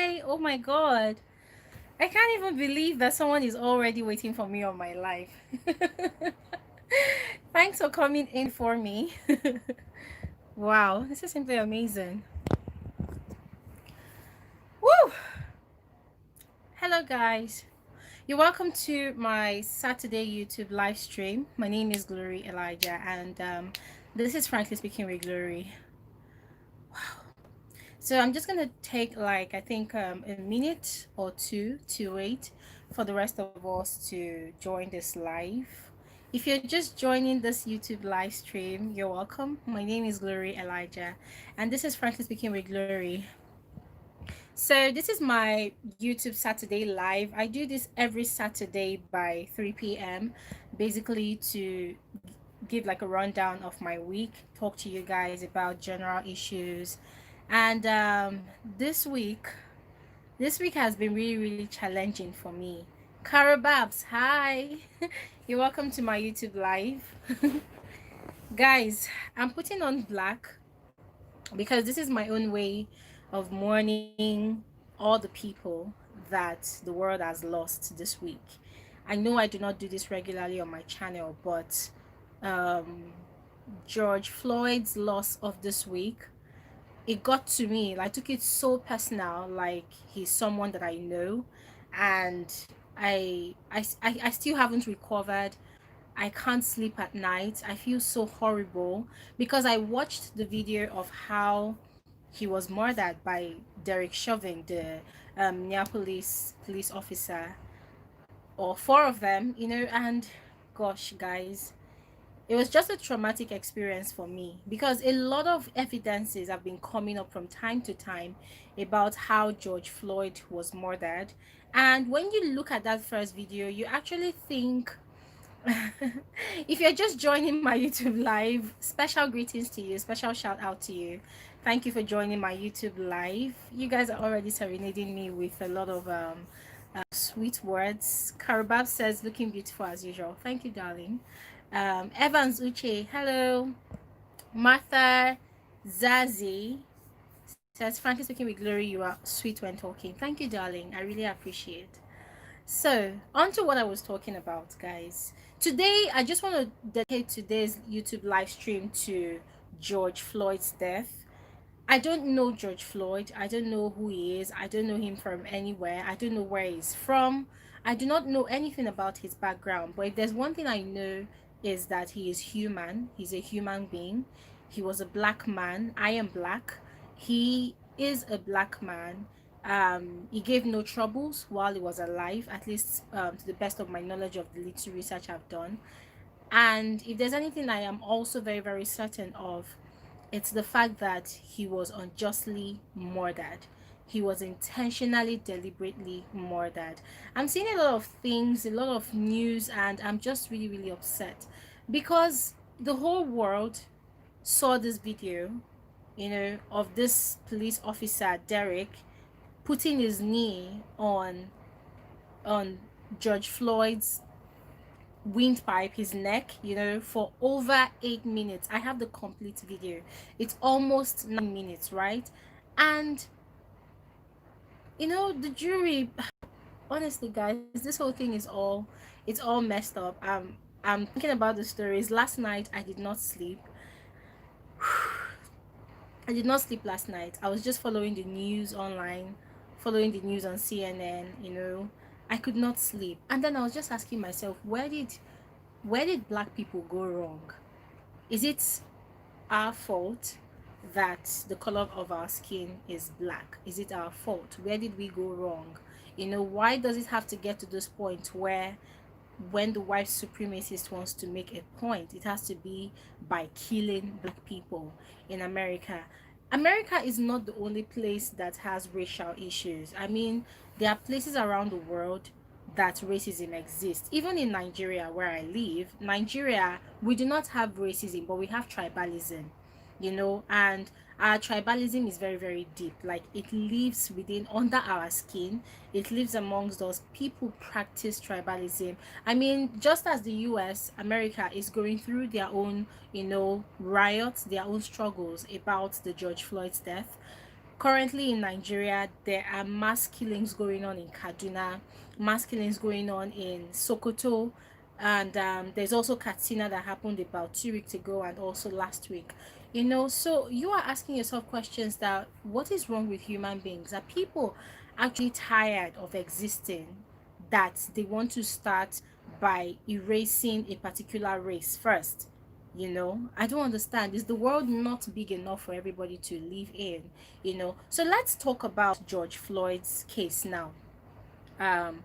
Hi. Oh my God. I can't even believe that someone is already waiting for me on my live. Thanks for coming in for me. Wow, this is simply amazing. Woo! Hello, guys. You're welcome to my Saturday YouTube live stream. My name is Glory Elijah, and this is Frankly Speaking with Glory. So I'm just gonna take like I think a minute or two to wait for the rest of us to join this live. If you're just joining this YouTube live stream, you're welcome. My name is Glory Elijah, and this is Frankly Speaking with Glory. So this is my YouTube Saturday live. I do this every Saturday by 3 p.m. basically to give like a rundown of my week, talk to you guys about general issues. And this week has been really, really challenging for me. Cara Babs, hi. You're welcome to my YouTube live. Guys, I'm putting on black because this is my own way of mourning all the people that the world has lost this week. I know I do not do this regularly on my channel, but um, George Floyd's loss of this week, it got to me. Like, I took it so personal. Like, he's someone that I know, and I still haven't recovered. I can't sleep at night. I feel so horrible because I watched the video of how he was murdered by Derek Chauvin, the Minneapolis police officer, or four of them, and gosh, guys, it was just a traumatic experience for me because a lot of evidences have been coming up from time to time about how George Floyd was murdered. And when you look at that first video, you actually think, if you're just joining my YouTube live, special greetings to you, special shout out to you. Thank you for joining my YouTube live. You guys are already serenading me with a lot of sweet words. Karabab says, looking beautiful as usual. Thank you, darling. Evans Uche, hello. Martha Zazi says, frankly speaking with Glory, you are sweet when talking. Thank you, darling. I really appreciate. So, on to what I was talking about, guys. Today, I just want to dedicate today's YouTube live stream to George Floyd's death. I don't know George Floyd. I don't know who he is. I don't know him from anywhere. I don't know where he's from. I do not know anything about his background. But if there's one thing I know is that he is human. He's a human being. He was a black man. I am black. He is a black man. He gave no troubles while he was alive, at least to the best of my knowledge of the little research I've done. And if there's anything I am also very, very certain of, it's the fact that he was unjustly murdered. He was intentionally, deliberately murdered. I'm seeing a lot of things, a lot of news, and I'm just really, really upset because the whole world saw this video, of this police officer, Derek, putting his knee on George Floyd's windpipe, his neck, for over 8 minutes. I have the complete video. It's almost 9 minutes, right? And the jury, honestly, guys, this whole thing it's all messed up. I'm thinking about the stories. Last night I did not sleep. I did not sleep last night. I was just following the news online, following the news on CNN. I could not sleep. And then I was just asking myself, where did black people go wrong? Is it our fault that the color of our skin is black? Is it our fault? Where did we go wrong? Why does it have to get to this point where when the white supremacist wants to make a point, it has to be by killing black people in America? America is not the only place that has racial issues. I mean, there are places around the world that racism exists. Even in Nigeria, where I live, Nigeria, we do not have racism, but we have tribalism, and our tribalism is very, very deep. Like, it lives within, under our skin. It lives amongst us. People practice tribalism. I mean, just as the US, America is going through their own, riots, their own struggles about the George Floyd's death, Currently in Nigeria, there are mass killings going on in Kaduna, mass killings going on in Sokoto, and there's also Katsina that happened about 2 weeks ago and also last week. So you are asking yourself questions that what is wrong with human beings? Are people actually tired of existing that they want to start by erasing a particular race first? I don't understand. Is the world not big enough for everybody to live in? So let's talk about George Floyd's case now. um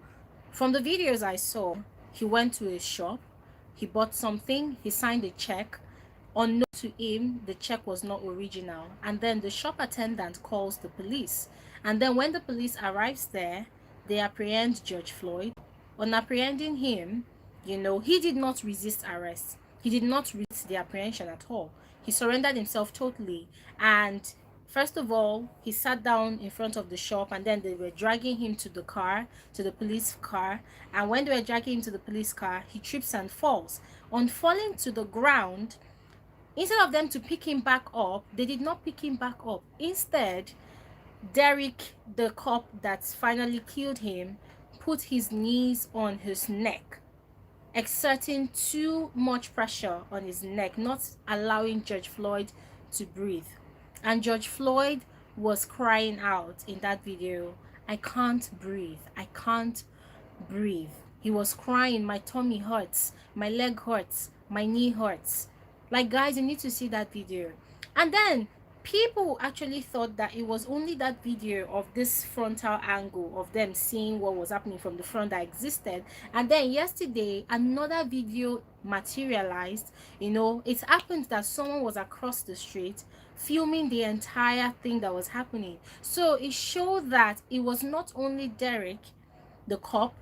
from the videos I saw, he went to a shop, he bought something, he signed a check. Unknown to him, the check was not original. And then the shop attendant calls the police. And then when the police arrives there, they apprehend George Floyd. On apprehending him, he did not resist arrest. He did not resist the apprehension at all. He surrendered himself totally. And first of all, he sat down in front of the shop, and then they were dragging him to the car, to the police car. And when they were dragging him to the police car, he trips and falls. On falling to the ground, instead of them to pick him back up, they did not pick him back up. Instead, Derek, the cop that finally killed him, put his knees on his neck, exerting too much pressure on his neck, not allowing George Floyd to breathe. And George Floyd was crying out in that video, "I can't breathe. I can't breathe." He was crying, "My tummy hurts, my leg hurts, my knee hurts." Like, guys, you need to see that video. And then people actually thought that it was only that video of this frontal angle of them seeing what was happening from the front that existed. And then yesterday, another video materialized. It happened that someone was across the street filming the entire thing that was happening. So it showed that it was not only Derek, the cop,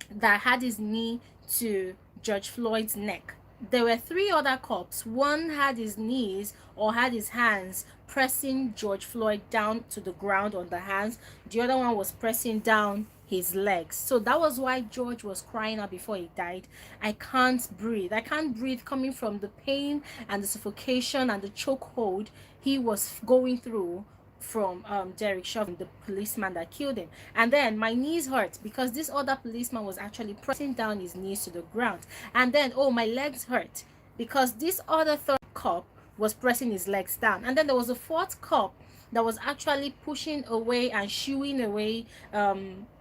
that had his knee to George Floyd's neck. There were three other cops. One had his knees or had his hands pressing George Floyd down to the ground on the hands. The other one was pressing down his legs. So that was why George was crying out before he died. "I can't breathe. I can't breathe," coming from the pain and the suffocation and the chokehold he was going through from Derek Chauvin, the policeman that killed him. And then, "My knees hurt," because this other policeman was actually pressing down his knees to the ground. And then, "Oh, my legs hurt," because this other third cop was pressing his legs down. And then there was a fourth cop that was actually pushing away and shooing away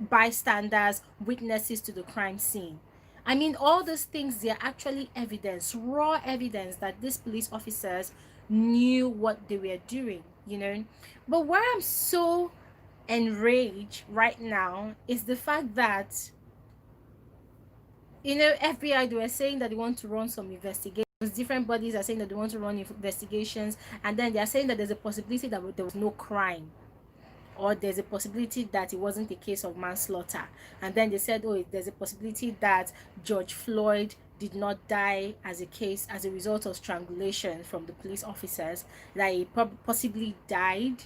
bystanders, witnesses to the crime scene. I mean, all those things, they're actually evidence, raw evidence that these police officers knew what they were doing. But where I'm so enraged right now is the fact that, FBI, they were saying that they want to run some investigations. Different bodies are saying that they want to run investigations, and then they are saying that there's a possibility that there was no crime, or there's a possibility that it wasn't a case of manslaughter. And then they said, "Oh, there's a possibility that George Floyd did not die as a result of strangulation from the police officers, that he possibly died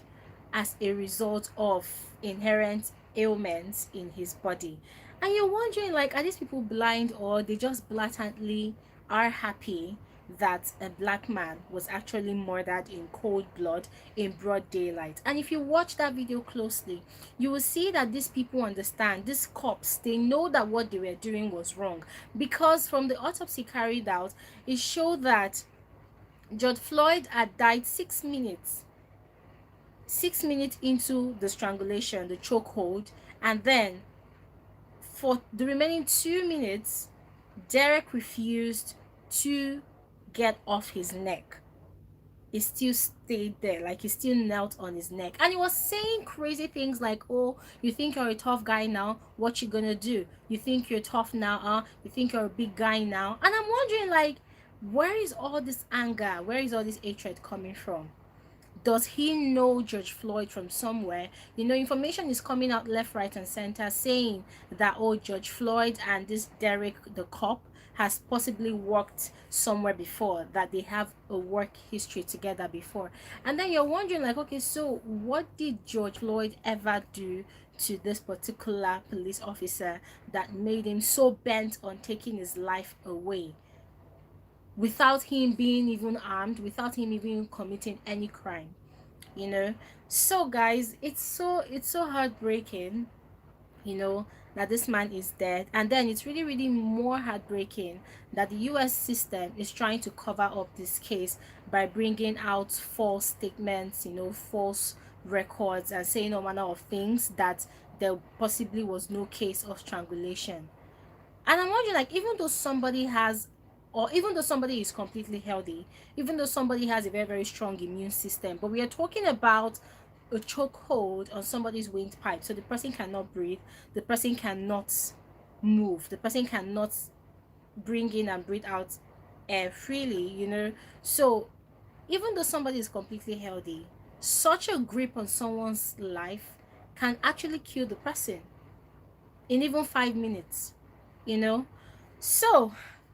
as a result of inherent ailments in his body." And you're wondering, like, are these people blind, or they just blatantly are happy that a black man was actually murdered in cold blood in broad daylight? And if you watch that video closely, you will see that these people understand. These cops, they know that what they were doing was wrong, because from the autopsy carried out, it showed that George Floyd had died 6 minutes into the strangulation, the chokehold. And then for the remaining 2 minutes, Derek refused to get off his neck. He still stayed there, like he still knelt on his neck, and he was saying crazy things like, "Oh, you think you're a tough guy now? What you gonna do? You think you're tough now? You think you're a big guy now?" And I'm wondering, like, where is all this anger, where is all this hatred coming from? Does he know George Floyd from somewhere? Information is coming out left, right, and center saying that, oh, George Floyd and this Derek, the cop, has possibly worked somewhere before, that they have a work history together before. And then you're wondering, like, okay, so what did George Floyd ever do to this particular police officer that made him so bent on taking his life away, without him being even armed, without him even committing any crime? you know. So guys, it's so heartbreaking, you know, that this man is dead. And then it's really, really more heartbreaking that the US system is trying to cover up this case by bringing out false statements, you know, false records, and saying all manner of things that there possibly was no case of strangulation. And I'm wondering, like, even though somebody has, or even though somebody is completely healthy, even though somebody has a very, very strong immune system, but we are talking about a chokehold on somebody's windpipe. So the person cannot breathe, the person cannot move, the person cannot bring in and breathe out air freely, you know. So even though somebody is completely healthy, such a grip on someone's life can actually kill the person in even 5 minutes, you know. So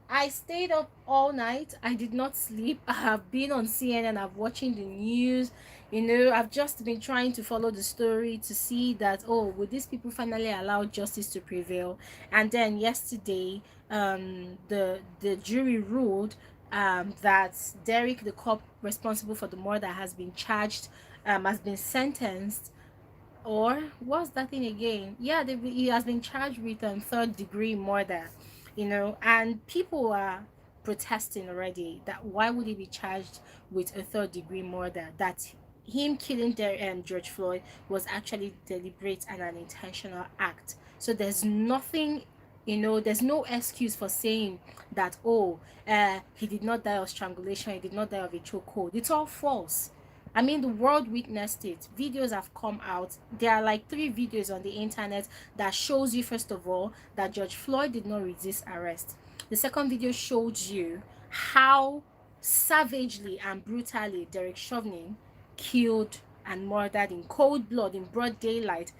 I stayed up all night. I did not sleep. I have been on CNN. I've watching the news. You know, I've just been trying to follow the story to see that, oh, would these people finally allow justice to prevail? And then yesterday, the jury ruled that Derek, the cop responsible for the murder, has been charged, has been sentenced, or what's that thing again? Yeah, he has been charged with third degree murder, you know, and people are protesting already that why would he be charged with a third degree murder? That him killing George Floyd was actually deliberate and an intentional act. So there's nothing, you know, there's no excuse for saying that, oh, he did not die of strangulation, he did not die of a chokehold. It's all false. I mean, the world witnessed it. Videos have come out. There are like 3 videos on the internet that shows you, first of all, that George Floyd did not resist arrest. The second video showed you how savagely and brutally Derek Chauvin killed and murdered in cold blood, in broad daylight,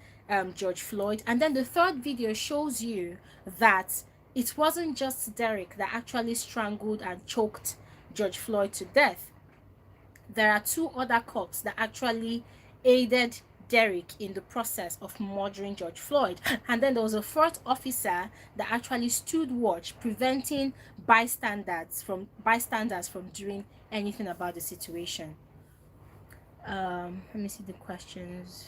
George Floyd. And then the third video shows you that it wasn't just Derek that actually strangled and choked George Floyd to death. There are 2 other cops that actually aided Derek in the process of murdering George Floyd. And then there was a fourth officer that actually stood watch, preventing bystanders from doing anything about the situation. Let me see the questions.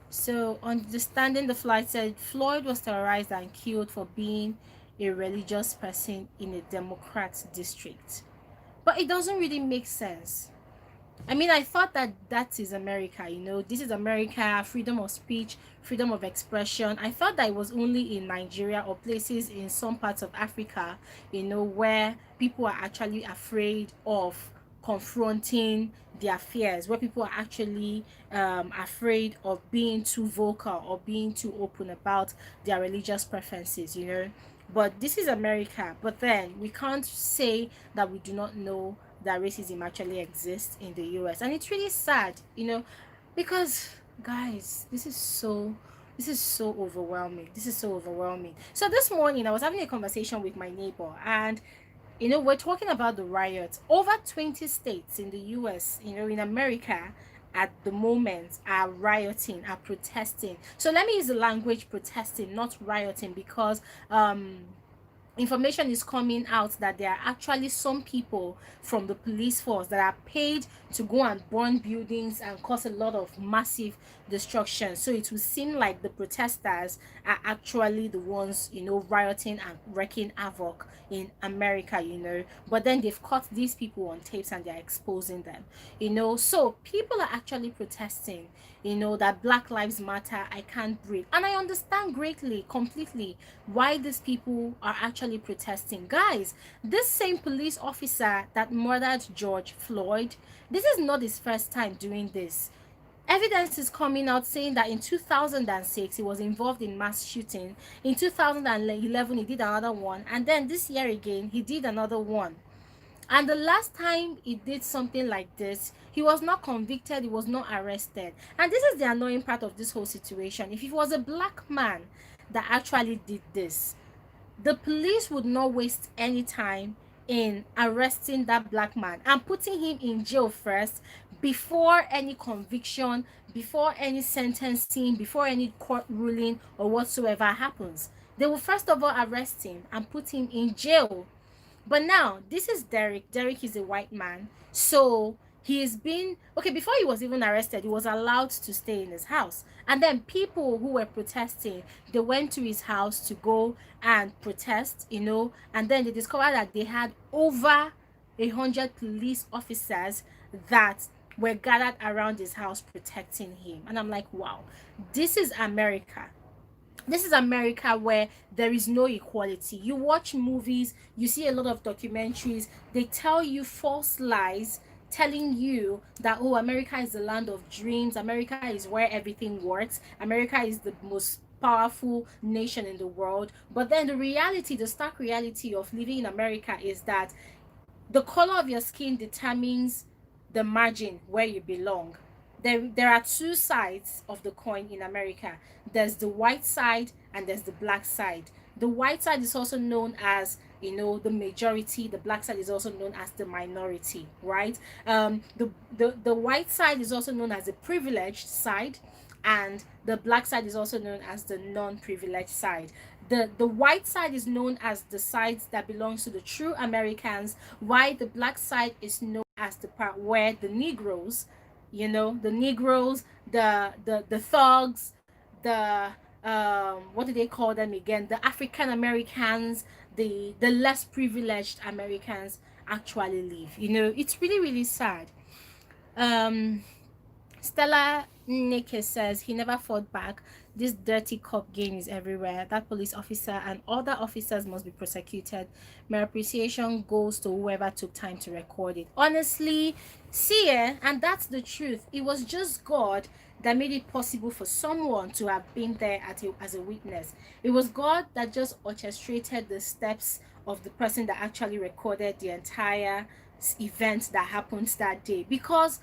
So, understanding the flight said Floyd was terrorized and killed for being a religious person in a Democrat district. But it doesn't really make sense. I mean, I thought that that is America, you know, this is America, freedom of speech, freedom of expression. I thought that it was only in Nigeria or places in some parts of Africa, you know, where people are actually afraid of confronting their fears, where people are actually afraid of being too vocal or being too open about their religious preferences, you know. But this is America. But then we can't say that we do not know that racism actually exists in the US. And it's really sad, you know, because guys, this is so overwhelming. This is so overwhelming. So this morning I was having a conversation with my neighbor, and you know, we're talking about the riots. Over 20 states in the US, you know, in America at the moment are rioting, are protesting. So let me use the language protesting, not rioting, because information is coming out that there are actually some people from the police force that are paid to go and burn buildings and cause a lot of massive destruction. So it will seem like the protesters are actually the ones, you know, rioting and wreaking havoc in America, you know. But then they've caught these people on tapes and they're exposing them, you know. So people are actually protesting, you know, that Black Lives Matter, I can't breathe. And I understand greatly, completely, why these people are actually protesting. Guys, this same police officer that murdered George Floyd, this is not his first time doing this. Evidence is coming out saying that in 2006 he was involved in mass shooting. In 2011 he did another one, and then this year again he did another one. And the last time he did something like this, he was not convicted, he was not arrested. And this is the annoying part of this whole situation. If it was a black man that actually did this, the police would not waste any time in arresting that black man and putting him in jail first, before any conviction, before any sentencing, before any court ruling or whatsoever happens. They will first of all arrest him and put him in jail. But now, this is Derek. Derek is a white man. So He is being okay. Before he was even arrested, he was allowed to stay in his house, and then people who were protesting, they went to his house to go and protest, and then they discovered that they had over 100 police officers that were gathered around his house protecting him. And I'm like, wow, this is America. This is America where there is no equality. You watch movies, you see a lot of documentaries, they tell you false lies, telling you that, oh, America is the land of dreams, America is where everything works, America is the most powerful nation in the world. But then the reality, the stark reality of living in America is that the color of your skin determines the margin where you belong. There are two sides of the coin in America. There's the white side and there's the black side. The white side is also known as, the majority. The black side is also known as the minority, right? The white side is also known as the privileged side, and the black side is also known as the non-privileged side. The white side is known as the side that belongs to the true Americans, while the black side is known as the part where the Negroes, the Negroes, the thugs, the what do they call them again? The African Americans, the less privileged Americans actually live. It's really, really sad. um Stella Nike says he never fought back. This dirty cop game is everywhere. That police officer and other officers must be prosecuted. My appreciation goes to whoever took time to record it. Honestly, see, and that's the truth. It was just God that made it possible for someone to have been there as a witness. It was God that just orchestrated the steps of the person that actually recorded the entire event that happened that day. Because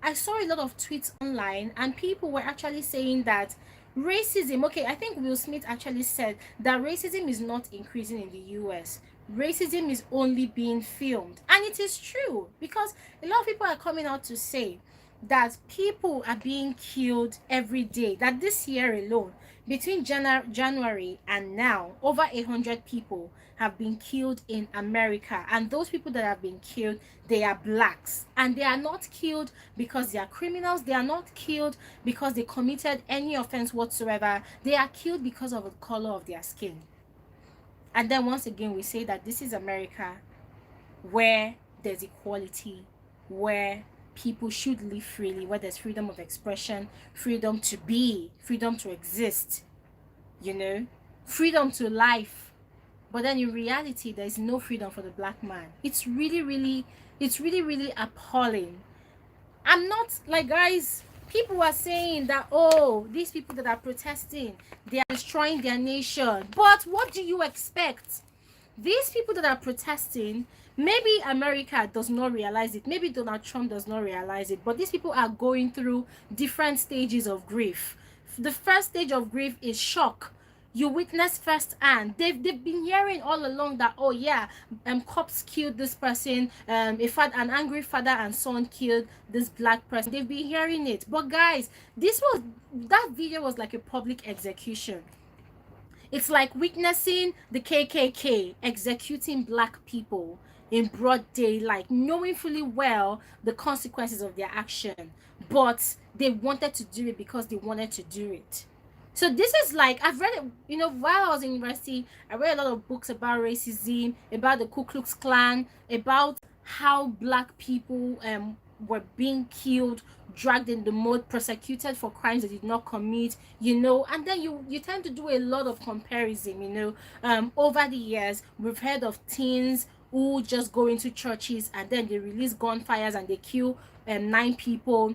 I saw a lot of tweets online and people were actually saying that racism, okay, I think Will Smith actually said that racism is not increasing in the US. Racism is only being filmed. And it is true, because a lot of people are coming out to say that people are being killed every day. That this year alone, between January and now, over 100 people have been killed in America. And those people that have been killed, they are blacks. And they are not killed because they are criminals. They are not killed because they committed any offense whatsoever. They are killed because of the color of their skin. And then once again, we say that this is America, where there's equality, where people should live freely, where there's freedom of expression, freedom to be, freedom to exist, freedom to life. But then in reality, there is no freedom for the black man. It's really, really appalling. I'm not like, guys, people are saying that, oh, these people that are protesting, they are destroying their nation. But what do you expect? These people that are protesting, maybe America does not realize it, maybe Donald Trump does not realize it, but these people are going through different stages of grief. The first stage of grief is shock. You witness firsthand. They've been hearing all along that, oh yeah, cops killed this person, an angry father and son killed this black person. They've been hearing it. But guys, that video was like a public execution. It's like witnessing the KKK executing black people in broad daylight, knowing fully well the consequences of their action. But they wanted to do it because they wanted to do it. So this is like, I've read it, while I was in university, I read a lot of books about racism, about the Ku Klux Klan, about how black people were being killed, dragged in the mud, prosecuted for crimes they did not commit, and then you tend to do a lot of comparison. Over the years, we've heard of teens who just go into churches and then they release gunfires and they kill 9 people.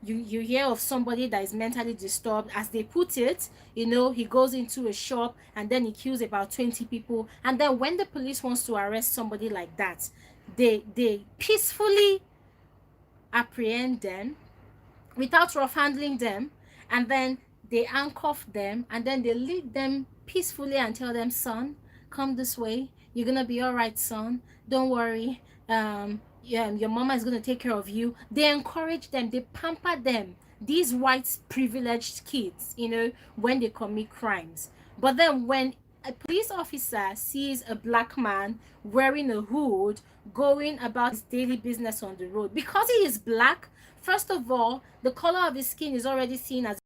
You hear of somebody that is mentally disturbed, as they put it, he goes into a shop and then he kills about 20 people. And then when the police wants to arrest somebody like that, they peacefully apprehend them without rough handling them, and then they handcuff them, and then they lead them peacefully and tell them, son, come this way, you're gonna be all right, son, don't worry, your mama is gonna take care of you. They encourage them, they pamper them, these white privileged kids, when they commit crimes. But then when a police officer sees a black man wearing a hood going about his daily business on the road, because he is black, first of all, the color of his skin is already seen as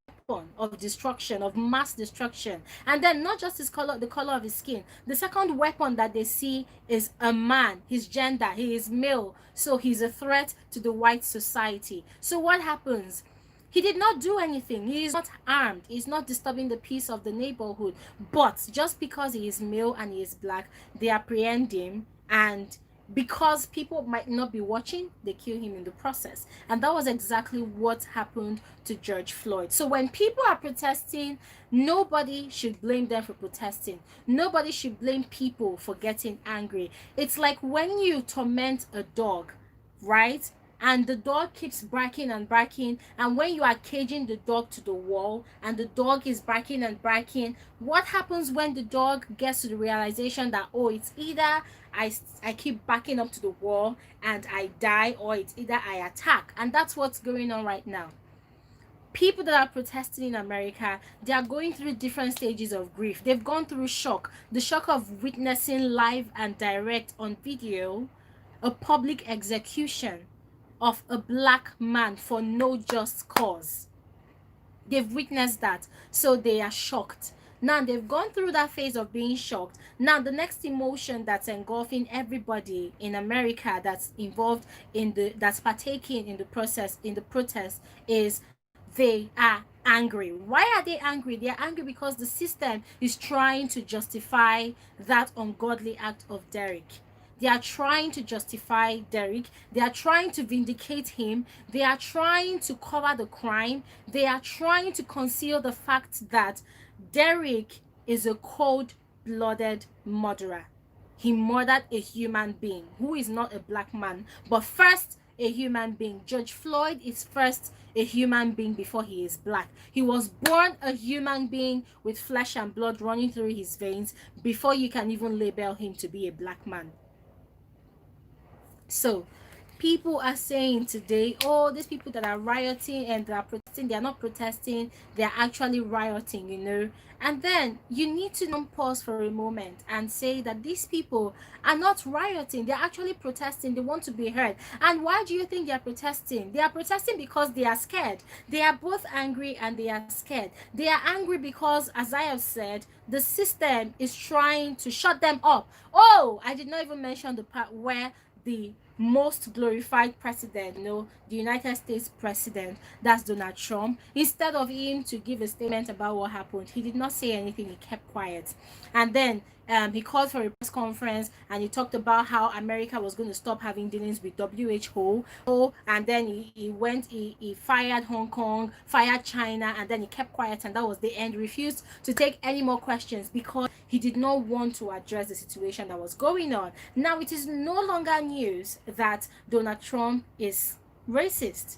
of destruction, of mass destruction. And then not just his color, the color of his skin, the second weapon that they see is a man, his gender, he is male, so he's a threat to the white society. So what happens? He did not do anything. He is not armed. He's not disturbing the peace of the neighborhood. But just because he is male and he is black, they apprehend him, and because people might not be watching, they kill him in the process. And that was exactly what happened to George Floyd. So when people are protesting, nobody should blame them for protesting. Nobody should blame people for getting angry. It's like when you torment a dog, right? And the dog keeps barking and barking, and when you are caging the dog to the wall and the dog is barking and barking, what happens when the dog gets to the realization that, oh, it's either I keep backing up to the wall and I die, or it's either I attack? And that's what's going on right now. People that are protesting in America, they are going through different stages of grief. They've gone through shock, the shock of witnessing live and direct on video a public execution of a black man for no just cause. They've witnessed that, so they are shocked. Now they've gone through that phase of being shocked. Now the next emotion that's engulfing everybody in America that's involved in that's partaking in the process, in the protest, is they are angry. Why are they angry? They are angry because the system is trying to justify that ungodly act of Derek. They are trying to justify Derek. They are trying to vindicate him. They are trying to cover the crime. They are trying to conceal the fact that Derek is a cold-blooded murderer. He murdered a human being who is not a black man, but first a human being. George Floyd is first a human being before he is black. He was born a human being with flesh and blood running through his veins before you can even label him to be a black man. So people are saying today, oh, these people that are rioting and they are protesting, they are not protesting, they are actually rioting, you know. And then you need to pause for a moment and say that these people are not rioting, they're actually protesting. They want to be heard. And why do you think they are protesting? They are protesting because they are scared. They are both angry and they are scared. They are angry because, as I have said, the system is trying to shut them up. Oh, I did not even mention the part where the most glorified president, you know, the United States president, that's Donald Trump, instead of him to give a statement about what happened, he did not say anything. He kept quiet. And then he called for a press conference and he talked about how America was going to stop having dealings with WHO. And then he fired Hong Kong, fired China, and then he kept quiet, and that was the end. He refused to take any more questions because he did not want to address the situation that was going on. Now it is no longer news that Donald Trump is racist.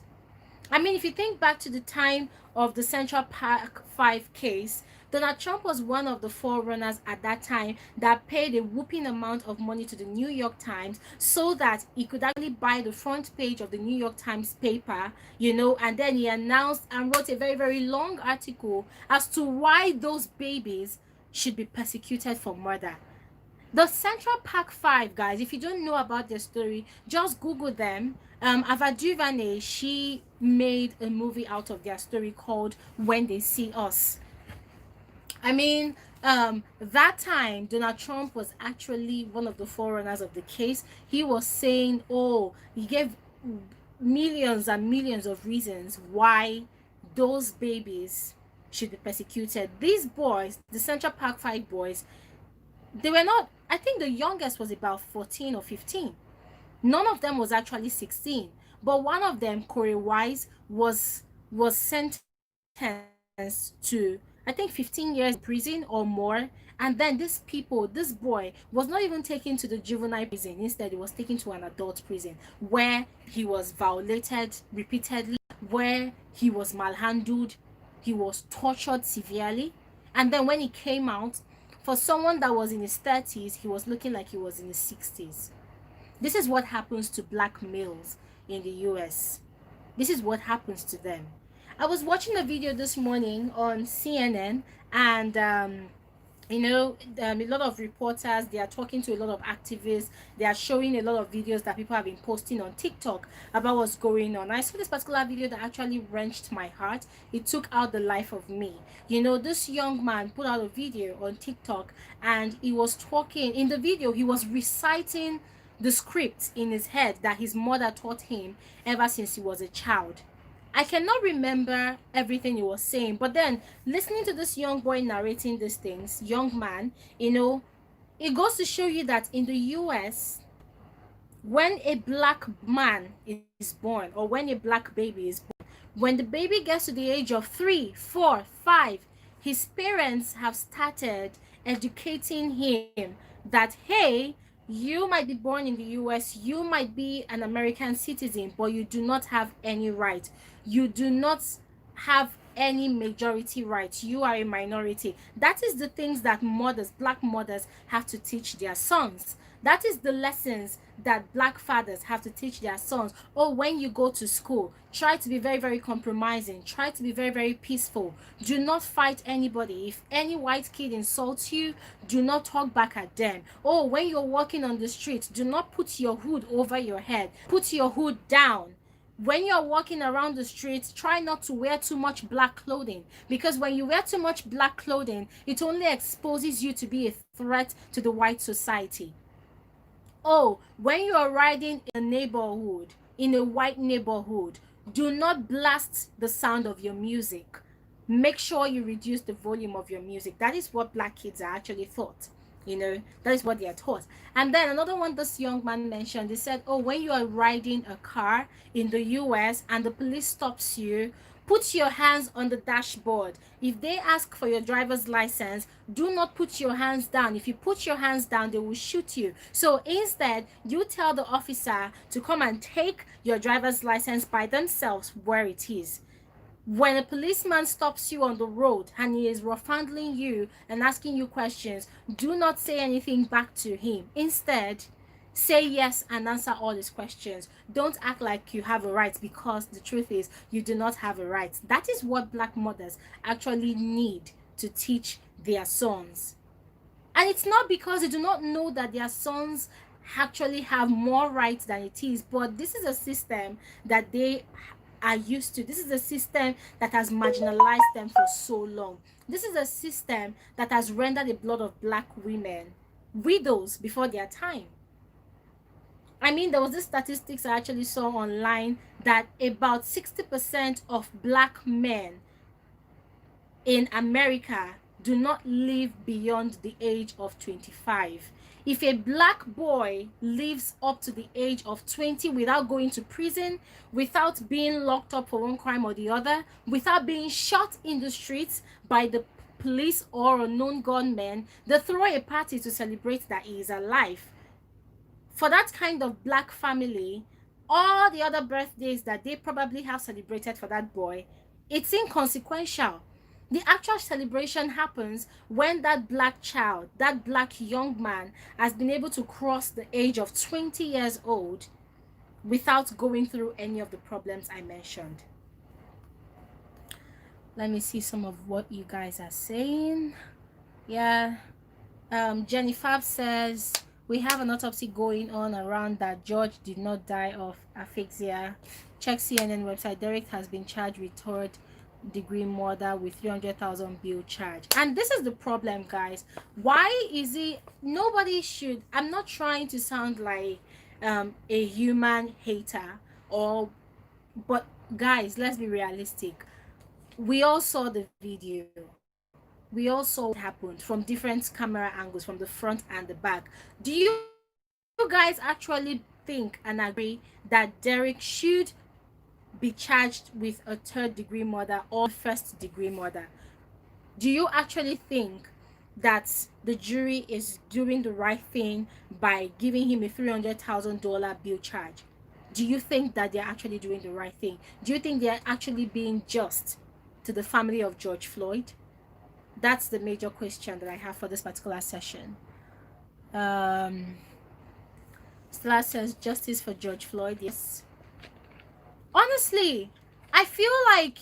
I mean, if you think back to the time of the Central Park 5 case, Donald Trump was one of the forerunners at that time that paid a whooping amount of money to the New York Times so that he could actually buy the front page of the New York Times paper, you know, and then he announced and wrote a very, very long article as to why those babies should be persecuted for murder. The Central Park 5, guys, if you don't know about their story, just Google them. Ava DuVernay, she made a movie out of their story called When They See Us. I mean, that time Donald Trump was actually one of the forerunners of the case. He was saying, oh, he gave millions and millions of reasons why those babies should be persecuted. These boys, the Central Park 5 boys, they were not, I think the youngest was about 14 or 15. None of them was actually 16. But one of them, Corey Wise, was sentenced to, I think, 15 years in prison or more. And then this boy was not even taken to the juvenile prison. Instead, he was taken to an adult prison where he was violated repeatedly, where he was malhandled, he was tortured severely. And then when he came out, for someone that was in his 30s, he was looking like he was in his 60s. This is what happens to black males in the US. This is what happens to them. I was watching a video this morning on CNN, and you know, a lot of reporters, they are talking to a lot of activists, they are showing a lot of videos that people have been posting on TikTok about what's going on. I saw this particular video that actually wrenched my heart. It took out the life of me. You know, this young man put out a video on TikTok, and he was talking in the video, he was reciting the script in his head that his mother taught him ever since he was a child. I cannot remember everything he was saying, but then listening to this young boy narrating these things, young man, you know, it goes to show you that in the US, when a black man is born, or when a black baby is born, when the baby gets to the age of 3, 4, 5, his parents have started educating him that, hey, you might be born in the US, you might be an American citizen, but you do not have any right. You do not have any majority rights. You are a minority. That is the things that mothers, black mothers, have to teach their sons. That is the lessons that black fathers have to teach their sons. Oh, when you go to school, try to be very, very compromising. Try to be very, very peaceful. Do not fight anybody. If any white kid insults you, do not talk back at them. Oh, when you're walking on the street, do not put your hood over your head. Put your hood down. When you're walking around the streets, try not to wear too much black clothing, because when you wear too much black clothing, it only exposes you to be a threat to the white society. Oh, when you are riding in a neighborhood, in a white neighborhood, do not blast the sound of your music. Make sure you reduce the volume of your music. That is what black kids are actually taught. You know, that is what they are taught. And then another one this young man mentioned, they said, oh, when you are riding a car in the US and the police stops you, put your hands on the dashboard. If they ask for your driver's license, do not put your hands down. If you put your hands down, they will shoot you. So instead, you tell the officer to come and take your driver's license by themselves where it is. When a policeman stops you on the road and he is rough handling you and asking you questions, do not say anything back to him. Instead, say yes and answer all his questions. Don't act like you have a right, because the truth is you do not have a right. That is what black mothers actually need to teach their sons. And it's not because they do not know that their sons actually have more rights than it is, but this is a system that they are used to. This is a system that has marginalized them for so long. This is a system that has rendered the blood of black women widows before their time. I mean, there was this statistics I actually saw online that about 60% of black men in America do not live beyond the age of 25. If a black boy lives up to the age of 20 without going to prison, without being locked up for one crime or the other, without being shot in the streets by the police or unknown gunmen, they throw a party to celebrate that he is alive. For that kind of black family, all the other birthdays that they probably have celebrated for that boy, it's inconsequential. The actual celebration happens when that black child, that black young man, has been able to cross the age of 20 years old without going through any of the problems I mentioned. Let me see some of what you guys are saying. Yeah. Jenny Fab says, we have an autopsy going on around that George did not die of asphyxia. Check CNN website. Derek has been charged with third degree murder with 300,000 bill charge. And this is the problem, guys. Why is it nobody should, I'm not trying to sound like a human hater, or, but guys, let's be realistic. We all saw the video. We all saw what happened from different camera angles, from the front and the back. Do you guys actually think and agree that Derek should be charged with a third degree murder or first degree murder? Do you actually think that the jury is doing the right thing by giving him a $300,000 bill charge? Do you think that they're actually doing the right thing? Do you think they're actually being just to the family of George Floyd? That's the major question that I have for this particular session. Stella says, justice for George Floyd. Yes. Honestly, I feel like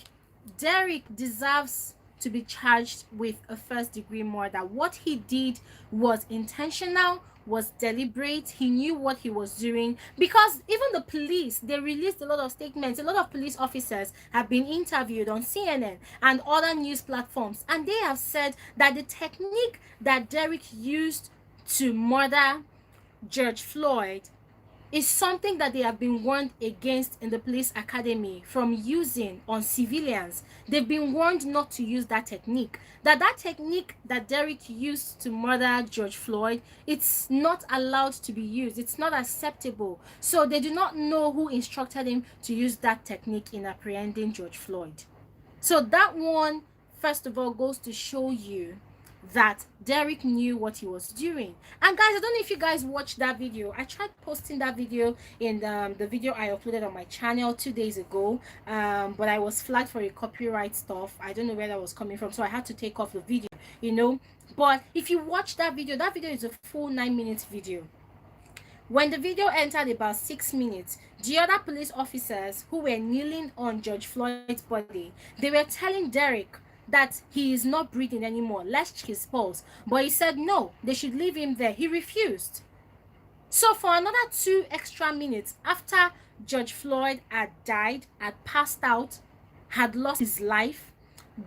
Derek deserves to be charged with a first-degree murder. What he did was intentional, was deliberate. He knew what he was doing, because even the police, they released a lot of statements. A lot of police officers have been interviewed on CNN and other news platforms, and they have said that the technique that Derek used to murder George Floyd is something that they have been warned against in the police academy from using on civilians. They've been warned not to use that technique. That technique that Derek used to murder George Floyd, it's not allowed to be used. It's not acceptable. So they do not know who instructed him to use that technique in apprehending George Floyd. So that one, first of all, goes to show you that Derek knew what he was doing. And guys, I don't know if you guys watched that video. I tried posting that video in the video I uploaded on my channel 2 days ago, but I was flagged for a copyright stuff. I don't know where that was coming from, so I had to take off the video, you know. But if you watch that video is a full 9-minute video. When the video entered about 6 minutes, the other police officers who were kneeling on George Floyd's body, they were telling Derek that he is not breathing anymore. Let's check his pulse. But he said no, they should leave him there. He refused. So for another 2 extra minutes after George Floyd had died, had passed out, had lost his life,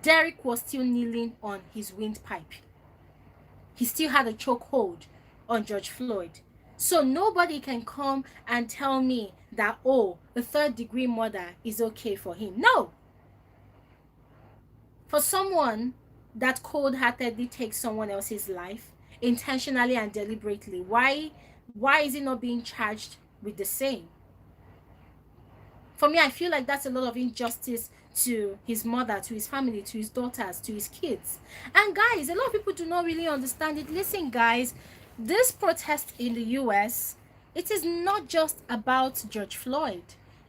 Derek was still kneeling on his windpipe. He still had a chokehold on George Floyd. So nobody can come and tell me that, oh, the third-degree murder is okay for him. No. For someone that cold-heartedly takes someone else's life, intentionally and deliberately, why is he not being charged with the same? For me, I feel like that's a lot of injustice to his mother, to his family, to his daughters, to his kids. And guys, a lot of people do not really understand it. Listen, guys, this protest in the US, it is not just about George Floyd.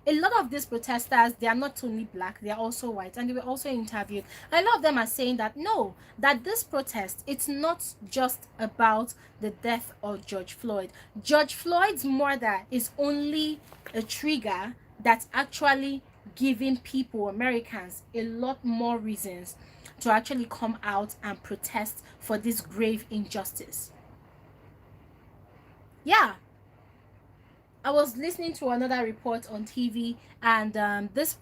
A lot of these protesters, they are not only black, they are also white, and they were also interviewed. A lot of them are saying that no, that this protest, it's not just about the death of George Floyd. George Floyd's murder is only a trigger that's actually giving people, Americans, a lot more reasons to actually come out and protest for this grave injustice. Yeah, I was listening to another report on TV, and this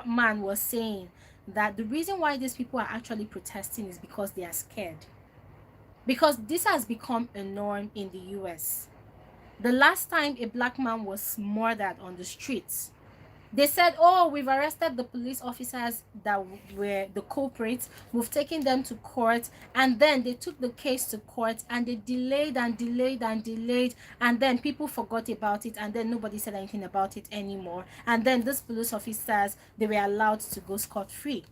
man was saying that the reason why these people are actually protesting is because they are scared. Because this has become a norm in the US. The last time a black man was murdered on the streets, they said, oh, we've arrested the police officers that were the culprits. We've taken them to court. And then they took the case to court, and they delayed and delayed and delayed. And then people forgot about it. And then nobody said anything about it anymore. And then these police officers, they were allowed to go scot-free.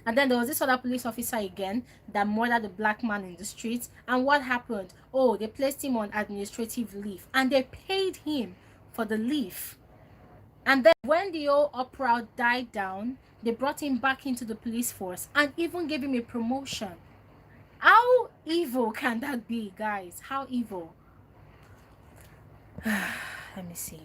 And then there was this other police officer again that murdered a black man in the streets. And what happened? Oh, they placed him on administrative leave. And they paid him for the leave. And then when the whole uproar died down, they brought him back into the police force and even gave him a promotion. How evil can that be, guys? How evil? Let me see.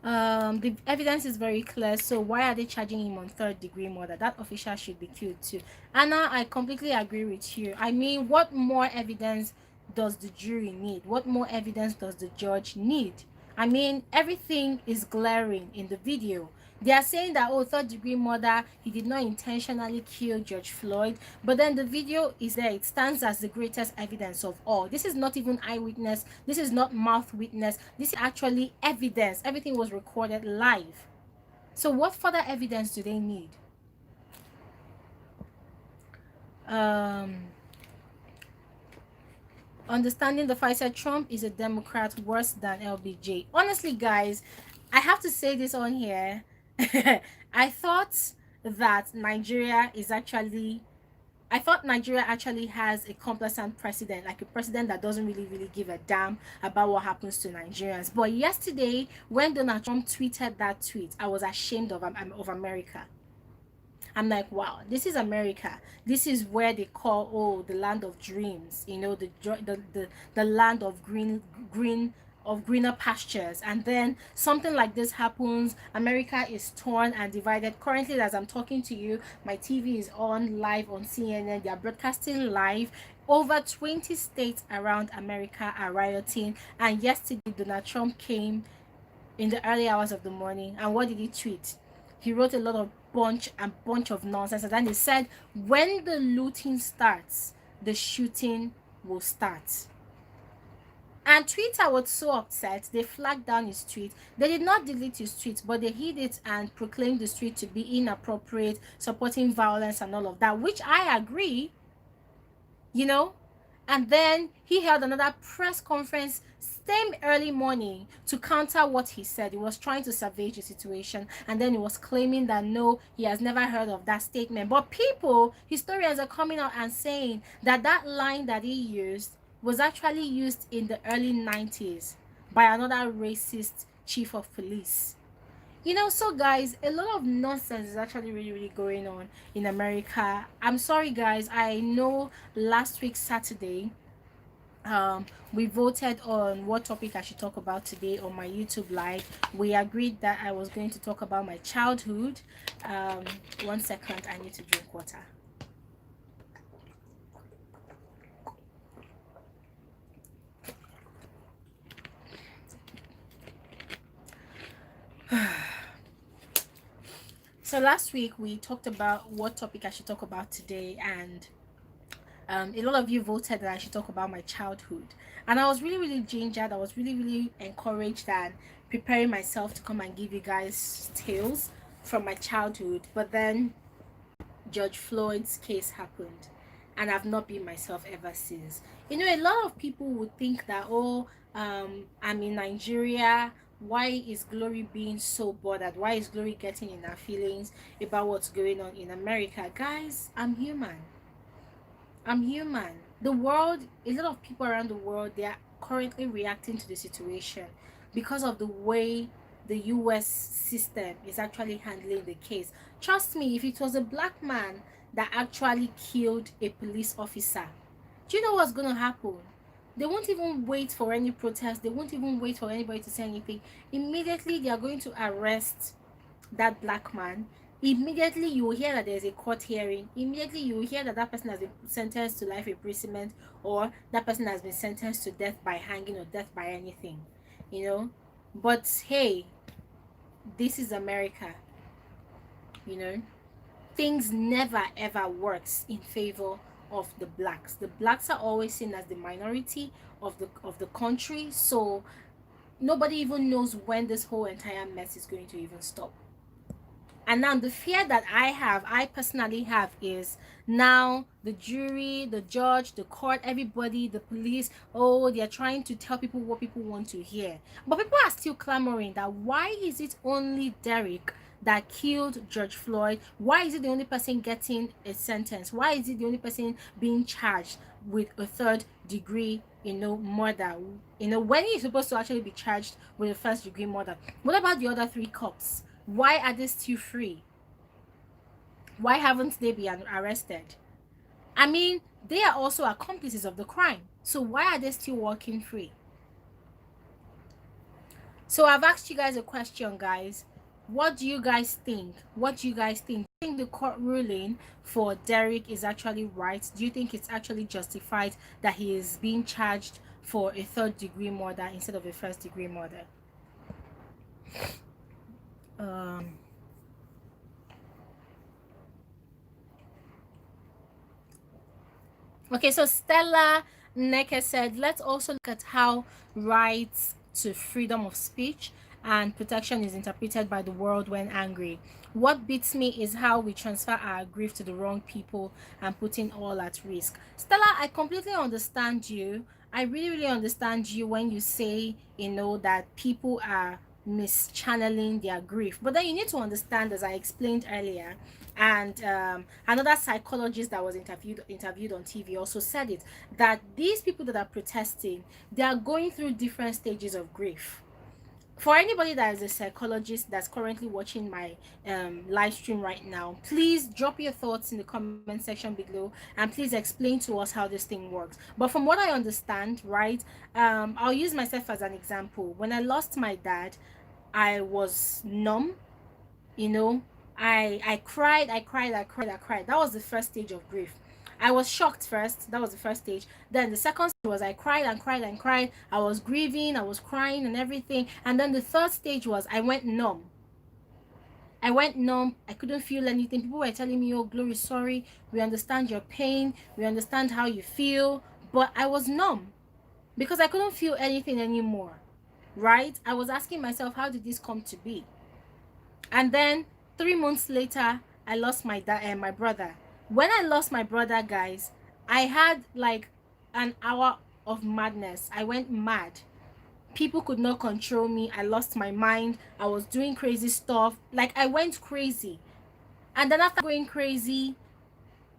The evidence is very clear. So why are they charging him on third-degree murder? That official should be killed too. Anna, I completely agree with you. I mean, what more evidence does the jury need? What more evidence does the judge need? I mean, everything is glaring in the video. They are saying that, oh, third-degree murder, he did not intentionally kill George Floyd. But then the video is there. It stands as the greatest evidence of all. This is not even eyewitness. This is not mouth witness. This is actually evidence. Everything was recorded live. So what further evidence do they need? Understanding the fight, said Trump is a Democrat worse than LBJ. Honestly, guys, I have to say this on here. I thought Nigeria actually has a complacent president, like a president that doesn't really give a damn about what happens to Nigerians. But yesterday, when Donald Trump tweeted that tweet, I was ashamed of America. I'm like, wow, this is America. This is where they call, oh, the land of dreams, you know, the land of green of greener pastures, and then something like this happens. America is torn and divided. Currently, as I'm talking to you, my TV is on live on CNN. They are broadcasting live. Over 20 states around America are rioting, and yesterday Donald Trump came in the early hours of the morning, and what did he tweet? He wrote a lot of bunch of nonsense, and then he said, when the looting starts, the shooting will start. And Twitter was so upset, they flagged down his tweet. They did not delete his tweet, but they hid it and proclaimed the tweet to be inappropriate, supporting violence and all of that, which I agree, you know. And then he held another press conference same early morning to counter what he said. He was trying to salvage the situation, and then he was claiming that no, he has never heard of that statement. But people, historians, are coming out and saying that that line that he used was actually used in the early 90s by another racist chief of police. You know, so guys, a lot of nonsense is actually really going on in America. I'm sorry guys, I know last week Saturday we voted on what topic I should talk about today on my YouTube live. We agreed that I was going to talk about my childhood. 1 second, I need to drink water. So last week we talked about what topic I should talk about today, and a lot of you voted that I should talk about my childhood, and I was really gingered. I was really encouraged and preparing myself to come and give you guys tales from my childhood. But then George Floyd's case happened, and I've not been myself ever since. You know, a lot of people would think that, oh, I'm in Nigeria, why is Glory being so bothered? Why is Glory getting in her feelings about what's going on in America? Guys, I'm human. I'm human. The world, a lot of people around the world, they are currently reacting to the situation because of the way the US system is actually handling the case. Trust me, if it was a black man that actually killed a police officer, do you know what's going to happen? They won't even wait for any protest. They won't even wait for anybody to say anything. Immediately, they are going to arrest that black man. Immediately you will hear that there's a court hearing. Immediately you will hear that that person has been sentenced to life imprisonment, or that person has been sentenced to death by hanging or death by anything, you know. But hey, this is America, you know. Things never ever works in favor of the blacks. The blacks are always seen as the minority of the country, so nobody even knows when this whole entire mess is going to even stop. And now the fear that I personally have, is now the jury, the judge, the court, everybody, the police, oh, they're trying to tell people what people want to hear. But people are still clamoring that why is it only Derek that killed George Floyd? Why is it the only person getting a sentence? Why is it the only person being charged with a third degree, murder? When he's supposed to actually be charged with a first degree murder. What about the other 3 cops? Why are they still free? Why haven't they been arrested? I mean, they are also accomplices of the crime. So why are they still walking free? So I've asked you guys a question, guys. What do you guys think? What do you guys think? Do you think the court ruling for Derek is actually right? Do you think it's actually justified that he is being charged for a third degree murder instead of a first degree murder? Okay, so Stella Neke said, let's also look at how rights to freedom of speech and protection is interpreted by the world when angry. What beats me is how we transfer our grief to the wrong people and putting all at risk. Stella, I completely understand you. I really understand you when you say, that people are mischanneling their grief. But then you need to understand, as I explained earlier, and another psychologist that was interviewed on TV also said it, that these people that are protesting, they are going through different stages of grief. For anybody that is a psychologist that's currently watching my live stream right now, please drop your thoughts in the comment section below, and please explain to us how this thing works. But from what I understand, right, I'll use myself as an example. When I lost my dad, I was numb, you know. I cried, I cried. That was the first stage of grief. I was shocked first. That was the first stage. Then the second stage was I cried and cried and cried. I was grieving, I was crying and everything. And then the third stage was I went numb. I went numb. I couldn't feel anything. People were telling me, "Oh, Glory, sorry. We understand your pain. We understand how you feel." But I was numb because I couldn't feel anything anymore. Right? I was asking myself, how did this come to be? And then 3 months later, I lost my dad and my brother. When I lost my brother, guys, I had like an hour of madness. I went mad. People could not control me. I lost my mind. I was doing crazy stuff. Like, I went crazy. And then after going crazy,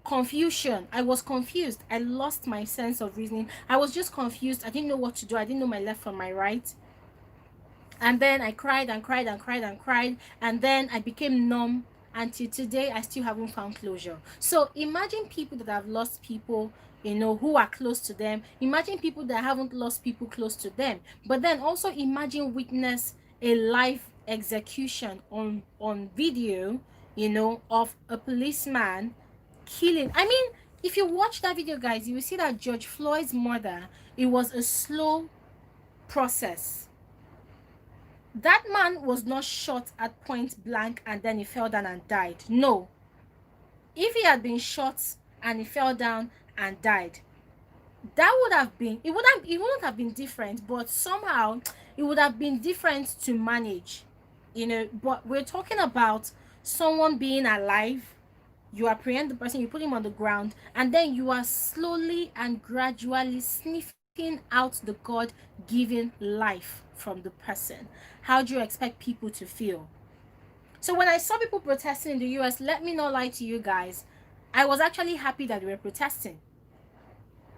confusion. I was confused. I lost my sense of reasoning. I was just confused. I didn't know what to do. I didn't know my left from my right. And then I cried and cried and cried and cried, and then I became numb. Until today, I still haven't found closure. So imagine people that have lost people, you know, who are close to them. Imagine people that haven't lost people close to them. But then also imagine witness a live execution on video, you know, of a policeman killing. I mean, if you watch that video, guys, you will see that George Floyd's murder, it was a slow process. That man was not shot at point blank and then he fell down and died. No. If he had been shot and he fell down and died, that would have been, it wouldn't have been different, but somehow it would have been different to manage, you know. But we're talking about someone being alive. You apprehend the person, you put him on the ground, and then you are slowly and gradually sniffing out the God-given life from the person. How do you expect people to feel? So when I saw people protesting in the US, let me not lie to you guys, I was actually happy that they were protesting.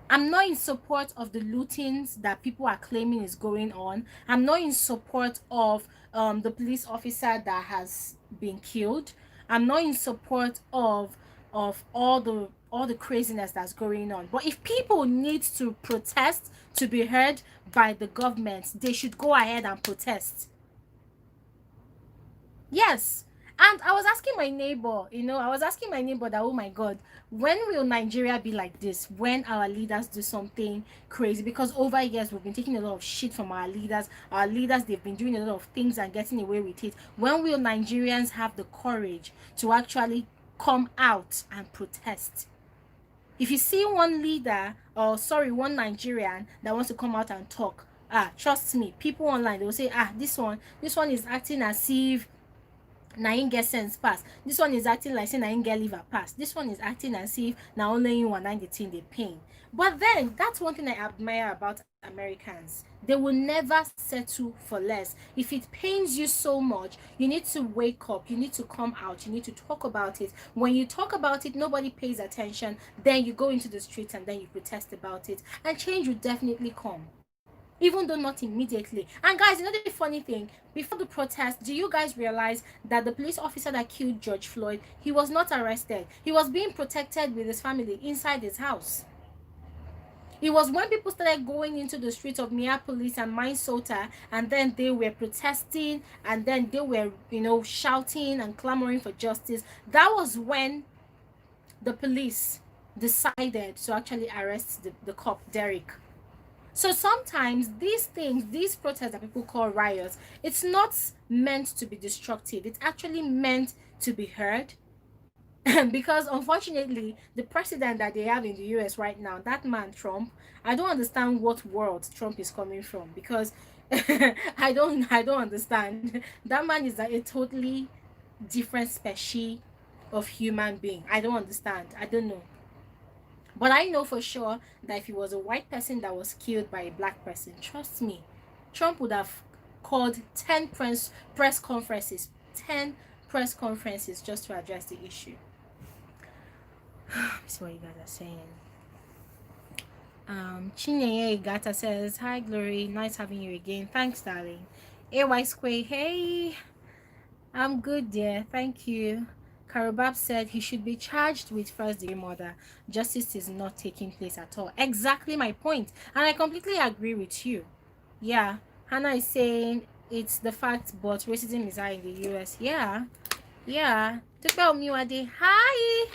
I'm not in support of the lootings that people are claiming is going on. I'm not in support of the police officer that has been killed. I'm not in support of all the craziness that's going on. But if people need to protest to be heard by the government, they should go ahead and protest. Yes. And I was asking my neighbor, you know, I was asking my neighbor that, oh my God, when will Nigeria be like this? When our leaders do something crazy? Because over years, we've been taking a lot of shit from our leaders. Our leaders, they've been doing a lot of things and getting away with it. When will Nigerians have the courage to actually come out and protest? If you see one leader, or sorry, one Nigerian that wants to come out and talk, trust me, people online, they will say, this one is acting as if na him get sense pass. This one is acting like say na him get liver pass. This one is acting as if na only you and the thing they pain. But then that's one thing I admire about Americans. They will never settle for less. If it pains you so much, you need to wake up, you need to come out, you need to talk about it. When you talk about it, nobody pays attention. Then you go into the streets and then you protest about it, and change will definitely come, even though not immediately. And guys, you know the funny thing, before the protest, do you guys realize that the police officer that killed George Floyd, he was not arrested? He was being protected with his family inside his house. It was when people started going into the streets of Minneapolis and Minnesota, and then they were protesting, and then they were, you know, shouting and clamoring for justice. That was when the police decided to actually arrest the cop, Derek. So sometimes these things, these protests that people call riots, it's not meant to be destructive. It's actually meant to be heard. Because unfortunately, the president that they have in the US right now, that man Trump, I don't understand what world Trump is coming from, because I don't understand. That man is a totally different species of human being. I don't understand. I don't know. But I know for sure that if it was a white person that was killed by a black person, trust me, Trump would have called 10 press conferences, 10 press conferences just to address the issue. That's what you guys are saying. Chinyeye Igata says, hi Glory, nice having you again. Thanks, darling. AY Square, hey, I'm good, dear. Thank you. Karabab said he should be charged with first-degree murder. Justice is not taking place at all. Exactly my point. And I completely agree with you. Yeah. Hannah is saying it's the fact, but racism is high in the US. Yeah. Yeah. Tupe Omiwade. Hi.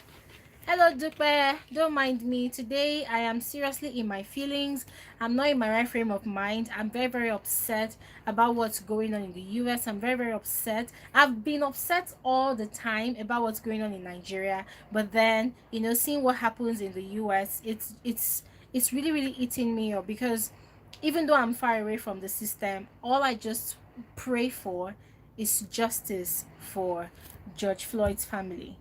Hello, Dupe. Don't mind me. Today, I am seriously in my feelings. I'm not in my right frame of mind. I'm very, very upset about what's going on in the US. I'm very, very upset. I've been upset all the time about what's going on in Nigeria. But then, seeing what happens in the US, it's really, really eating me up because even though I'm far away from the system, all I just pray for is justice for George Floyd's family.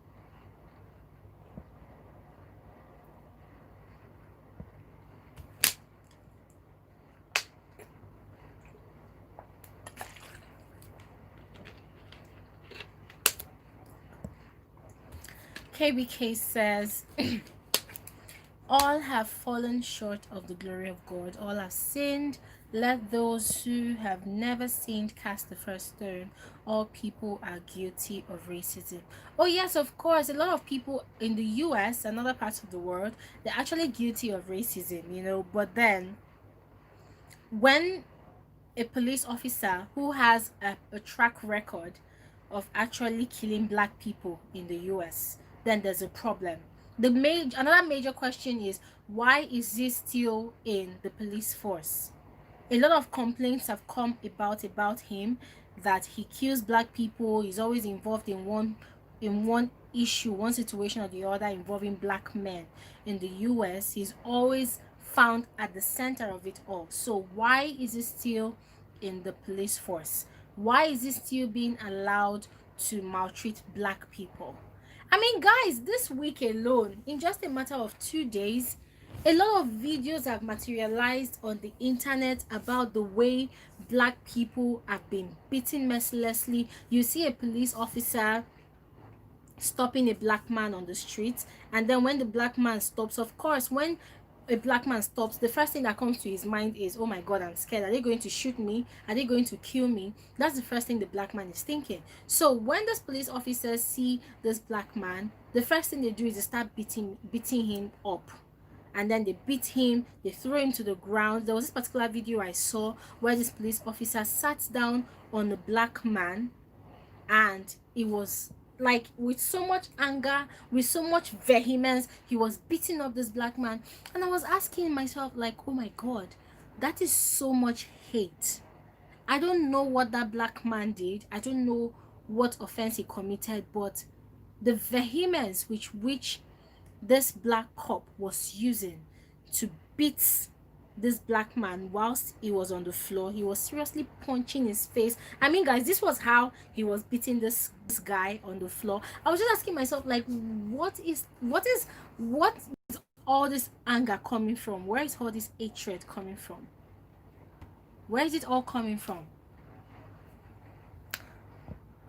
KBK says, all have fallen short of the glory of God. All have sinned. Let those who have never sinned cast the first stone. All people are guilty of racism. Oh, yes, of course. A lot of people in the US and other parts of the world, they're actually guilty of racism. But then, when a police officer who has a track record of actually killing black people in the US, then there's a problem. Another major question is, why is he still in the police force? A lot of complaints have come about him that he kills black people. He's always involved in one issue, one situation or the other involving black men in the US. He's always found at the center of it all. So why is he still in the police force? Why is he still being allowed to maltreat black people? I mean, guys, this week alone, in just a matter of 2 days, a lot of videos have materialized on the internet about the way black people have been beaten mercilessly. You see a police officer stopping a black man on the street, and then when the black man stops, of course, when a black man stops, the first thing that comes to his mind is, oh my god, I'm scared. Are they going to shoot me? Are they going to kill me? That's the first thing the black man is thinking. So when those police officers see this black man, the first thing they do is they start beating him up, and then they beat him, they throw him to the ground. There was this particular video I saw where this police officer sat down on a black man, and it was like with so much anger, with so much vehemence, he was beating up this black man. And I was asking myself, like, oh my god, that is so much hate. I don't know what that black man did. I don't know what offense he committed, but the vehemence with which this black cop was using to beat this black man whilst he was on the floor, he was seriously punching his face. I mean, guys, this was how he was beating this guy on the floor. I was just asking myself, like, what is all this anger coming from? Where is all this hatred coming from? Where is it all coming from?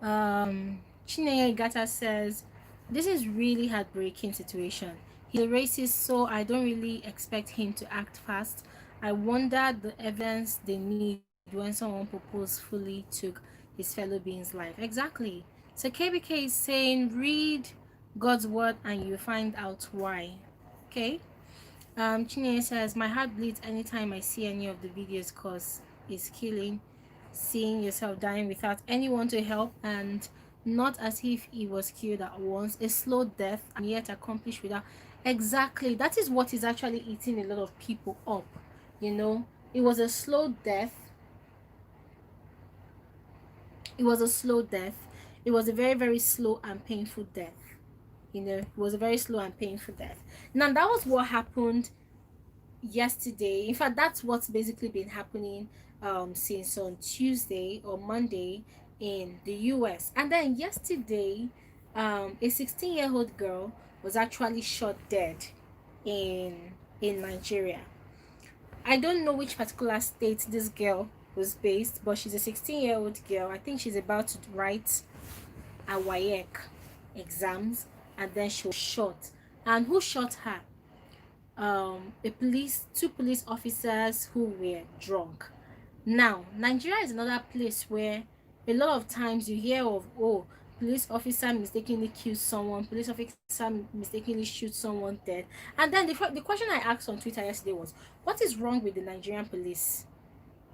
Chineye Gata says, this is really heartbreaking situation. He's a racist, so I don't really expect him to act fast. I wonder the evidence they need when someone purposefully took his fellow being's life. Exactly. So KBK is saying, read God's word and you find out why. Okay. Chineye says, my heart bleeds anytime I see any of the videos cause it's killing. Seeing yourself dying without anyone to help, and not as if he was killed at once. A slow death and yet accomplished without. Exactly, that is what is actually eating a lot of people up. It was a slow death. It was a slow death. It was a very, very slow and painful death. It was a very slow and painful death. Now that was what happened yesterday. In fact, that's what's basically been happening since on Tuesday or Monday in the US. And then yesterday, a 16-year-old girl was actually shot dead in Nigeria. I don't know which particular state this girl was based, but she's a 16-year-old girl. I think she's about to write a WAEC exams, and then she was shot. And who shot her? Two police officers who were drunk. Now, Nigeria is another place where a lot of times you hear of, oh, police officer mistakenly kills someone, police officer mistakenly shoots someone dead. And then the question I asked on Twitter yesterday was, what is wrong with the Nigerian police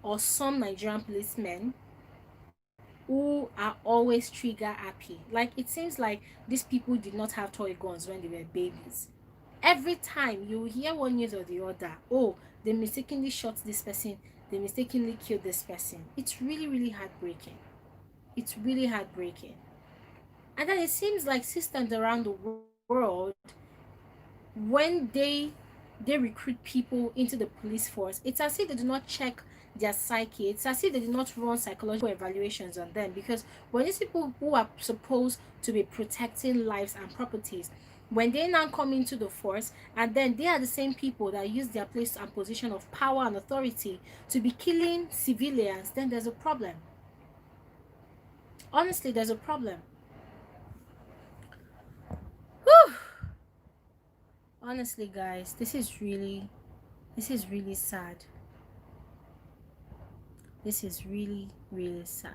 or some Nigerian policemen who are always trigger happy? Like, it seems like these people did not have toy guns when they were babies. Every time you hear one news or the other, oh, they mistakenly shot this person, they mistakenly killed this person. It's really, really heartbreaking. It's really heartbreaking. And then it seems like systems around the world, when they recruit people into the police force, it's as if they do not check their psyche. It's as if they do not run psychological evaluations on them, because when these people who are supposed to be protecting lives and properties, when they now come into the force, and then they are the same people that use their place and position of power and authority to be killing civilians, then there's a problem. Honestly, there's a problem. Whew. Honestly, guys, this is really sad. This is really, really sad.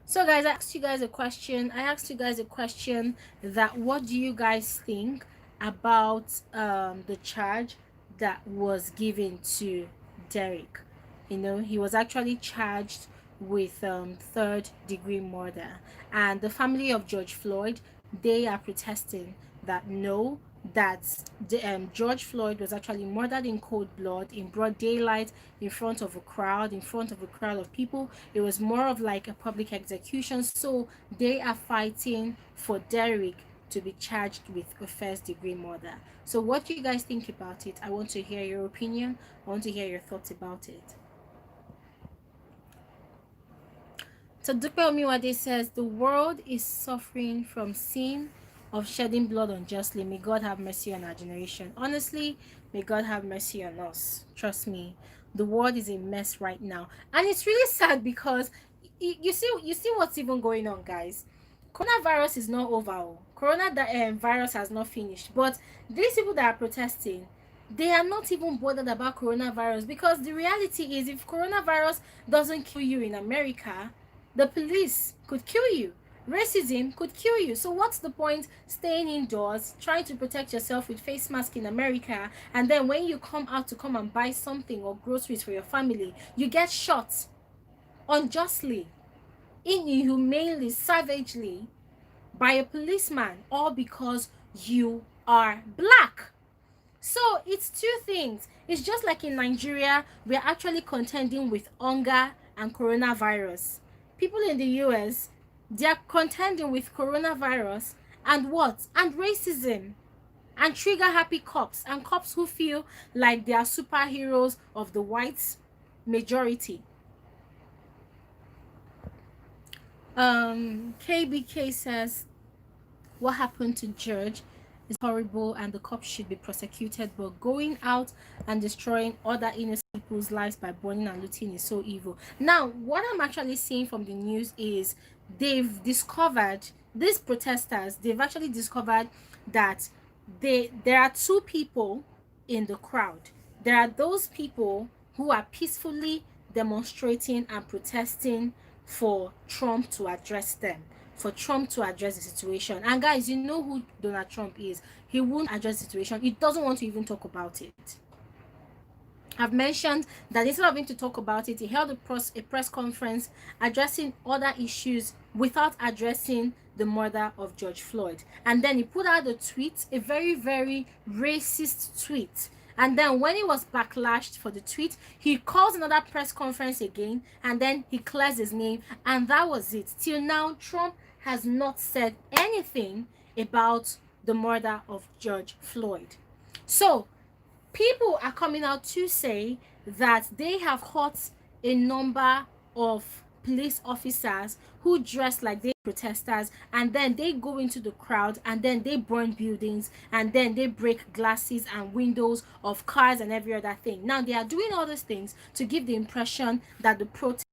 So guys, I asked you guys a question that what do you guys think about the charge that was given to Derek? You know, he was actually charged with third degree murder, and the family of George Floyd, they are protesting that no, that George Floyd was actually murdered in cold blood, in broad daylight, in front of a crowd, of people. It was more of like a public execution. So they are fighting for Derek to be charged with a first degree murder. So what do you guys think about it? I want to hear your opinion. I want to hear your thoughts about it. So Dupe Omiwade says the world is suffering from sin of shedding blood unjustly. May God have mercy on our generation. Honestly, may God have mercy on us. Trust me, the world is a mess right now, and it's really sad because you see what's even going on, guys. Coronavirus is not over. Virus has not finished, but these people that are protesting, they are not even bothered about coronavirus, because the reality is, if coronavirus doesn't kill you in America, the police could kill you. Racism could kill you. So what's the point staying indoors, trying to protect yourself with face mask in America, and then when you come out to come and buy something or groceries for your family, you get shot unjustly, inhumanely, savagely by a policeman, all because you are black. So it's two things. It's just like in Nigeria, we're actually contending with hunger and coronavirus. People in the US, they're contending with coronavirus and what? And racism. And trigger happy cops, and cops who feel like they are superheroes of the white majority. KBK says, what happened to George is horrible and the cops should be prosecuted, but going out and destroying other innocent people's lives by burning and looting is so evil. Now, what I'm actually seeing from the news is they've discovered, these protesters, they've actually discovered that there are two people in the crowd. There are those people who are peacefully demonstrating and protesting for Trump to address them, for Trump to address the situation. And guys, you know who Donald Trump is. He won't address the situation. He doesn't want to even talk about it. I've mentioned that instead of him to talk about it, he held a press conference addressing other issues without addressing the murder of George Floyd. And then he put out a tweet, a very, very racist tweet. And then when he was backlashed for the tweet, he calls another press conference again, and then he clears his name, and that was it. Till now, Trump has not said anything about the murder of George Floyd. So people are coming out to say that they have caught a number of police officers who dress like they protesters, and then they go into the crowd, and then they burn buildings, and then they break glasses and windows of cars and every other thing. Now they are doing all these things to give the impression that the protest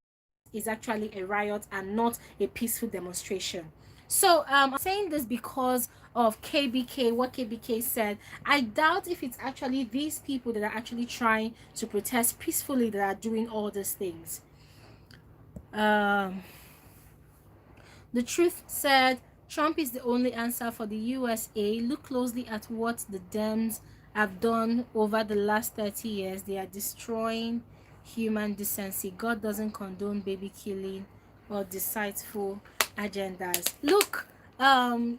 is actually a riot and not a peaceful demonstration. So I'm saying this because of KBK, what KBK said, I doubt if it's actually these people that are actually trying to protest peacefully that are doing all these things. Um, the truth said, Trump is the only answer for the USA. Look closely at what the Dems have done over the last 30 years. They are destroying human decency. God doesn't condone baby killing or deceitful agendas. Look,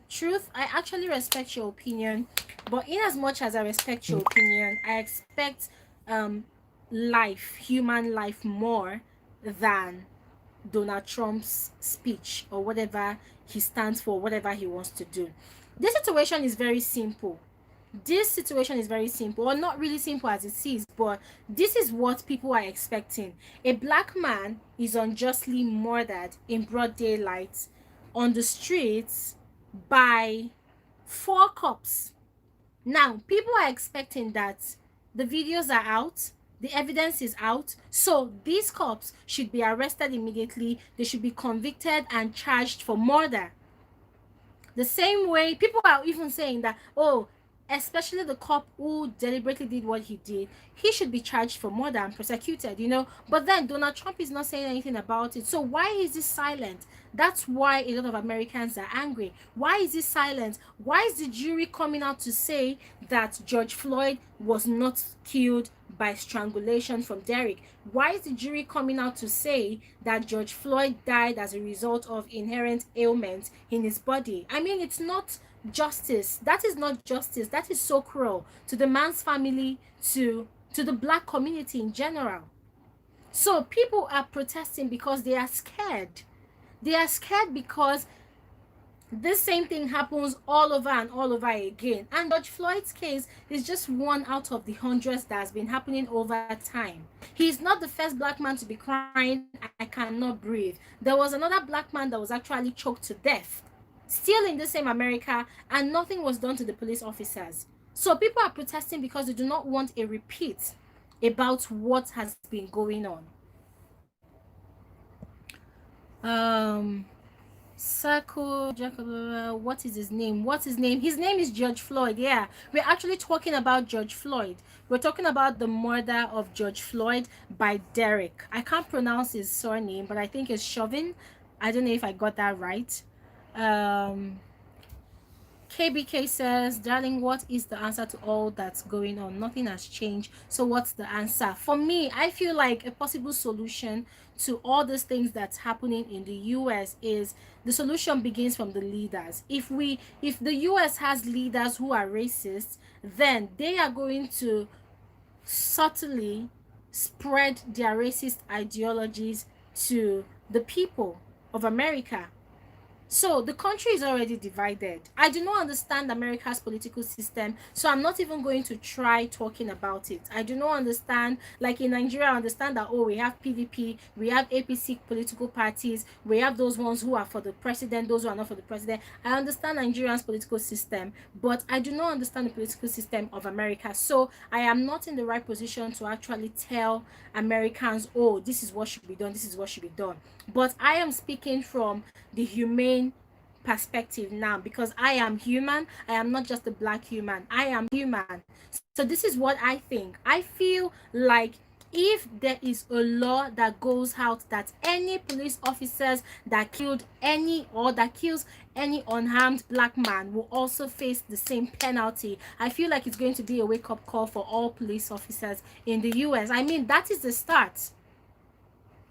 truth, I actually respect your opinion, but in as much as I respect your opinion, I expect um life, human life, more than Donald Trump's speech or whatever he stands for, whatever he wants to do. This situation is very simple. This situation is very simple, or not really simple as it is, but this is what people are expecting. A black man is unjustly murdered in broad daylight on the streets by 4 cops. Now, people are expecting that the videos are out, the evidence is out, so these cops should be arrested immediately. They should be convicted and charged for murder. The same way people are even saying that, oh, especially the cop who deliberately did what he did, he should be charged for murder and prosecuted, you know. But then Donald Trump is not saying anything about it. So why is this silent? That's why a lot of Americans are angry. Why is this silent? Why is the jury coming out to say that George Floyd was not killed by strangulation from Derek? Why is the jury coming out to say that George Floyd died as a result of inherent ailments in his body? I mean, it's not justice. That is not justice. That is so cruel to the man's family, to the black community in general. So people are protesting because they are scared. They are scared because this same thing happens all over and all over again. And George Floyd's case is just one out of the hundreds that has been happening over time. He's not the first black man to be crying, I cannot breathe. There was another black man that was actually choked to death, still in the same America, and nothing was done to the police officers. So people are protesting because they do not want a repeat about what has been going on. Um Circle, what is his name? What's his name? His name is George Floyd. Yeah, we're actually talking about George Floyd. We're talking about the murder of George Floyd by Derek. I can't pronounce his surname, but I think it's Chauvin. I don't know if I got that right. KBK says, darling, what is the answer to all that's going on? Nothing has changed. So what's the answer? For me, I feel like a possible solution to all these things that's happening in the US is the solution begins from the leaders. If the US has leaders who are racist, then they are going to subtly spread their racist ideologies to the people of America. So the country is already divided. I do not understand America's political system, so I'm not even going to try talking about it. I do not understand, like in Nigeria, I understand that, oh, we have PDP, we have APC political parties, we have those ones who are for the president, those who are not for the president. I understand Nigeria's political system, but I do not understand the political system of America. So I am not in the right position to actually tell Americans, oh, this is what should be done, this is what should be done. But I am speaking from the humane perspective now, because I am human. I am not just a black human, I am human. So this is what I think. I feel like if there is a law that goes out that any police officers that killed any or that kills any unharmed black man will also face the same penalty, I feel like it's going to be a wake-up call for all police officers in the US. I mean, that is the start.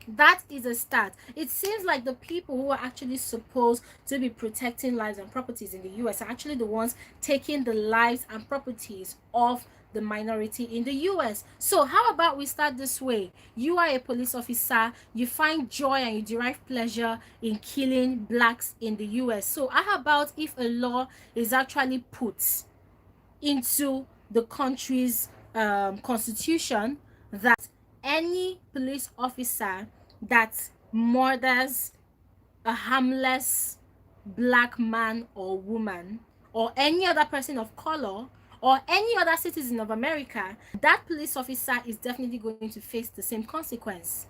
That is a start. It seems like the people who are actually supposed to be protecting lives and properties in the US are actually the ones taking the lives and properties of the minority in the US. So how about we start this way? You are a police officer, you find joy and you derive pleasure in killing blacks in the US. So how about if a law is actually put into the country's constitution that any police officer that murders a harmless black man or woman or any other person of color or any other citizen of America, that police officer is definitely going to face the same consequence.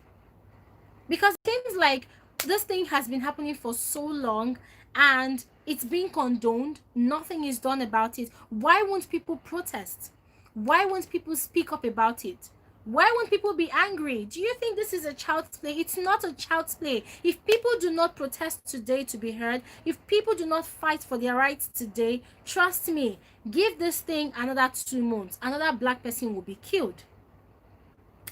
Because it seems like this thing has been happening for so long and it's being condoned. Nothing is done about it. Why won't people protest? Why won't people speak up about it? Why won't people be angry? Do you think this is a child's play? It's not a child's play. If people do not protest today to be heard, if people do not fight for their rights today, trust me, give this thing another 2 months, another black person will be killed.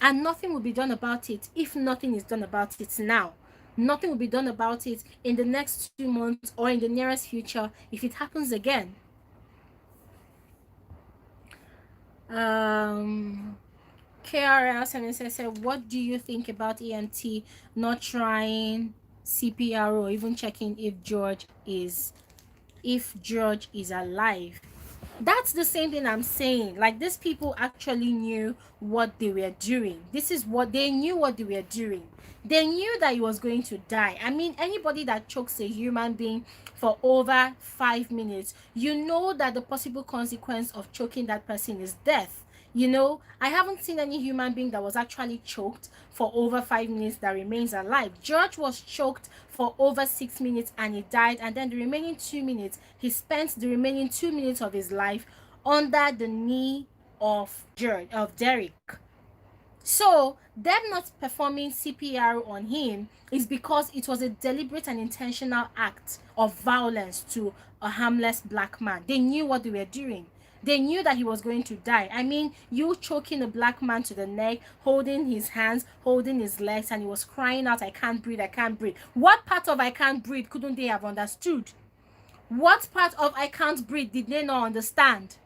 And nothing will be done about it if nothing is done about it now. Nothing will be done about it in the next 2 months or in the nearest future if it happens again. KRL 76 said, what do you think about EMT not trying CPR or even checking if George is alive? That's the same thing I'm saying. Like, these people actually knew what they were doing. This is what they knew, what they were doing. They knew that he was going to die. I mean, anybody that chokes a human being for over 5 minutes, you know that the possible consequence of choking that person is death. You know, I haven't seen any human being that was actually choked for over 5 minutes that remains alive. George was choked for over 6 minutes and he died, and then the remaining 2 minutes, he spent the remaining 2 minutes of his life under the knee of Derek. So them not performing CPR on him is because it was a deliberate and intentional act of violence to a harmless black man. They knew what they were doing. They knew that he was going to die. I mean, you choking a black man to the neck, holding his hands, holding his legs, and he was crying out, I can't breathe, I can't breathe. What part of I can't breathe couldn't they have understood? What part of I can't breathe did they not understand?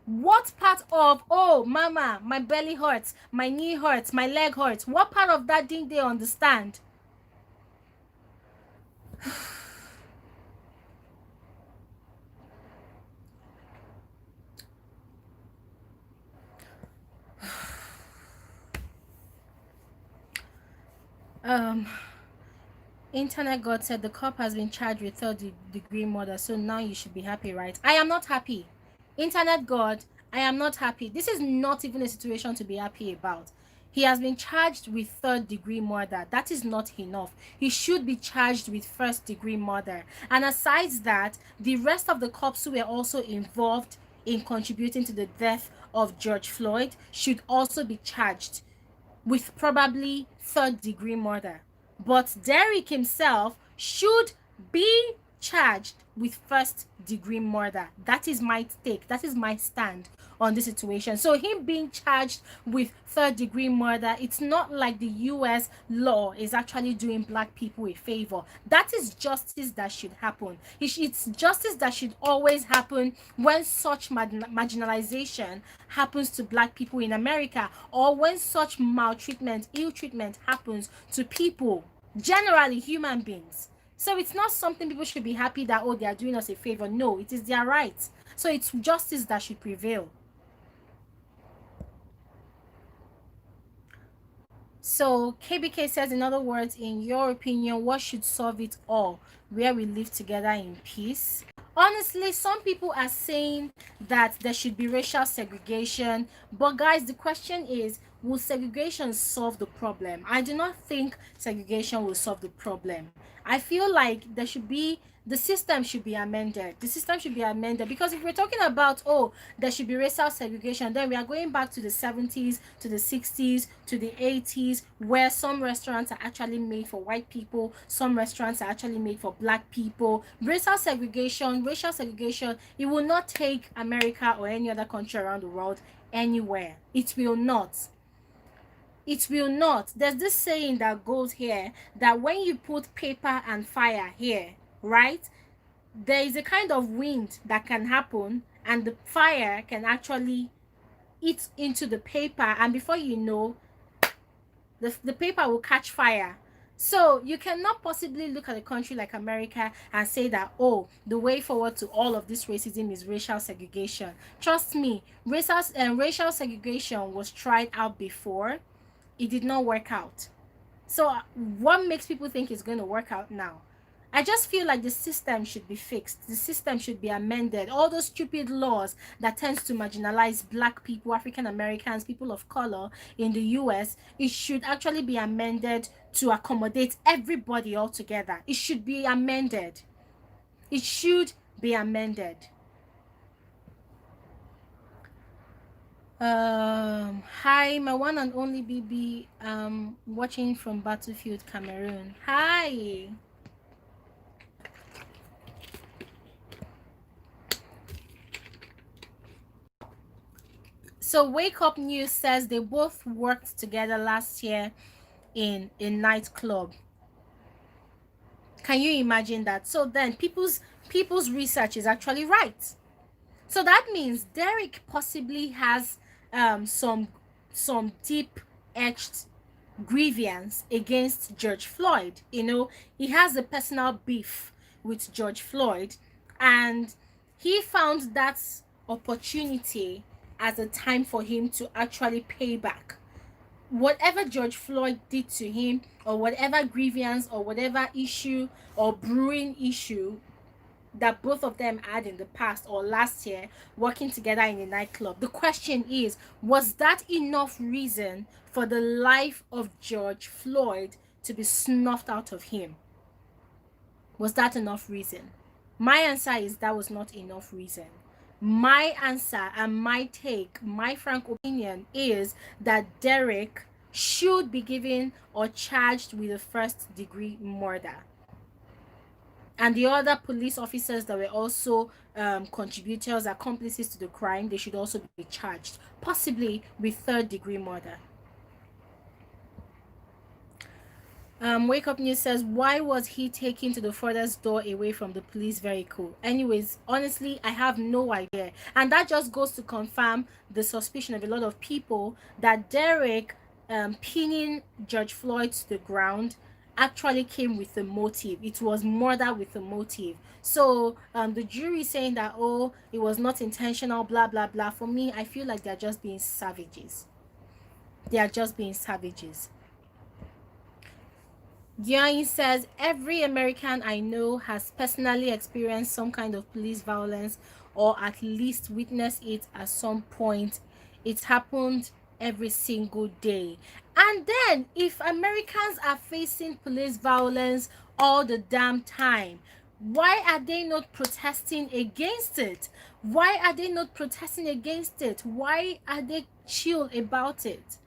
What part of, oh mama, my belly hurts, my knee hurts, my leg hurts, what part of that didn't they understand? Internet God said the cop has been charged with third-degree murder, so now you should be happy, right? I am not happy. Internet God, I am not happy. This is not even a situation to be happy about. He has been charged with third-degree murder. That is not enough. He should be charged with first-degree murder. And aside that, the rest of the cops who were also involved in contributing to the death of George Floyd should also be charged with probably third-degree murder. But Derek himself should be charged with first-degree murder. That is my take. That is my stand on this situation. So him being charged with third-degree murder, it's not like the US law is actually doing black people a favor. That is justice that should happen. It's justice that should always happen when such marginalization happens to black people in America, or when such maltreatment, ill treatment happens to people, generally human beings. So it's not something people should be happy that, oh, they are doing us a favor. No, it is their right. So it's justice that should prevail. So KBK says, in other words, in your opinion, what should solve it all? Where we live together in peace? Honestly, some people are saying that there should be racial segregation. But guys, the question is, will segregation solve the problem? I do not think segregation will solve the problem. I feel like the system should be amended. The system should be amended, because if we're talking about, oh, there should be racial segregation, then we are going back to the 70s, to the 60s, to the 80s, where some restaurants are actually made for white people, some restaurants are actually made for black people. Racial segregation, it will not take America or any other country around the world anywhere. It will not. It will not. There's this saying that goes here, that when you put paper and fire here, right, there is a kind of wind that can happen, and the fire can actually eat into the paper, and before you know, the paper will catch fire. So you cannot possibly look at a country like America and say that, oh, the way forward to all of this racism is racial segregation. Trust me, racial segregation was tried out before. It did not work out. So what makes people think it's going to work out now? I just feel like the system should be fixed. The system should be amended. All those stupid laws that tends to marginalize black people, African Americans, people of color in the US, it should actually be amended to accommodate everybody altogether. It should be amended. It should be amended. Hi, my one and only BB, watching from Battlefield, Cameroon. Hi. So Wake Up News says they both worked together last year in a nightclub. Can you imagine that? So then people's research is actually right. So that means Derek possibly has some deep etched grievance against George Floyd. You know, he has a personal beef with George Floyd, and he found that opportunity as a time for him to actually pay back whatever George Floyd did to him, or whatever grievance or whatever issue or brewing issue that both of them had in the past or last year working together in a nightclub. The question is, was that enough reason for the life of George Floyd to be snuffed out of him? Was that enough reason? My answer is that was not enough reason. My answer and my take, my frank opinion is that Derek should be given or charged with a first-degree murder. And the other police officers that were also contributors, accomplices to the crime, they should also be charged, possibly with third-degree murder. Wake Up News says, why was he taken to the furthest door away from the police vehicle? Anyways, honestly, I have no idea. And that just goes to confirm the suspicion of a lot of people that Derek pinning George Floyd to the ground actually came with a motive. It was murder with a motive. So the jury saying that, oh, it was not intentional, blah, blah, blah. For me, I feel like they're just being savages. They are just being savages. Diane says, every American I know has personally experienced some kind of police violence or at least witnessed it at some point. It happened every single day. And then, if Americans are facing police violence all the damn time, why are they not protesting against it? Why are they not protesting against it? Why are they chill about it?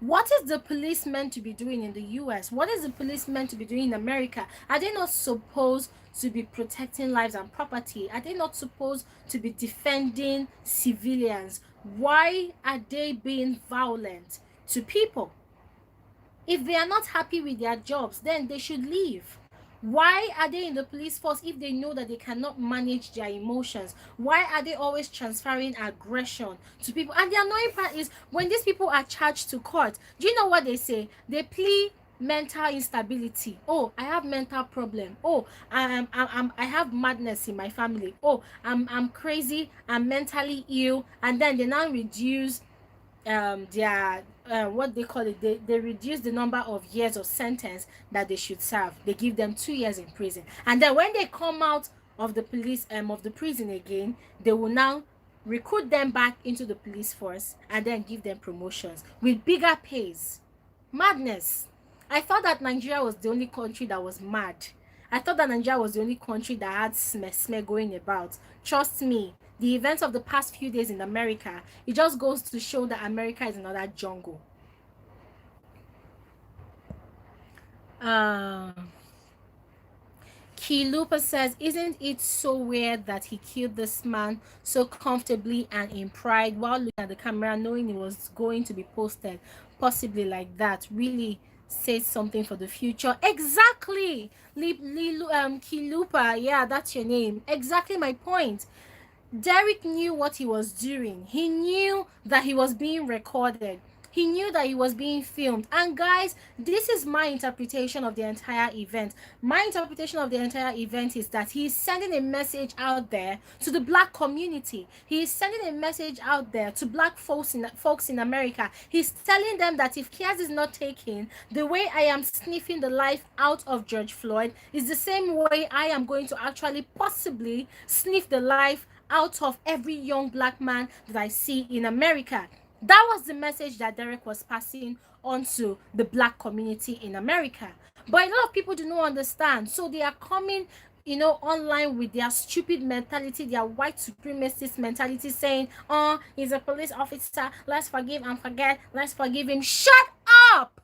What is the police meant to be doing in the US? What is the police meant to be doing in America? Are they not supposed to be protecting lives and property? Are they not supposed to be defending civilians? Why are they being violent to people? If they are not happy with their jobs, then they should leave. Why are they in the police force if they know that they cannot manage their emotions? Why are they always transferring aggression to people? And the annoying part is when these people are charged to court, do you know what they say? They plead mental instability. Oh, I have mental problem. Oh, I have madness in my family. Oh, I'm crazy. I'm mentally ill. And then they now reduce their what they call it, they reduce the number of years of sentence that they should serve. They give them 2 years in prison, and then when they come out of the police of the prison again, they will now recruit them back into the police force and then give them promotions with bigger pays. Madness. I thought that Nigeria was the only country that was mad. I thought that Nigeria was the only country that had smeh going about. Trust me, the events of the past few days in America, it just goes to show that America is another jungle. Kilupa says, isn't it so weird that he killed this man so comfortably and in pride while looking at the camera knowing it was going to be posted, possibly like that? Really says something for the future. Exactly. Kilupa, yeah, that's your name. Exactly my point. Derek knew what he was doing. He knew that he was being recorded. He knew that he was being filmed. And guys, this is my interpretation of the entire event. My interpretation of the entire event is that he is sending a message out there to the black community. He is sending a message out there to black folks in America. He's telling them that if cares is not taken, the way I am sniffing the life out of George Floyd is the same way I am going to actually possibly sniff the life out of every young black man that I see in America. That was the message that Derek was passing on to the black community in America. But a lot of people do not understand. So they are coming you know, online with their stupid mentality, their white supremacist mentality, saying, oh, he's a police officer, let's forgive and forget, let's forgive him. Shut up!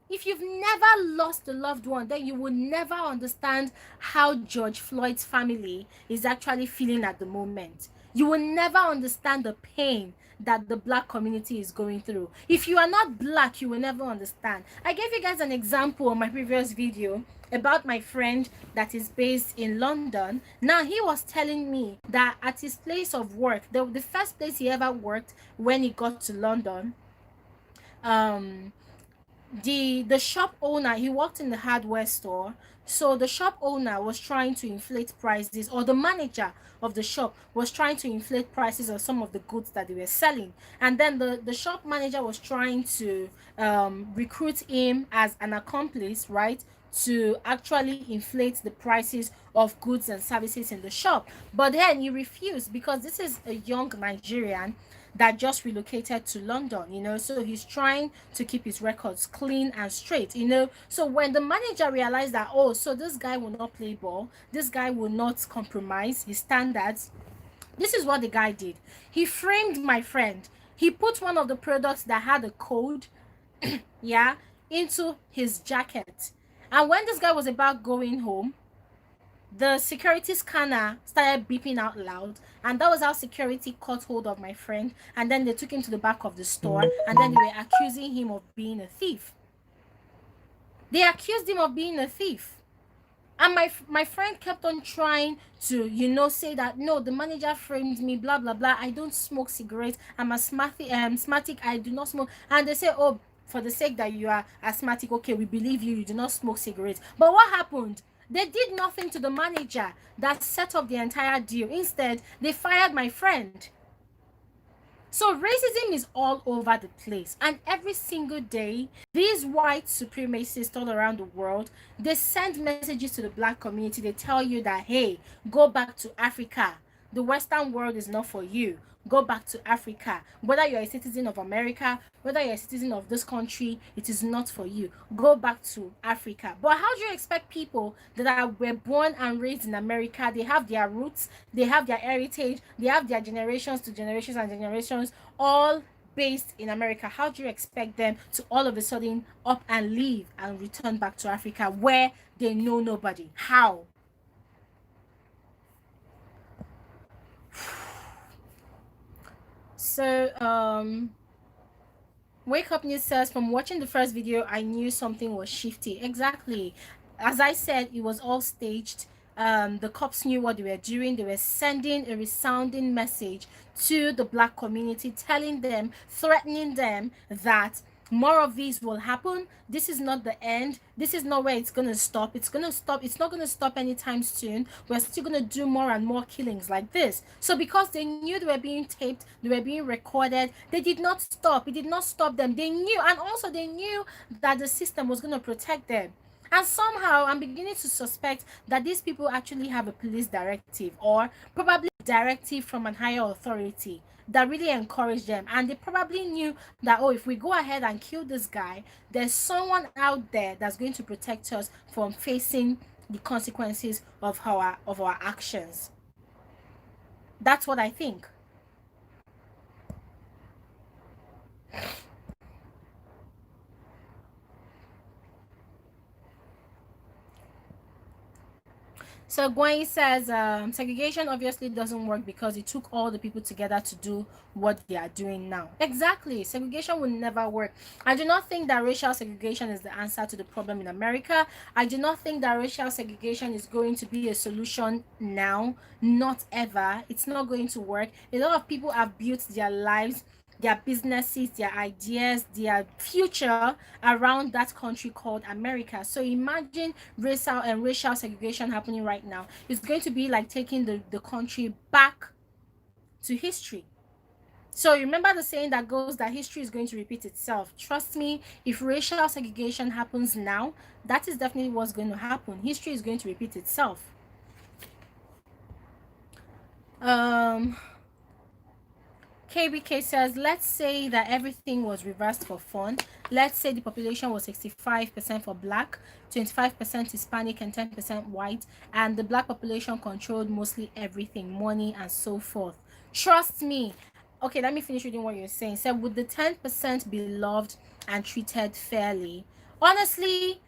If you've never lost a loved one, then you will never understand how George Floyd's family is actually feeling at the moment. You will never understand the pain that the black community is going through. If you are not black, you will never understand. I gave you guys an example on my previous video about my friend that is based in London. Now, he was telling me that at his place of work, the first place he ever worked when he got to London, um the shop owner, he worked in the hardware store, so the shop owner was trying to inflate prices, or the manager of the shop was trying to inflate prices of some of the goods that they were selling. And then the shop manager was trying to recruit him as an accomplice, right, to actually inflate the prices of goods and services in the shop. But then he refused, because this is a young Nigerian that just relocated to London, you know, so he's trying to keep his records clean and straight, you know. So when the manager realized that, oh, so this guy will not play ball, this guy will not compromise his standards, this is what the guy did. He framed my friend. He put one of the products that had a code, yeah, into his jacket. And when this guy was about going home, the security scanner started beeping out loud, and that was how security caught hold of my friend. And then they took him to the back of the store, and then they were accusing him of being a thief. They accused him of being a thief. And my friend kept on trying to, you know, say that, no, the manager framed me, blah blah blah, I don't smoke cigarettes, I'm asthmatic, I do not smoke. And they say, oh, for the sake that you are asthmatic, okay, we believe you, you do not smoke cigarettes. But what happened? They did nothing to the manager that set up the entire deal. Instead, they fired my friend. So racism is all over the place, and every single day these white supremacists all around the world, they send messages to the black community. They tell you that, hey, go back to Africa, the Western world is not for you, go back to Africa. Whether you're a citizen of America, whether you're a citizen of this country, it is not for you, go back to Africa. But how do you expect people that were born and raised in America, they have their roots, they have their heritage, they have their generations to generations and generations, all based in America, how do you expect them to all of a sudden up and leave and return back to Africa where they know nobody? How? So Wake Up News says, from watching the first video, I knew something was shifty. Exactly. As I said, it was all staged. The cops knew what they were doing. They were sending a resounding message to the black community, telling them, threatening them that more of these will happen. This is not the end. This is not where it's going to stop. It's going to stop. It's not going to stop anytime soon. We're still going to do more and more killings like this. So because they knew they were being taped, they were being recorded, they did not stop. It did not stop them. They knew, and also they knew that the system was going to protect them. And somehow I'm beginning to suspect that these people actually have a police directive, or probably a directive from an higher authority that really encouraged them. And they probably knew that, oh, if we go ahead and kill this guy, there's someone out there that's going to protect us from facing the consequences of our actions. That's what I think. So Gwen says, segregation obviously doesn't work because it took all the people together to do what they are doing now. Exactly. Segregation will never work. I do not think that racial segregation is the answer to the problem in America. I do not think that racial segregation is going to be a solution now. Not ever. It's not going to work. A lot of people have built their lives, their businesses, their ideas, their future around that country called America. So imagine racial segregation happening right now. It's going to be like taking the country back to history. So remember the saying that goes that history is going to repeat itself. Trust me, if racial segregation happens now, that is definitely what's going to happen. History is going to repeat itself. KBK says, let's say that everything was reversed for fun. Let's say the population was 65% for black, 25% Hispanic, and 10% white, and the black population controlled mostly everything, money, and so forth. Trust me. Okay, let me finish reading what you're saying. So, would the 10% be loved and treated fairly? Honestly,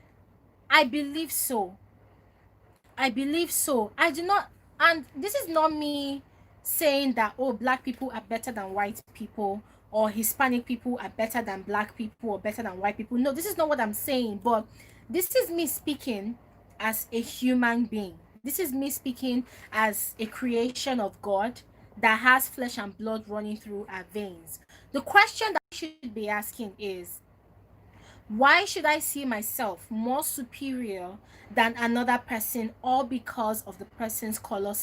I believe so. I believe so. I do not, and this is not me saying that, oh, black people are better than white people, or Hispanic people are better than black people, or better than white people. No, this is not what I'm saying, but this is me speaking as a human being. This is me speaking as a creation of God that has flesh and blood running through our veins. The question that I should be asking is, why should I see myself more superior than another person, all because of the person's color,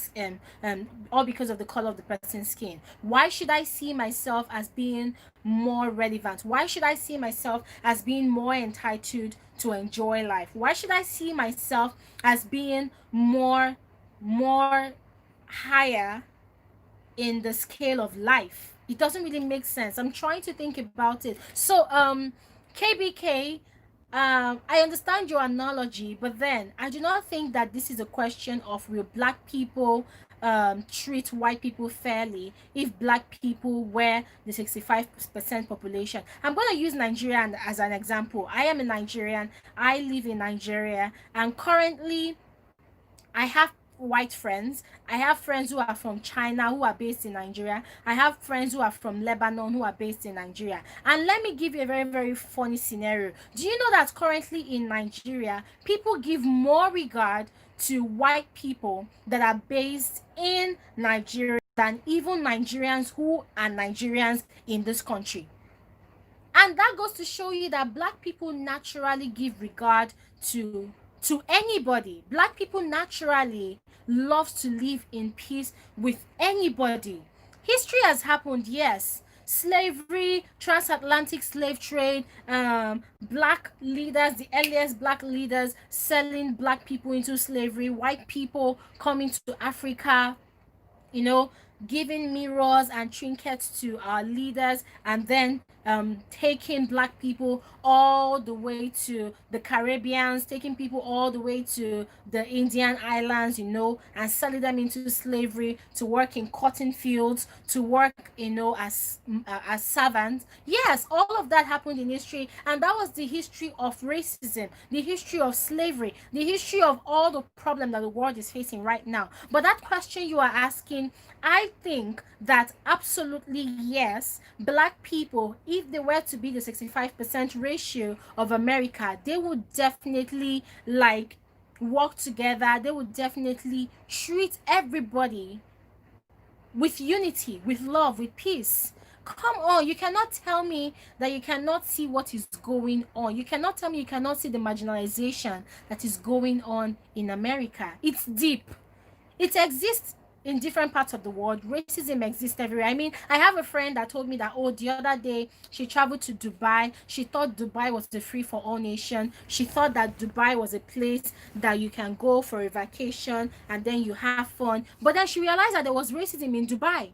all because of the color of the person's skin? Why should I see myself as being more relevant? Why should I see myself as being more entitled to enjoy life? Why should I see myself as being more higher in the scale of life? It doesn't really make sense. I'm trying to think about it. So KBK, I understand your analogy, but then I do not think that this is a question of will black people treat white people fairly if black people were the 65% population. I'm going to use Nigeria as an example. I am a Nigerian. I live in Nigeria, and currently I have white friends. I have friends who are from China who are based in Nigeria. I have friends who are from Lebanon who are based in Nigeria. And let me give you a very, very funny scenario. Do you know that currently in Nigeria, people give more regard to white people that are based in Nigeria than even Nigerians who are Nigerians in this country? And that goes to show you that black people naturally give regard to anybody. Black people naturally love to live in peace with anybody. History has happened, yes. Slavery, transatlantic slave trade, black leaders, the earliest black leaders selling black people into slavery, white people coming to Africa, you know, giving mirrors and trinkets to our leaders, and then taking black people all the way to the Caribbeans, taking people all the way to the Indian islands, you know, and selling them into slavery to work in cotton fields, to work, you know, as servants. Yes, all of that happened in history, and that was the history of racism, the history of slavery, the history of all the problem that the world is facing right now. But that question you are asking, I think that absolutely yes, black people, if they were to be the 65% ratio of America, they would definitely like work together. They would definitely treat everybody with unity, with love, with peace. Come on, you cannot tell me that you cannot see what is going on. You cannot tell me you cannot see the marginalization that is going on in America. It's deep. It exists in different parts of the world. Racism exists everywhere. I mean, I have a friend that told me that, oh, the other day she traveled to Dubai. She thought Dubai was the free for all nation. She thought that Dubai was a place that you can go for a vacation and then you have fun. But then she realized that there was racism in Dubai.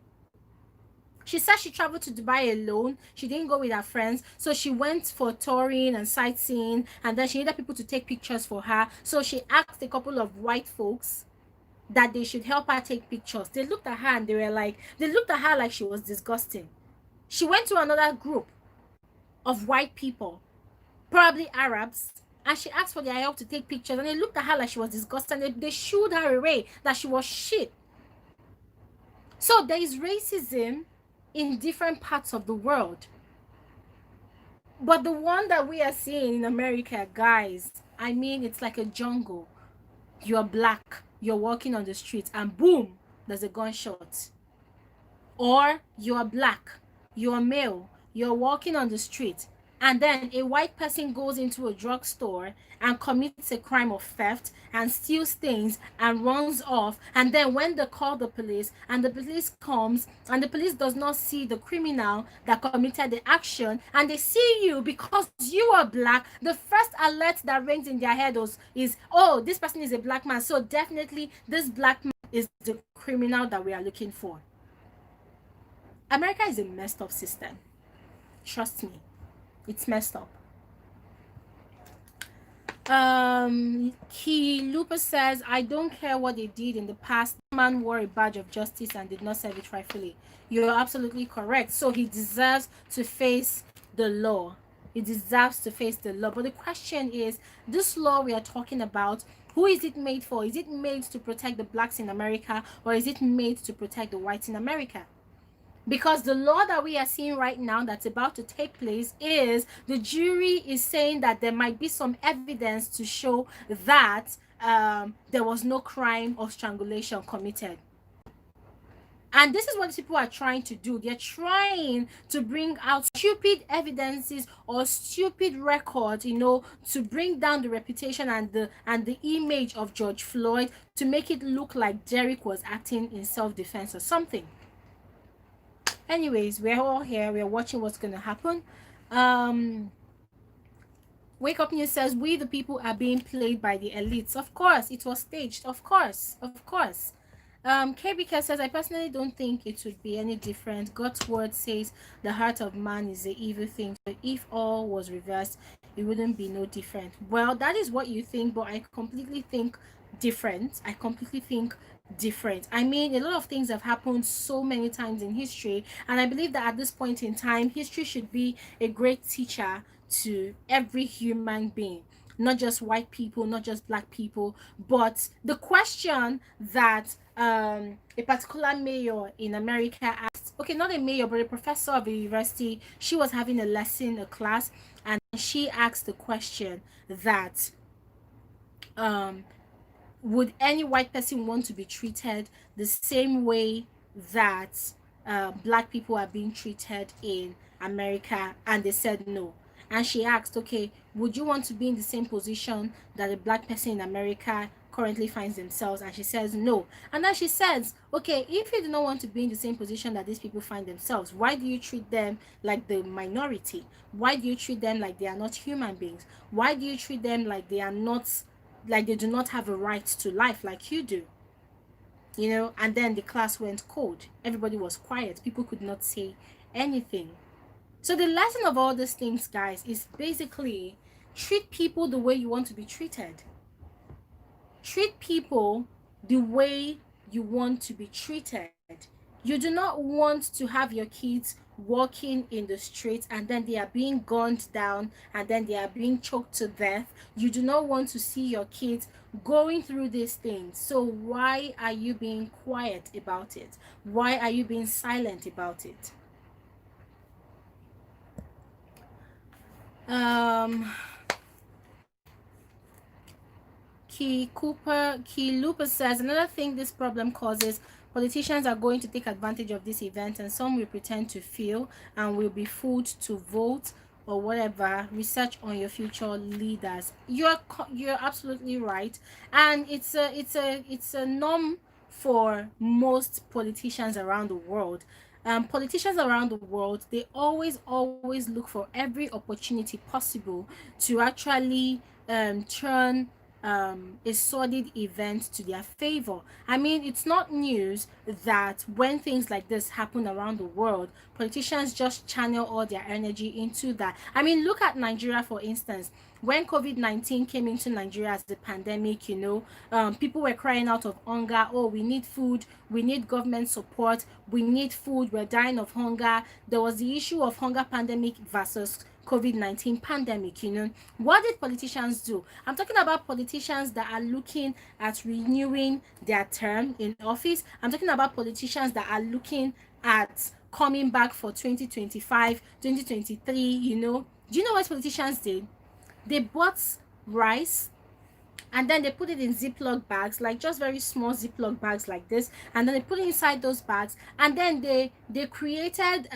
She said she traveled to Dubai alone. She didn't go with her friends. So she went for touring and sightseeing, and then she needed people to take pictures for her. So she asked a couple of white folks that they should help her take pictures. They looked at her and they looked at her like she was disgusting. She went to another group of white people, probably Arabs, and she asked for their help to take pictures, and they looked at her like she was disgusting. They shooed her away, that she was shit. So there is racism in different parts of the world. But the one that we are seeing in America, guys, I mean, it's like a jungle. You're black, you're walking on the street, and boom, there's a gunshot. Or you're black, you're male, you're walking on the street, and then a white person goes into a drugstore and commits a crime of theft and steals things and runs off. And then when they call the police and the police comes and the police does not see the criminal that committed the action, and they see you because you are black, the first alert that rings in their head is, oh, this person is a black man, so definitely this black man is the criminal that we are looking for. America is a messed up system. Trust me, it's messed up. Key Lupus says, I don't care what they did in the past. The man wore a badge of justice and did not serve it rightfully. You're absolutely correct. So he deserves to face the law. He deserves to face the law. But the question is, this law we are talking about, who is it made for? Is it made to protect the blacks in America, or is it made to protect the whites in America? Because the law that we are seeing right now that's about to take place is the jury is saying that there might be some evidence to show that there was no crime of strangulation committed. And this is what people are trying to do. They're trying to bring out stupid evidences or stupid records, to bring down the reputation and the image of George Floyd, to make it look like Derek was acting in self-defense or something. Anyways, we're all here, we're watching what's gonna happen. Wake Up News says, we the people are being played by the elites. Of course, it was staged. Of course. KBK says, I personally don't think it would be any different. God's word says the heart of man is the evil thing. So if all was reversed, it wouldn't be no different. Well, that is what you think, but I completely think different. I mean, a lot of things have happened so many times in history, and I believe that at this point in time, history should be a great teacher to every human being, not just white people, not just black people. But the question that a particular mayor in America asked, okay, not a mayor, but a professor of a university, she was having a lesson, a class, and she asked the question that would any white person want to be treated the same way that black people are being treated in America? And they said no. And she asked, okay, would you want to be in the same position that a black person in America currently finds themselves? And she says no. And then she says, okay, if you do not want to be in the same position that these people find themselves, why do you treat them like the minority? Why do you treat them like they are not human beings? Why do you treat them like they are not, like they do not have a right to life like you do? And then the class went cold. Everybody was quiet. People could not say anything. So the lesson of all these things, guys, is basically treat people the way you want to be treated. Treat people the way you want to be treated. You do not want to have your kids walking in the streets and then they are being gunned down and then they are being choked to death. You do not want to see your kids going through these things. So why are you being quiet about it? Why are you being silent about it? Key Lupa says, another thing this problem causes, politicians are going to take advantage of this event and some will pretend to feel and will be fooled to vote or whatever. Research on your future leaders. You're absolutely right, and it's a norm for most politicians around the world. Politicians around the world, they always look for every opportunity possible to actually turn a sordid event to their favor. I mean, it's not news that when things like this happen around the world, politicians just channel all their energy into that. I mean, look at Nigeria, for instance. When COVID-19 came into Nigeria as a pandemic, people were crying out of hunger. Oh, we need food, we need government support, we need food, we're dying of hunger. There was the issue of hunger pandemic versus COVID-19 pandemic. What did politicians do? I'm talking about politicians that are looking at renewing their term in office. I'm talking about politicians that are looking at coming back for 2025, 2023. Do you know what politicians did? They bought rice and then they put it in Ziploc bags, like just very small Ziploc bags like this, and then they put it inside those bags, and then they created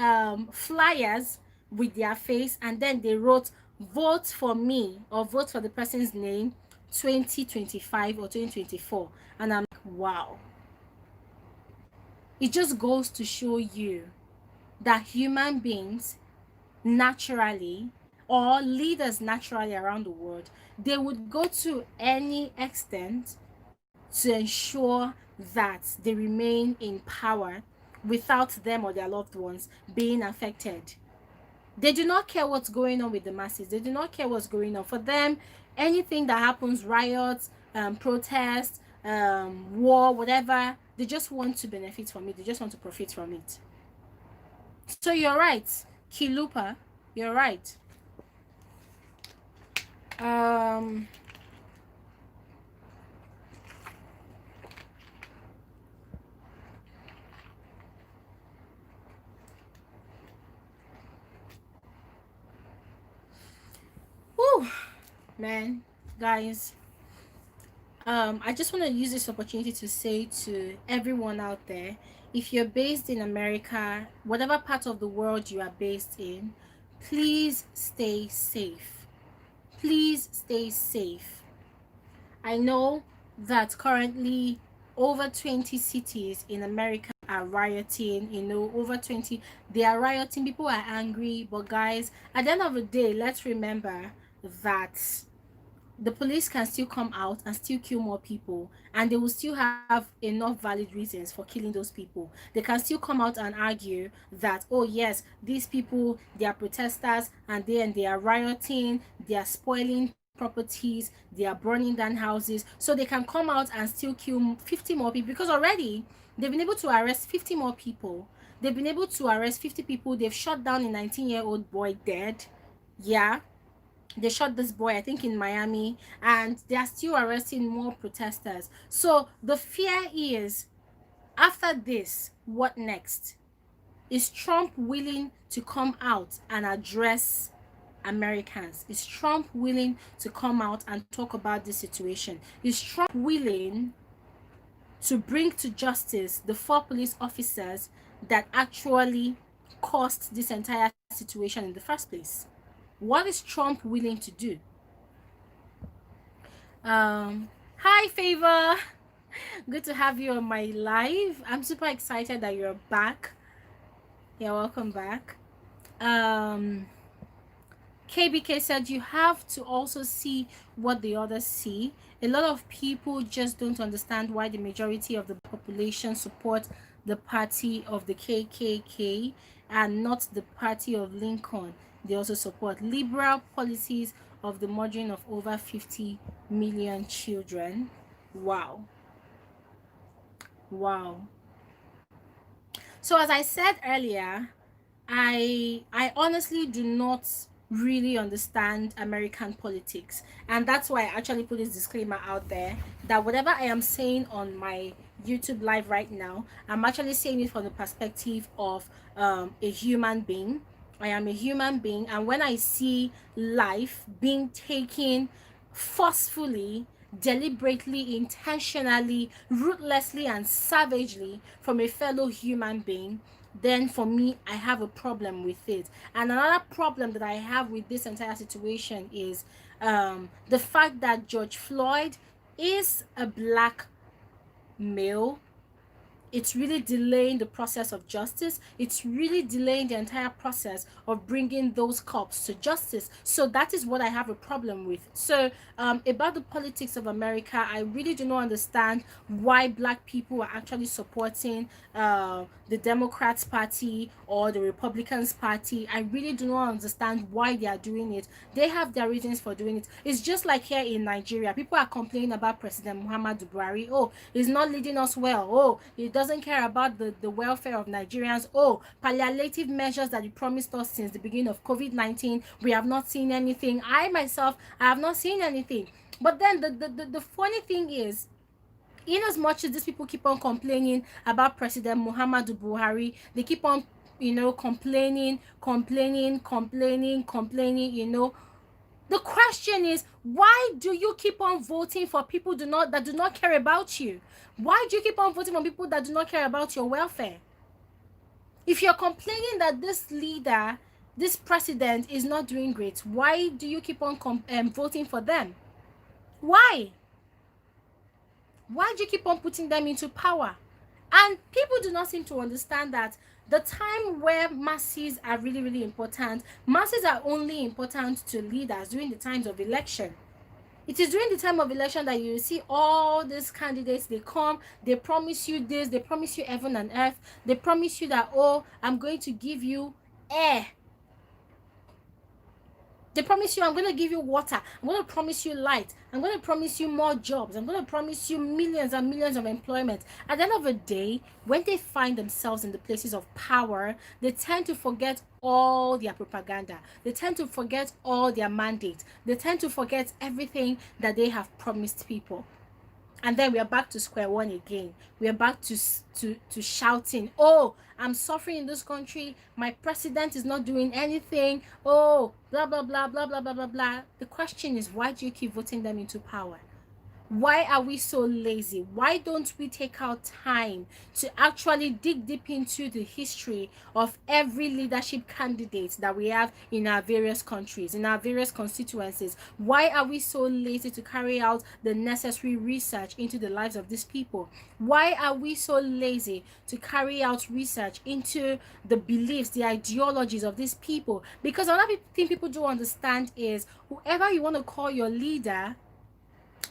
flyers with their face, and then they wrote vote for me or vote for the person's name 2025 or 2024. And I'm like, wow. It just goes to show you that human beings naturally, or leaders naturally around the world, they would go to any extent to ensure that they remain in power without them or their loved ones being affected. They do not care what's going on with the masses. They do not care what's going on. For them, anything that happens, riots, protests, war, whatever, they just want to benefit from it. They just want to profit from it. So you're right, Kilupa, you're right. Um, whew, man, guys, I just want to use this opportunity to say to everyone out there, if you're based in America, whatever part of the world you are based in, please stay safe. Please stay safe. I know that currently over 20 cities in America are rioting, over 20, they are rioting, people are angry, but guys, at the end of the day, let's remember that the police can still come out and still kill more people, and they will still have enough valid reasons for killing those people. They can still come out and argue that, oh yes, these people, they are protesters, and they are rioting, they are spoiling properties, they are burning down houses, so they can come out and still kill 50 more people, because already they've been able to arrest 50 more people. They've been able to arrest 50 people. They've shot down a 19-year-old boy dead. Yeah, they shot this boy, I think, in Miami, and they are still arresting more protesters. So the fear is, after this, what next? Is Trump willing to come out and address Americans? Is Trump willing to come out and talk about this situation? Is Trump willing to bring to justice the 4 police officers that actually caused this entire situation in the first place? What is Trump willing to do? Hi Favor, good to have you on my live. I'm super excited that you're back. Yeah, welcome back. KBK said you have to also see what the others see. A lot of people just don't understand why the majority of the population support the party of the KKK and not the party of Lincoln. They also support liberal policies of the murdering of over 50 million children. Wow. Wow. So as I said earlier, I honestly do not really understand American politics, and that's why I actually put this disclaimer out there that whatever I am saying on my YouTube live right now, I'm actually saying it from the perspective of a human being. I am a human being, and when I see life being taken forcefully, deliberately, intentionally, ruthlessly, and savagely from a fellow human being, then for me, I have a problem with it. And another problem that I have with this entire situation is the fact that George Floyd is a black male. It's really delaying the process of justice. It's really delaying the entire process of bringing those cops to justice. So that is what I have a problem with. So about the politics of America, I really do not understand why black people are actually supporting the Democrats party or the Republicans party. I really do not understand why they are doing it. They have their reasons for doing it. It's just like here in Nigeria, people are complaining about President Muhammadu Buhari. Oh, he's not leading us well. Oh, he doesn't care about the welfare of Nigerians. Oh, palliative measures that he promised us since the beginning of COVID-19, we have not seen anything. I myself, I have not seen anything. But then the funny thing is, in as much as these people keep on complaining about President Muhammadu Buhari, they keep on, complaining, the question is, why do you keep on voting for people that do not care about you? Why do you keep on voting for people that do not care about your welfare? If you're complaining that this leader, this president is not doing great, why do you keep on voting for them? Why? Why do you keep on putting them into power? And people do not seem to understand that the time where masses are really, really important, masses are only important to leaders during the times of election. It is during the time of election that you see all these candidates. They come, they promise you this, they promise you heaven and earth, they promise you that, oh, I'm going to give you air, they promise you, I'm going to give you water, I'm going to promise you light, I'm going to promise you more jobs, I'm going to promise you millions and millions of employment. At the end of the day, when they find themselves in the places of power, they tend to forget all their propaganda, they tend to forget all their mandates, they tend to forget everything that they have promised people. And then we are back to square one again. We are back to shouting, oh, I'm suffering in this country, my president is not doing anything, oh, blah blah blah blah blah blah blah blah. The question is, why do you keep voting them into power? Why are we so lazy? Why don't we take our time to actually dig deep into the history of every leadership candidate that we have in our various countries, in our various constituencies? Why are we so lazy to carry out the necessary research into the lives of these people? Why are we so lazy to carry out research into the beliefs, the ideologies of these people? Because another thing people do understand is, whoever you want to call your leader,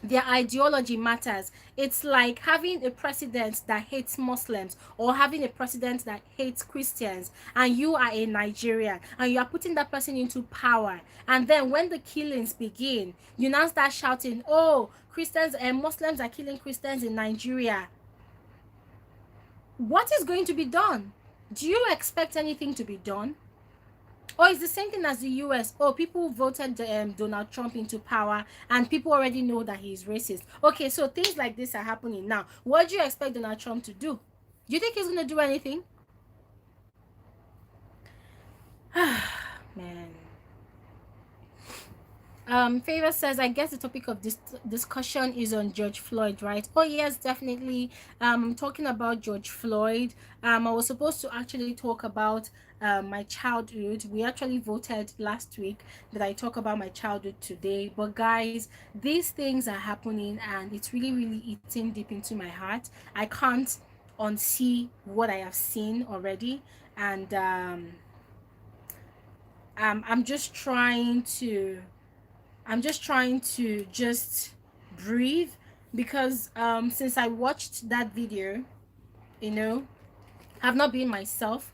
their ideology matters. It's like having a president that hates Muslims, or having a president that hates Christians, and you are a Nigerian and you are putting that person into power. And then when the killings begin, you now start shouting, oh, Christians and Muslims are killing Christians in Nigeria. What is going to be done? Do you expect anything to be done? Or it's the same thing as the US. Oh, people voted Donald Trump into power and people already know that he's racist. Okay, so things like this are happening now. What do you expect Donald Trump to do? Do you think he's going to do anything? Man. Favor says, I guess the topic of this discussion is on George Floyd, right? Oh yes, definitely. I'm talking about George Floyd. I was supposed to actually talk about my childhood. We actually voted last week that I talk about my childhood today. But guys, these things are happening and it's really, really eating deep into my heart. I can't unsee what I have seen already. And I'm just trying to just breathe, because since I watched that video, you know, I've not been myself.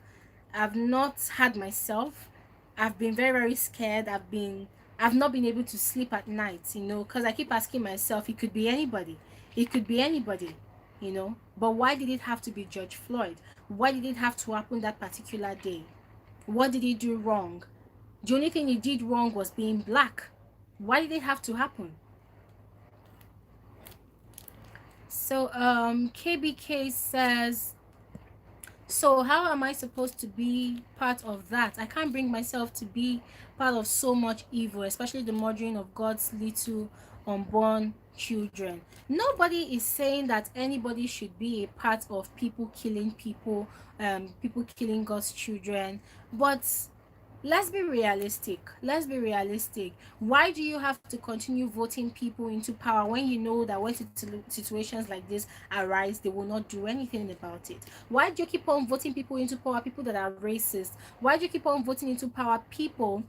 I've not had myself. I've been very, very scared. I've not been able to sleep at night, you know, because I keep asking myself, it could be anybody. It could be anybody, you know. But why did it have to be George Floyd? Why did it have to happen that particular day? What did he do wrong? The only thing he did wrong was being black. Why did it have to happen? So KBK says, so how am I supposed to be part of that? I can't bring myself to be part of so much evil, especially the murdering of God's little unborn children. Nobody is saying that anybody should be a part of people killing people, people killing God's children, but let's be realistic. Why do you have to continue voting people into power when you know that when situations like this arise, they will not do anything about it? Why do you keep on voting people into power, people that are racist? Why do you keep on voting into power people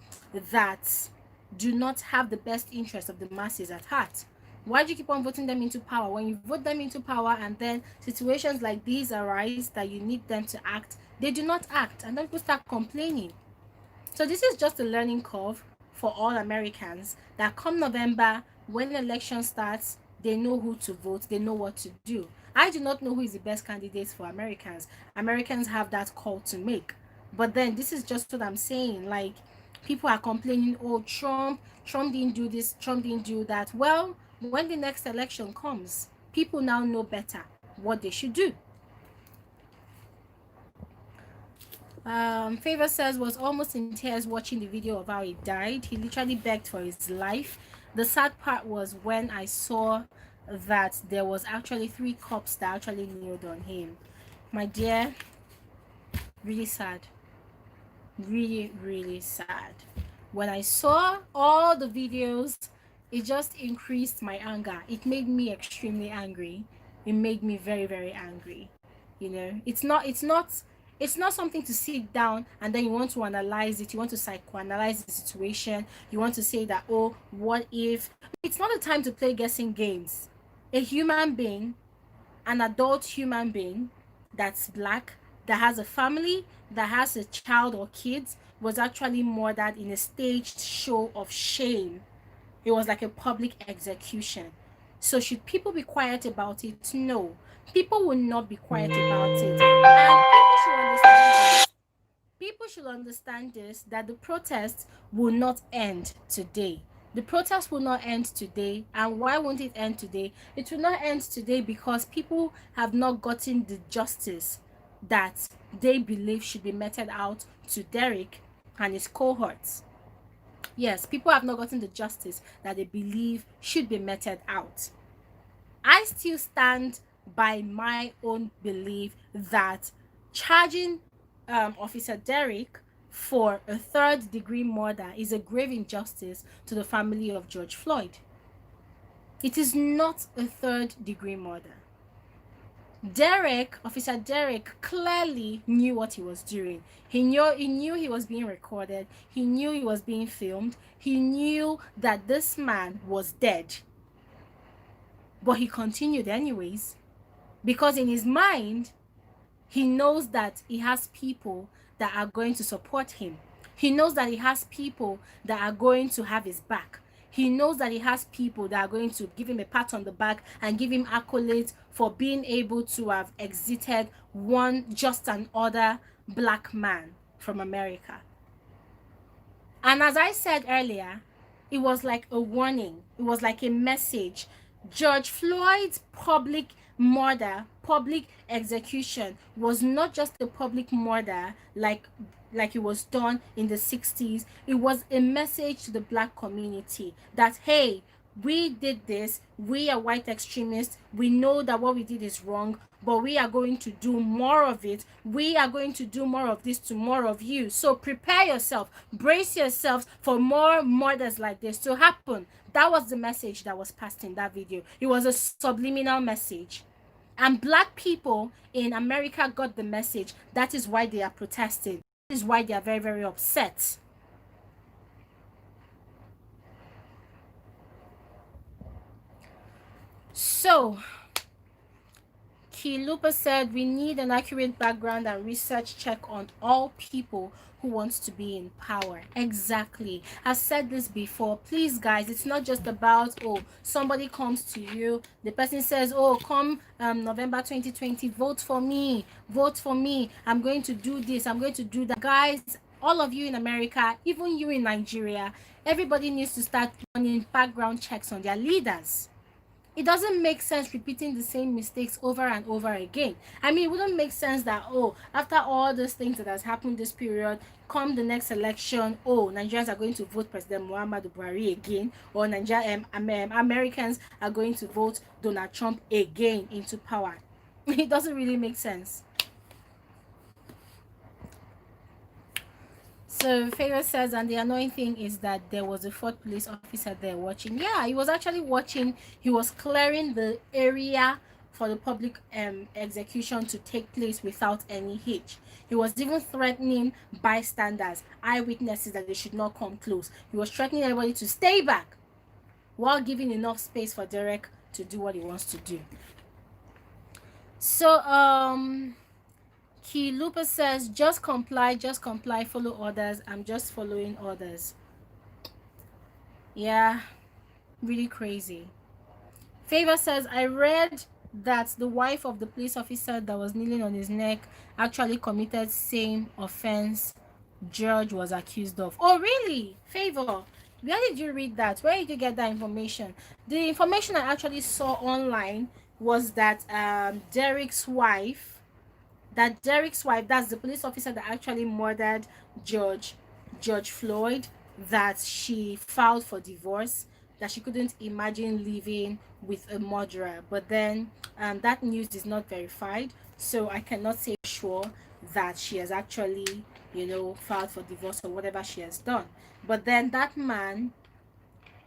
that do not have the best interest of the masses at heart? Why do you keep on voting them into power? When you vote them into power and then situations like these arise that you need them to act, they do not act, and then people start complaining. So this is just a learning curve for all Americans, that come November, when the election starts, they know who to vote, they know what to do. I do not know who is the best candidate for Americans. Americans have that call to make. But then this is just what I'm saying. Like, people are complaining, oh, Trump didn't do this, Trump didn't do that. Well, when the next election comes, people now know better what they should do. Favor says, was almost in tears watching the video of how he died. He literally begged for his life. The sad part was when I saw that there was actually 3 cops that actually kneeled on him. My dear, really sad. Really, really sad. When I saw all the videos, it just increased my anger. It made me extremely angry. It made me very, very angry. You know, it's not It's not something to sit down and then you want to analyze it. You want to psychoanalyze the situation. You want to say that, oh, what if? It's not a time to play guessing games. A human being, an adult human being that's black, that has a family, that has a child or kids, was actually murdered in a staged show of shame. It was like a public execution. So should people be quiet about it? No. People will not be quiet about it. And people should understand this, that the protest will not end today. The protest will not end today. And why won't it end today? It will not end today because people have not gotten the justice that they believe should be meted out to Derek and his cohorts. Yes, people have not gotten the justice that they believe should be meted out. I still stand by my own belief that charging Officer Derek for a third-degree murder is a grave injustice to the family of George Floyd. It is not a third-degree murder. Officer Derek clearly knew what he was doing. He knew he was being recorded. He knew he was being filmed. He knew that this man was dead. But he continued anyways, because in his mind, he knows that he has people that are going to support him. He knows that he has people that are going to have his back. He knows that he has people that are going to give him a pat on the back and give him accolades for being able to have exited just another black man from America. And as I said earlier, it was like a warning. It was like a message. George Floyd's public murder, public execution was not just a public murder like it was done in the 60s. It was a message to the black community that, hey, we did this, we are white extremists, we know that what we did is wrong, but we are going to do more of it. We are going to do more of this to more of you. So prepare yourself, brace yourselves for more murders like this to happen. That was the message that was passed in that video. It was a subliminal message. And black people in America got the message. That is why they are protesting. That is why they are very, very upset. So, Kilupa said, we need an accurate background and research check on all people who wants to be in power. Exactly. I've said this before. Please, guys, it's not just about, oh, somebody comes to you, the person says, oh, come November 2020, vote for me, I'm going to do this, I'm going to do that. Guys, all of you in America, even you in Nigeria, everybody needs to start running background checks on their leaders. It doesn't make sense repeating the same mistakes over and over again. I mean, it wouldn't make sense that, oh, after all those things that has happened this period, come the next election, oh, Nigerians are going to vote President Muhammadu Buhari again, or Americans are going to vote Donald Trump again into power. It doesn't really make sense. So Favor says, and the annoying thing is that there was a fourth police officer there watching. Yeah, he was actually watching. He was clearing the area for the public execution to take place without any hitch. He was even threatening bystanders, eyewitnesses, that they should not come close. He was threatening everybody to stay back while giving enough space for Derek to do what he wants to do. So Kilupa says, just comply, follow orders. I'm just following orders. Yeah, really crazy. Favor says, I read that the wife of the police officer that was kneeling on his neck actually committed same offense George was accused of. Oh, really? Favor, where did you read that? Where did you get that information? The information I actually saw online was that Derek's wife, that's the police officer that actually murdered George Floyd, that she filed for divorce, that she couldn't imagine living with a murderer. But then that news is not verified, so I cannot say sure that she has actually, filed for divorce or whatever she has done. But then that man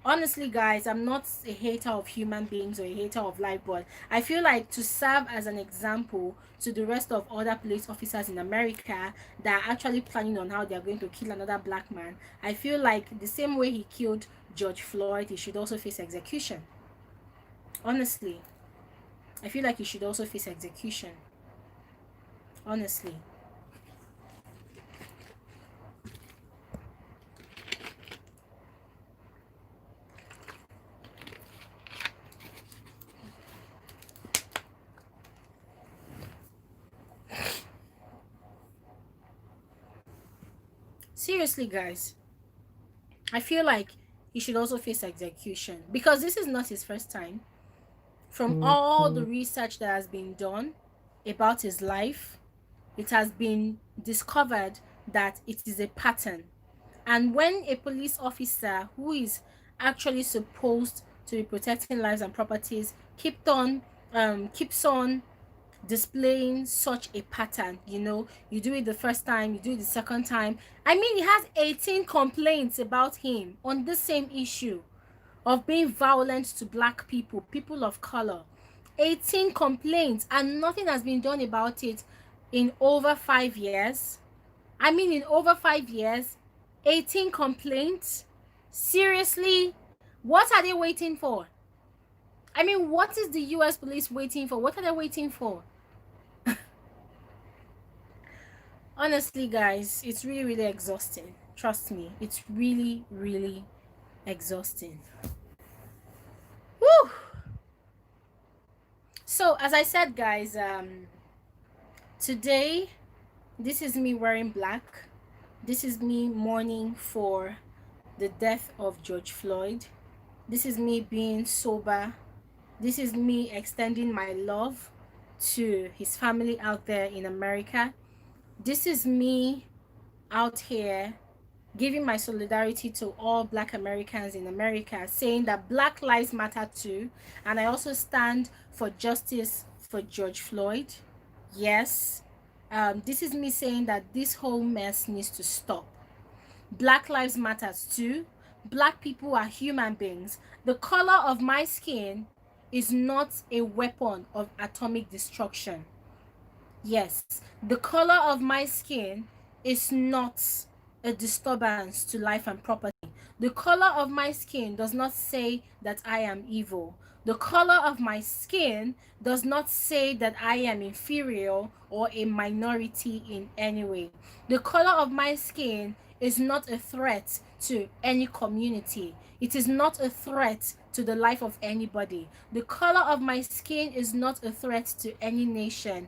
Honestly, guys, I'm not a hater of human beings or a hater of life, but I feel like to serve as an example to the rest of other police officers in America that are actually planning on how they're going to kill another black man, I feel like the same way he killed George Floyd, he should also face execution. Honestly, I feel like he should also face execution. Honestly. Seriously, guys, I feel like he should also face execution because this is not his first time. From all the research that has been done about his life, it has been discovered that it is a pattern. And when a police officer who is actually supposed to be protecting lives and properties keeps on displaying such a pattern, you do it the first time, you do it the second time. I mean, he has 18 complaints about him on the same issue of being violent to black people, people of color. 18 complaints, and nothing has been done about it in over 5 years. I mean, in over 5 years, 18 complaints. Seriously, what are they waiting for? I mean, what is the US police waiting for? What are they waiting for? Honestly, guys, it's really, really exhausting. Trust me, it's really, really exhausting. Woo! So, as I said, guys, today, this is me wearing black. This is me mourning for the death of George Floyd. This is me being sober. This is me extending my love to his family out there in America. This is me out here giving my solidarity to all black Americans in America, saying that Black Lives Matter too. And I also stand for justice for George Floyd. Yes. This is me saying that this whole mess needs to stop. Black Lives Matters too. Black people are human beings. The color of my skin is not a weapon of atomic destruction. Yes, the color of my skin is not a disturbance to life and property. The color of my skin does not say that I am evil. The color of my skin does not say that I am inferior or a minority in any way. The color of my skin is not a threat to any community. It is not a threat to the life of anybody. The color of my skin is not a threat to any nation.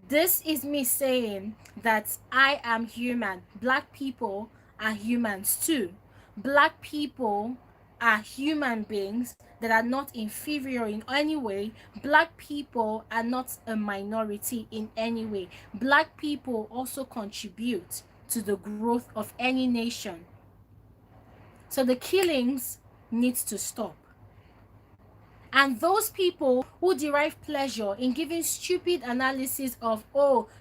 This is me saying that I am human. Black people are humans too. Black people are human beings that are not inferior in any way. Black people are not a minority in any way. Black people also contribute to the growth of any nation. So the killings needs to stop. And those people who derive pleasure in giving stupid analysis of,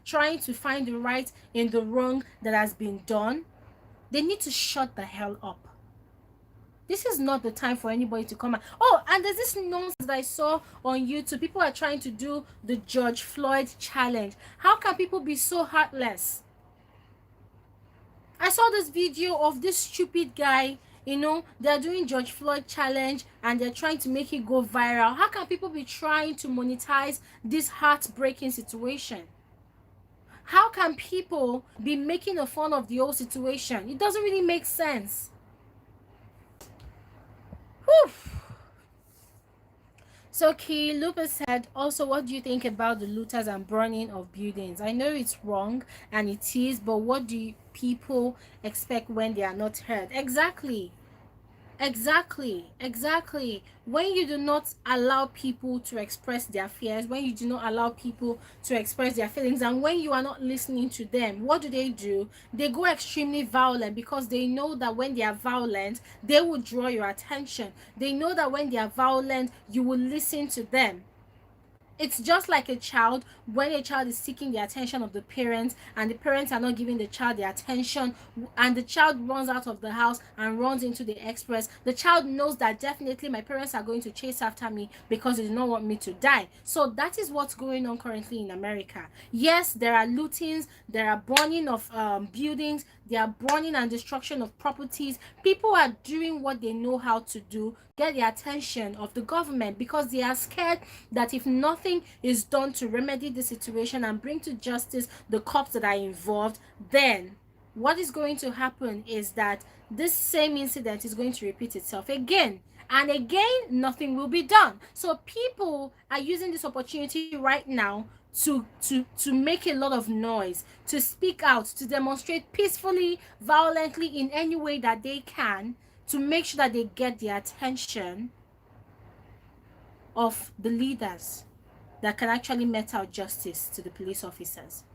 trying to find the right in the wrong that has been done, they need to shut the hell up. This is not the time for anybody to come out. Oh, and there's this nonsense that I saw on YouTube. People are trying to do the George Floyd challenge. How can people be so heartless? I saw this video of this stupid guy, they're doing George Floyd challenge and they're trying to make it go viral. How can people be trying to monetize this heartbreaking situation? How can people be making a fun of the whole situation? It doesn't really make sense. Whew. So Key Lupus said, also, what do you think about the looters and burning of buildings? I know it's wrong, and it is, but what do people expect when they are not heard? Exactly. When you do not allow people to express their fears, when you do not allow people to express their feelings, and when you are not listening to them, what do? They go extremely violent because they know that when they are violent, they will draw your attention. They know that when they are violent, you will listen to them. it's just like a child. When a child is seeking the attention of the parents and the parents are not giving the child the attention, and the child runs out of the house and runs into the express, the child knows that definitely my parents are going to chase after me because they do not want me to die. So that is what's going on currently in America. Yes, there are lootings, there are burning of buildings, there are burning and destruction of properties. People are doing what they know how to do, get the attention of the government, because they are scared that if nothing is done to remedy the situation and bring to justice the cops that are involved, then what is going to happen is that this same incident is going to repeat itself again and again. Nothing will be done. So people are using this opportunity right now to make a lot of noise, to speak out, to demonstrate peacefully, violently, in any way that they can, to make sure that they get the attention of the leaders that can actually mete out justice to the police officers.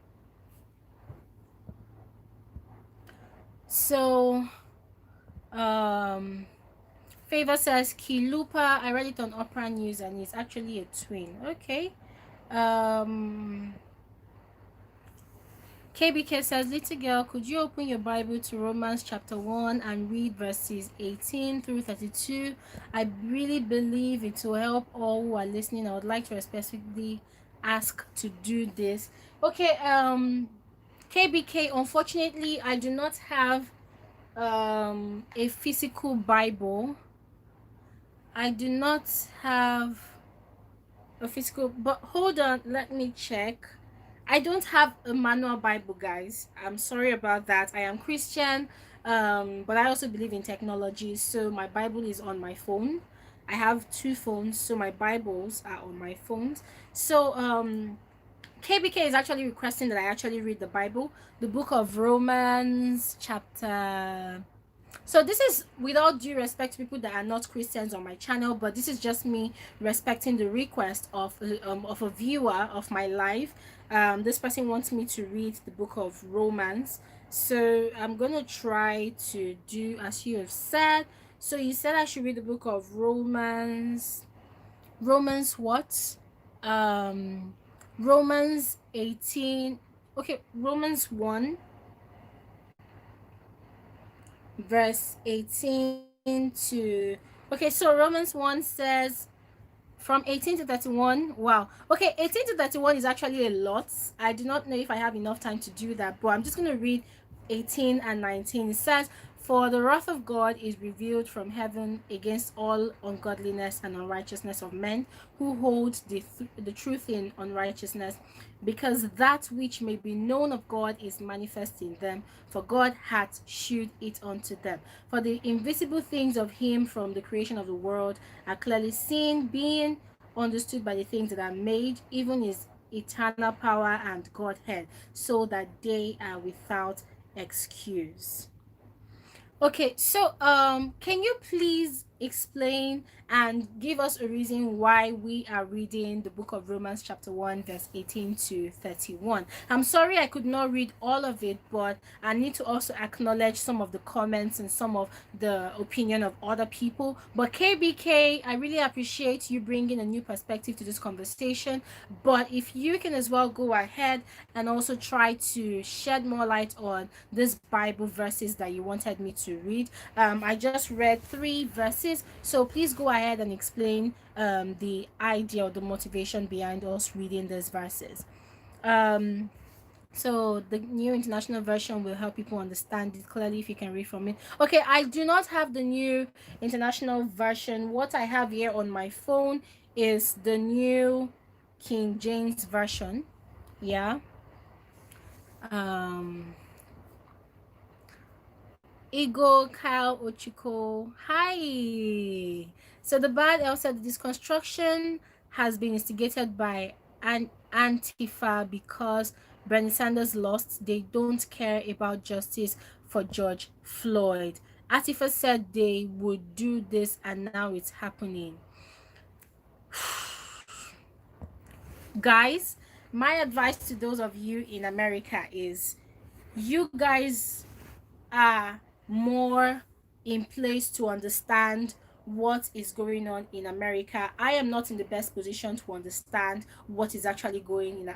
So Favor says Kilupa. I read it on Opera News and it's actually a twin. Okay. KBK says, little girl, could you open your Bible to Romans chapter 1 and read verses 18 through 32? I really believe it will help all who are listening. I would like to specifically ask to do this. Okay, KBK, unfortunately, I do not have a physical Bible. I do not have a physical, but hold on, let me check. I don't have a manual Bible, guys. I'm sorry about that. I am Christian, but I also believe in technology. So my Bible is on my phone. I have two phones, so my Bibles are on my phones. So KBK is actually requesting that I actually read the Bible, the book of Romans, chapter. So this is with all due respect to people that are not Christians on my channel, but this is just me respecting the request of a viewer of my live. This person wants me to read the book of Romans, so I'm gonna try to do as you have said. So you said I should read the book of Romans. Romans what? Romans 18. Okay, Romans 1 verse 18 to, okay, so Romans 1 says from 18 to 31. Wow. Okay, 18 to 31 is actually a lot. I do not know if I have enough time to do that, but I'm just going to read 18 and 19. It says, for the wrath of God is revealed from heaven against all ungodliness and unrighteousness of men who hold the truth in unrighteousness, because that which may be known of God is manifest in them, for God hath shewed it unto them. For the invisible things of him from the creation of the world are clearly seen, being understood by the things that are made, even his eternal power and Godhead, so that they are without excuse. Okay, so can you please explain and give us a reason why we are reading the book of Romans chapter 1 verse 18 to 31? I'm sorry I could not read all of it, but I need to also acknowledge some of the comments and some of the opinion of other people. But KBK, I really appreciate you bringing a new perspective to this conversation, but if you can as well go ahead and also try to shed more light on this Bible verses that you wanted me to read. I just read 3 verses, so please go ahead and explain the idea or the motivation behind us reading these verses. So the New International Version will help people understand it clearly if you can read from it. Okay, I do not have the New International Version. What I have here on my phone is the New King James Version. Yeah. Ego Kyle Ochiko. Hi. So the bad L said this construction has been instigated by an Antifa because Bernie Sanders lost. They don't care about justice for George Floyd. Antifa said they would do this and now it's happening. Guys, my advice to those of you in America is you guys are more in place to understand what is going on in America. I am not in the best position to understand what is actually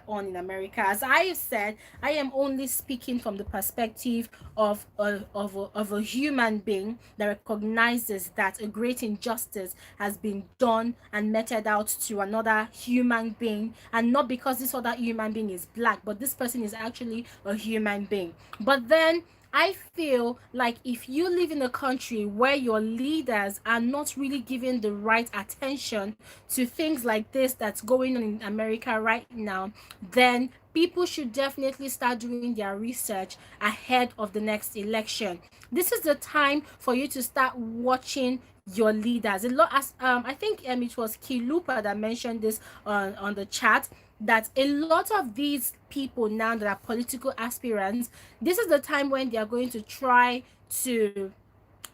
on in America. As I have said, I am only speaking from the perspective of a human being that recognizes that a great injustice has been done and meted out to another human being, and not because this other human being is black, but this person is actually a human being. But then I feel like if you live in a country where your leaders are not really giving the right attention to things like this that's going on in America right now, then people should definitely start doing their research ahead of the next election. This is the time for you to start watching your leaders. A lot, as I think it was Kilupa that mentioned this on the chat, that a lot of these people now that are political aspirants, this is the time when they are going to try to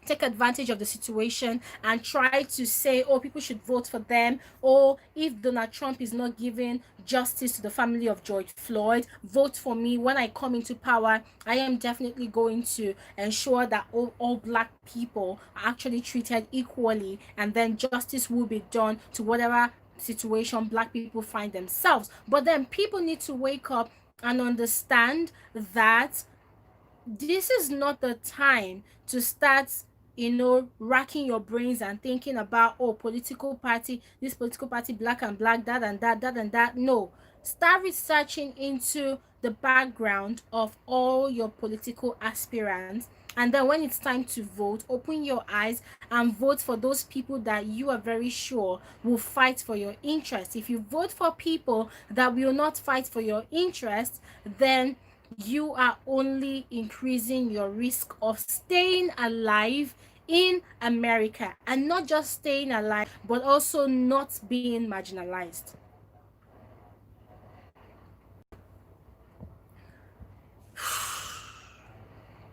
take advantage of the situation and try to say, oh, people should vote for them, or if Donald Trump is not giving justice to the family of George Floyd, vote for me. When I come into power, I am definitely going to ensure that all black people are actually treated equally, and then justice will be done to whatever situation black people find themselves. But then people need to wake up and understand that this is not the time to start, racking your brains and thinking about, oh, political party, this political party, black and black, that and that, that and that. No, start researching into the background of all your political aspirants, and then when it's time to vote, open your eyes and vote for those people that you are very sure will fight for your interest. If you vote for people that will not fight for your interest, then you are only increasing your risk of staying alive in America, and not just staying alive, but also not being marginalized.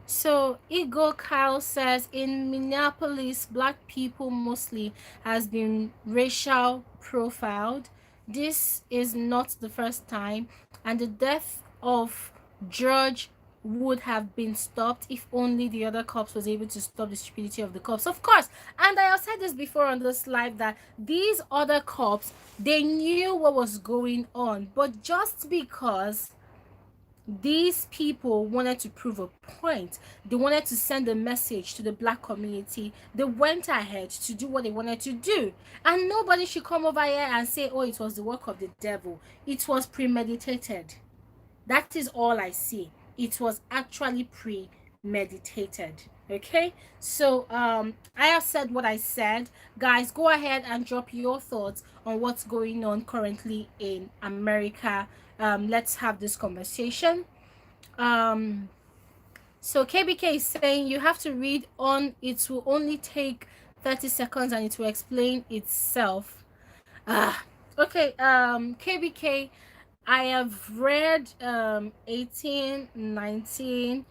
So Igor Kyle says in Minneapolis, black people mostly has been racial profiled. This is not the first time, and the death of George would have been stopped if only the other cops was able to stop the stupidity of the cops. Of course, and I have said this before on this live, that these other cops, they knew what was going on, but just because these people wanted to prove a point, they wanted to send a message to the black community, they went ahead to do what they wanted to do. And nobody should come over here and say, oh, it was the work of the devil. It was premeditated. That is all I see. It was actually premeditated. Okay, so I have said what I said. Guys, go ahead and drop your thoughts on what's going on currently in America. Let's have this conversation. um so KBK is saying you have to read on, it will only take 30 seconds and it will explain itself. Okay, KBK, I have read 18, 19,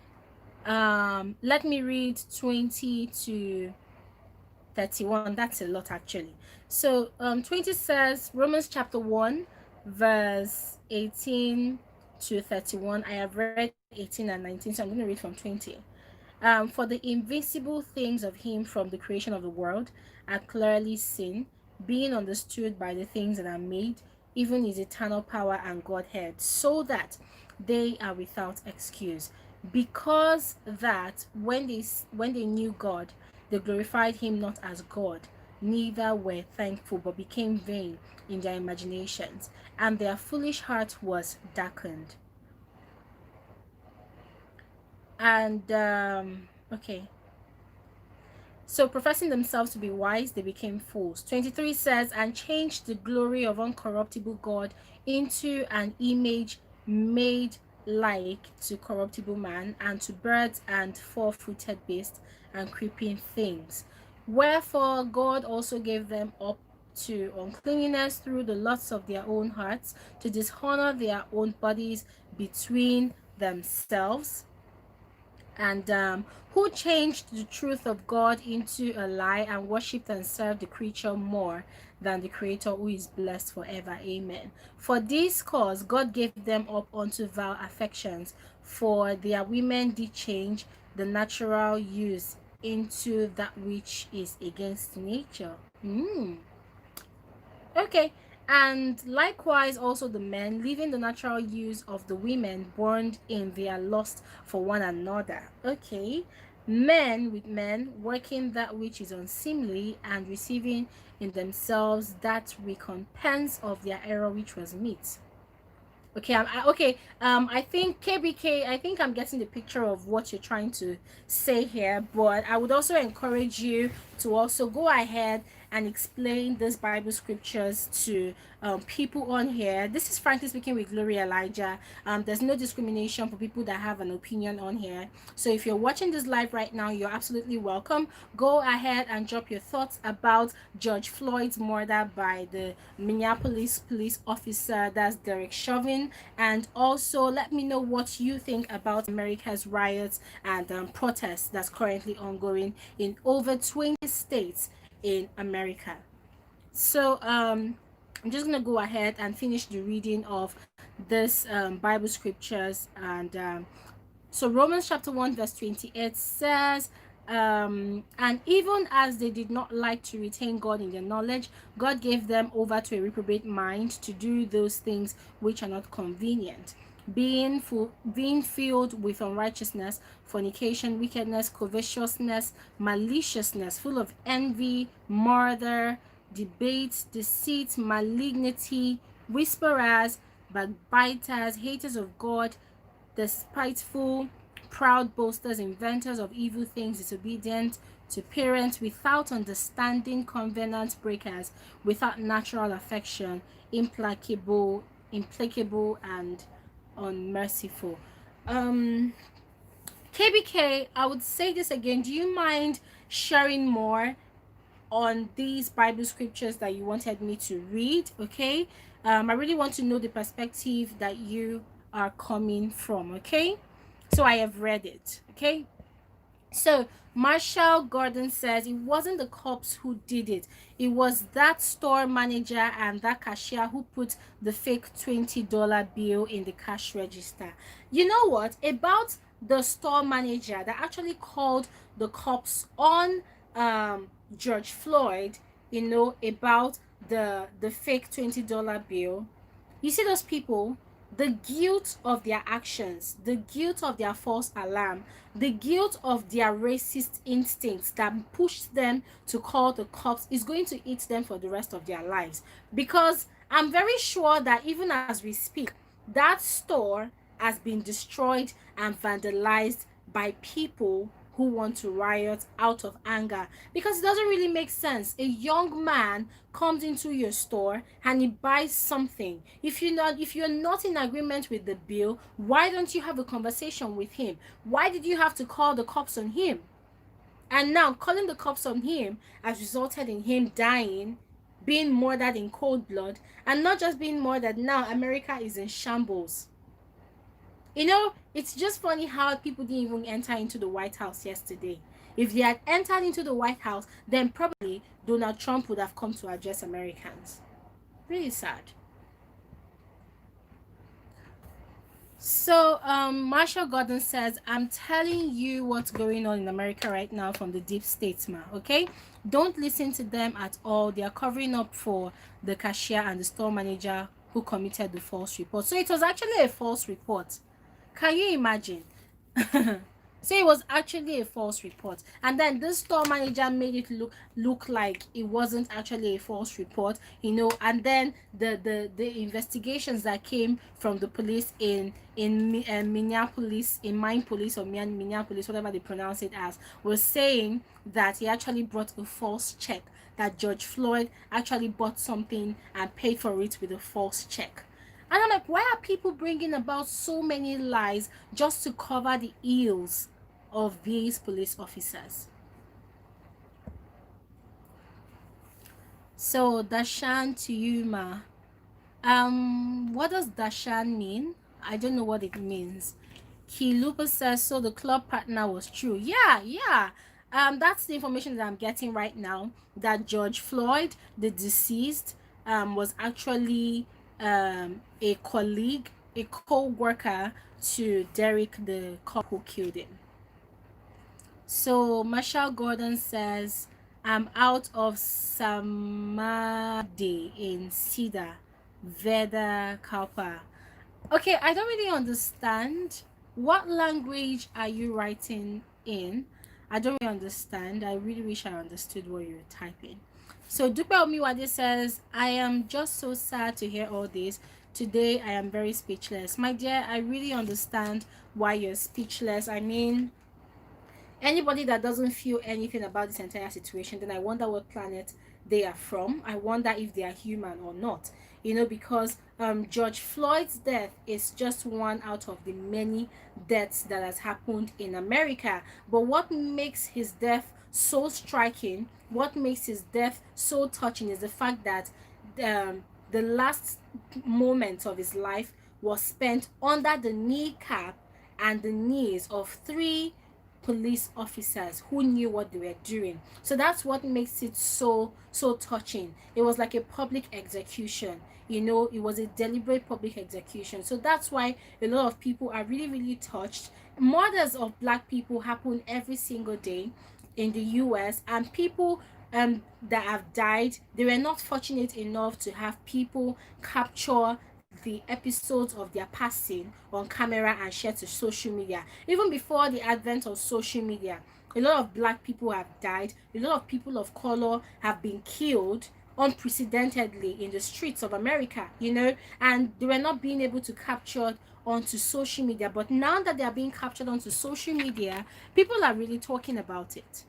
let me read 20 to 31. That's a lot actually. So 20 says, Romans chapter 1 verse 18 to 31. I have read 18 and 19, so I'm going to read from 20. For the invincible things of him from the creation of the world are clearly seen, being understood by the things that are made, even his eternal power and Godhead, so that they are without excuse. Because that when they knew God, they glorified him not as God, neither were thankful, but became vain in their imaginations, and their foolish heart was darkened. And okay, so professing themselves to be wise, they became fools. 23 says, and changed the glory of uncorruptible God into an image made like to corruptible man, and to birds and four-footed beasts and creeping things. Wherefore God also gave them up to uncleanness through the lusts of their own hearts, to dishonor their own bodies between themselves, and who changed the truth of God into a lie, and worshipped and served the creature more than the Creator, who is blessed forever. Amen. For this cause God gave them up unto vile affections, for their women did change the natural use into that which is against nature. Okay. And likewise, also the men, leaving the natural use of the women born in their lust for one another. Okay. Men with men, working that which is unseemly and receiving in themselves that recompense of their error which was meet. Okay, I think KBK, I think I'm getting the picture of what you're trying to say here, but I would also encourage you to also go ahead and explain these Bible scriptures to people on here. This is Frankly Speaking with Glory Elijah. There's no discrimination for people that have an opinion on here. So if you're watching this live right now, you're absolutely welcome. Go ahead and drop your thoughts about George Floyd's murder by the Minneapolis police officer, that's Derek Chauvin, and also let me know what you think about America's riots and protests that's currently ongoing in over 20 states in America. So I'm just gonna go ahead and finish the reading of this Bible scriptures. And so Romans chapter 1 verse 28 says, and even as they did not like to retain God in their knowledge, God gave them over to a reprobate mind to do those things which are not convenient, being filled with unrighteousness, fornication, wickedness, covetousness, maliciousness, full of envy, murder, debate, deceit, malignity, whisperers, backbiters, haters of God, despiteful, proud boasters, inventors of evil things, disobedient to parents, without understanding, covenant breakers, without natural affection, implacable, and unmerciful. KBK, I would say this again. Do you mind sharing more on these Bible scriptures that you wanted me to read? Okay. I really want to know the perspective that you are coming from. Okay. So I have read it. Okay. So Marshall Gordon says it wasn't the cops who did it. It was that store manager and that cashier who put the fake $20 bill in the cash register. You know what? About the store manager that actually called the cops on George Floyd, about the fake $20 bill. You see those people, the guilt of their actions, the guilt of their false alarm, the guilt of their racist instincts that pushed them to call the cops is going to eat them for the rest of their lives. Because I'm very sure that even as we speak, that store has been destroyed and vandalized by people who want to riot out of anger, because it doesn't really make sense. A young man comes into your store and he buys something. If you're not in agreement with the bill, why don't you have a conversation with him? Why did you have to call the cops on him? And now calling the cops on him has resulted in him dying, being murdered in cold blood, and not just being murdered. Now America is in shambles. It's just funny how people didn't even enter into the White House yesterday. If they had entered into the White House, then probably Donald Trump would have come to address Americans. Really sad. So, Marshall Gordon says, I'm telling you what's going on in America right now from the deep statesman, okay? Don't listen to them at all. They are covering up for the cashier and the store manager who committed the false report. So it was actually a false report. Can you imagine? So it was actually a false report, and then this store manager made it look like it wasn't actually a false report, and then the investigations that came from the police in Minneapolis, in Minneapolis, whatever they pronounce it as, was saying that he actually brought a false check, that George Floyd actually bought something and paid for it with a false check. And I'm like, why are people bringing about so many lies just to cover the ills of these police officers? So, Dashan to you, ma. What does Dashan mean? I don't know what it means. Kilupa says, so the club partner was true. Yeah. That's the information that I'm getting right now. That George Floyd, the deceased, was actually a colleague, a co-worker to Derek, the cop who killed him. So Marshall Gordon says, I'm out of Samadhi in Sida, Veda Kalpa. Okay, I don't really understand. What language are you writing in? I don't really understand. I really wish I understood what you're typing. So Dupe Omiwade says, I am just so sad to hear all this. Today I am very speechless. My dear, I really understand why you're speechless. I mean, anybody that doesn't feel anything about this entire situation, then I wonder what planet they are from. I wonder if they are human or not, because George Floyd's death is just one out of the many deaths that has happened in America. But what makes his death so striking, what makes his death so touching, is the fact that the last moments of his life was spent under the kneecap and the knees of three police officers who knew what they were doing. So that's what makes it so touching. It was like a public execution. It was a deliberate public execution. So that's why a lot of people are really touched. Murders of black people happen every single day in the US, and people that have died, they were not fortunate enough to have people capture the episodes of their passing on camera and share to social media. Even before the advent of social media, a lot of black people have died, a lot of people of color have been killed unprecedentedly in the streets of America, and they were not being able to capture onto social media. But now that they are being captured onto social media, people are really talking about it.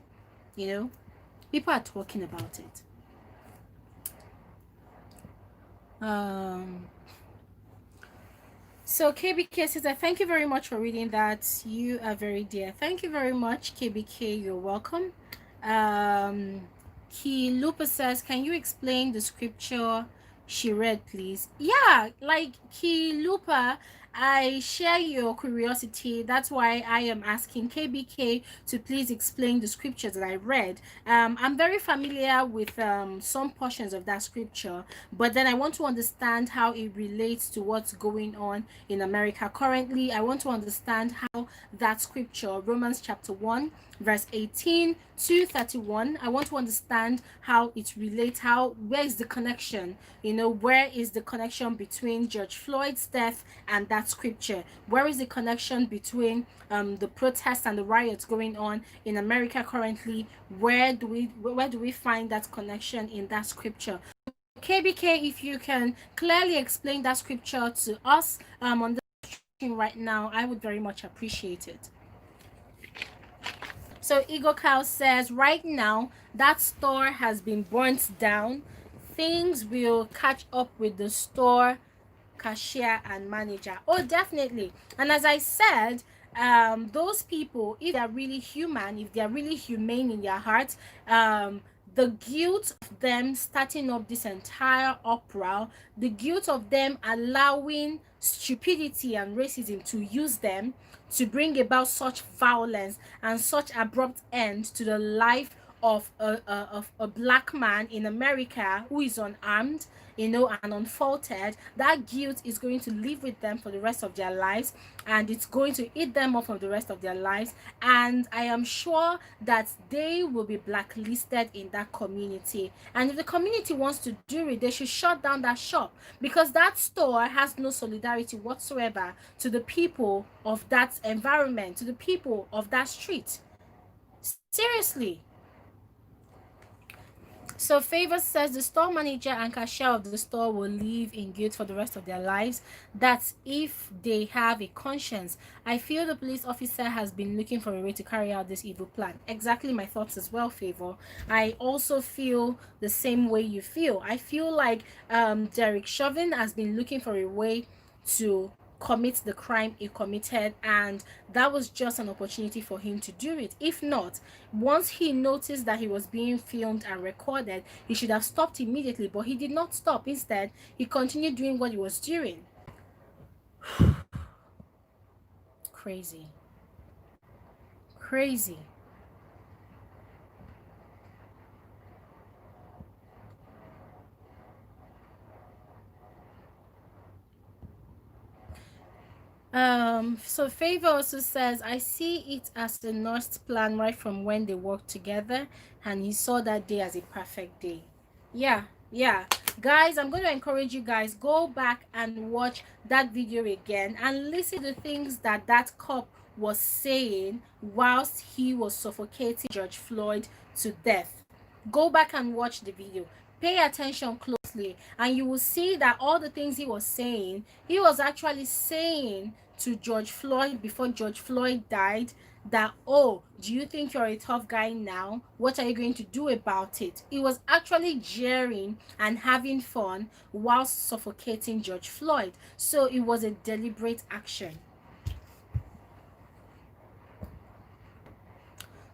People are talking about it. um So KBK says, I thank you very much for reading that. You are very dear. Thank you very much, KBK. You're welcome. Key Lupa says, can you explain the scripture she read, please? Yeah, like Key Lupa, I share your curiosity. That's why I am asking KBK to please explain the scriptures that I read. I'm very familiar with some portions of that scripture, but then I want to understand how it relates to what's going on in America currently. I want to understand how that scripture, Romans chapter 1, verse 18 to 31, I want to understand how it relates, where is the connection, where is the connection between George Floyd's death and that scripture? Where is the connection between the protests and the riots going on in America currently? Where do we find that connection in that scripture? KBK, if you can clearly explain that scripture to us on the screen right now, I would very much appreciate it. So Ego Cow says, right now that store has been burnt down. Things will catch up with the store cashier and manager. Oh, definitely. And as I said, those people, if they're really human, if they're really humane in their hearts, the guilt of them starting up this entire uproar, the guilt of them allowing stupidity and racism to use them to bring about such violence and such abrupt end to the life of a black man in America who is unarmed, and unfaulted, that guilt is going to live with them for the rest of their lives, and it's going to eat them up for the rest of their lives. And I am sure that they will be blacklisted in that community. And if the community wants to do it, they should shut down that shop, because that store has no solidarity whatsoever to the people of that environment, to the people of that street. Seriously. So Favor says the store manager and cashier of the store will live in guilt for the rest of their lives. That's if they have a conscience. I feel the police officer has been looking for a way to carry out this evil plan. Exactly my thoughts as well, Favor. I also feel the same way you feel. I feel like Derek Chauvin has been looking for a way to commit the crime he committed, and that was just an opportunity for him to do it. If not, once he noticed that he was being filmed and recorded, he should have stopped immediately, but he did not stop. Instead, he continued doing what he was doing. Crazy. Crazy. So Favor also says, I see it as a Norse plan right from when they worked together, and he saw that day as a perfect day. Yeah, yeah. Guys, I'm going to encourage you guys, go back and watch that video again and listen to the things that that cop was saying whilst he was suffocating George Floyd to death. Go back and watch the video. Pay attention closely, and you will see that all the things he was saying, he was actually saying to George Floyd before George Floyd died, that, oh, do you think you're a tough guy now? What are you going to do about it? He was actually jeering and having fun whilst suffocating George Floyd. So it was a deliberate action.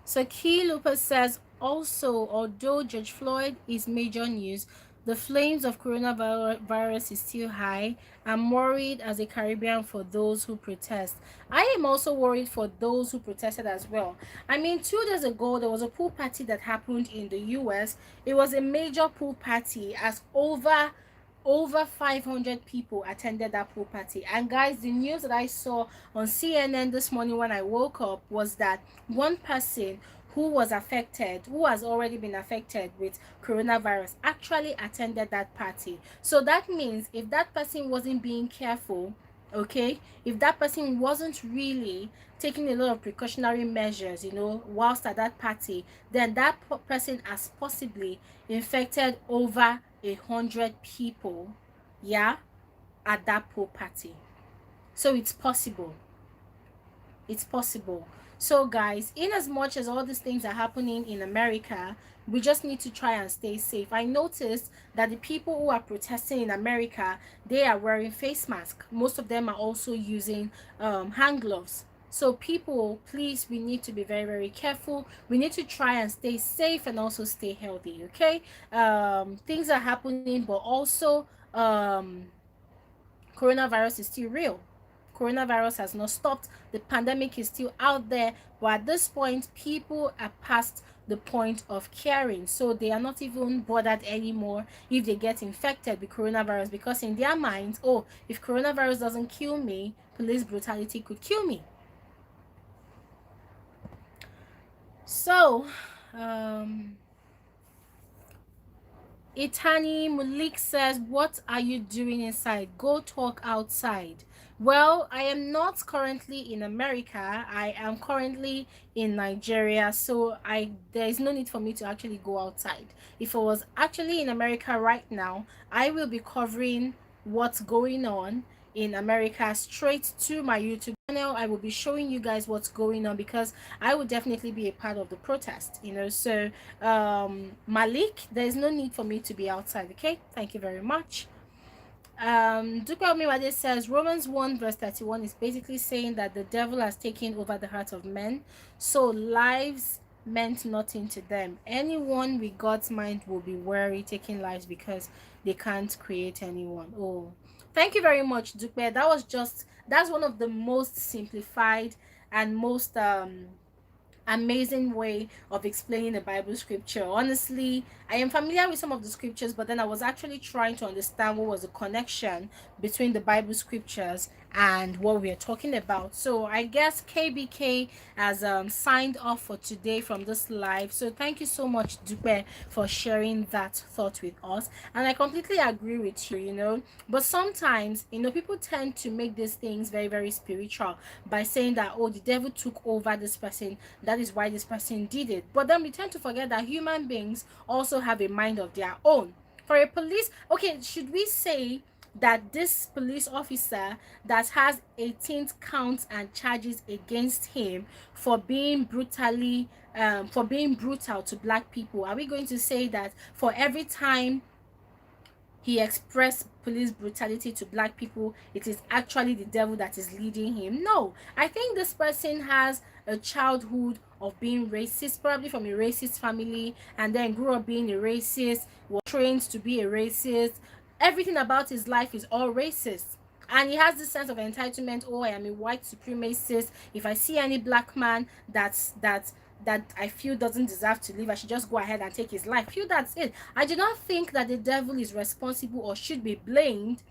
So Key Lupus says, also, although George Floyd is major news, the flames of coronavirus is still high. I'm worried as a Caribbean for those who protest. I am also worried for those who protested as well. I mean, 2 days ago, there was a pool party that happened in the US. It was a major pool party, as over 500 people attended that pool party. And guys, the news that I saw on CNN this morning when I woke up was that one person who was affected, who has already been affected with coronavirus, actually attended that party. So that means if that person wasn't being careful, okay, if that person wasn't really taking a lot of precautionary measures, whilst at that party, then that person has possibly infected over 100 people, yeah, at that pool party. So it's possible. It's possible. So guys, in as much as all these things are happening in America, we just need to try and stay safe. I noticed that the people who are protesting in America, they are wearing face masks. Most of them are also using hand gloves. So people, please, we need to be very, very careful. We need to try and stay safe and also stay healthy, okay? Things are happening, but also coronavirus is still real. Coronavirus has not stopped. The pandemic is still out there, but at this point, people are past the point of caring, so they are not even bothered anymore if they get infected with coronavirus, because in their minds, oh, if coronavirus doesn't kill me, police brutality could kill me. So Itani Mulik says, what are you doing inside? Go talk outside. Well, I am not currently in America. I am currently in Nigeria, so there is no need for me to actually go outside. If I was actually in America right now, I will be covering what's going on in America straight to my YouTube channel. I will be showing you guys what's going on, because I will definitely be a part of the protest, so Malik, there is no need for me to be outside. Okay, thank you very much. Dupe Omiwade says Romans 1 verse 31 is basically saying that the devil has taken over the heart of men, so lives meant nothing to them. Anyone with God's mind will be wary taking lives because they can't create anyone. Oh, thank you very much, Dupe. That's one of the most simplified and most amazing way of explaining the Bible scripture. Honestly, I am familiar with some of the scriptures, but then I was actually trying to understand what was the connection between the Bible scriptures and what we are talking about. So I guess KBK has signed off for today from this live. So thank you so much, Dupe, for sharing that thought with us. And I completely agree with you, but sometimes, people tend to make these things very, very spiritual by saying that, oh, the devil took over this person, that is why this person did it. But then we tend to forget that human beings also have a mind of their own. For a police, okay, should we say that this police officer that has 18 counts and charges against him for being brutal to black people, are we going to say that for every time he expressed police brutality to black people, it is actually the devil that is leading him? No, I think this person has a childhood of being racist, probably from a racist family, and then grew up being a racist, was trained to be a racist. Everything about his life is all racist, and he has this sense of entitlement. Oh, I am a white supremacist. If I see any black man that I feel doesn't deserve to live, I should just go ahead and take his life. I feel that's it. I do not think that the devil is responsible or should be blamed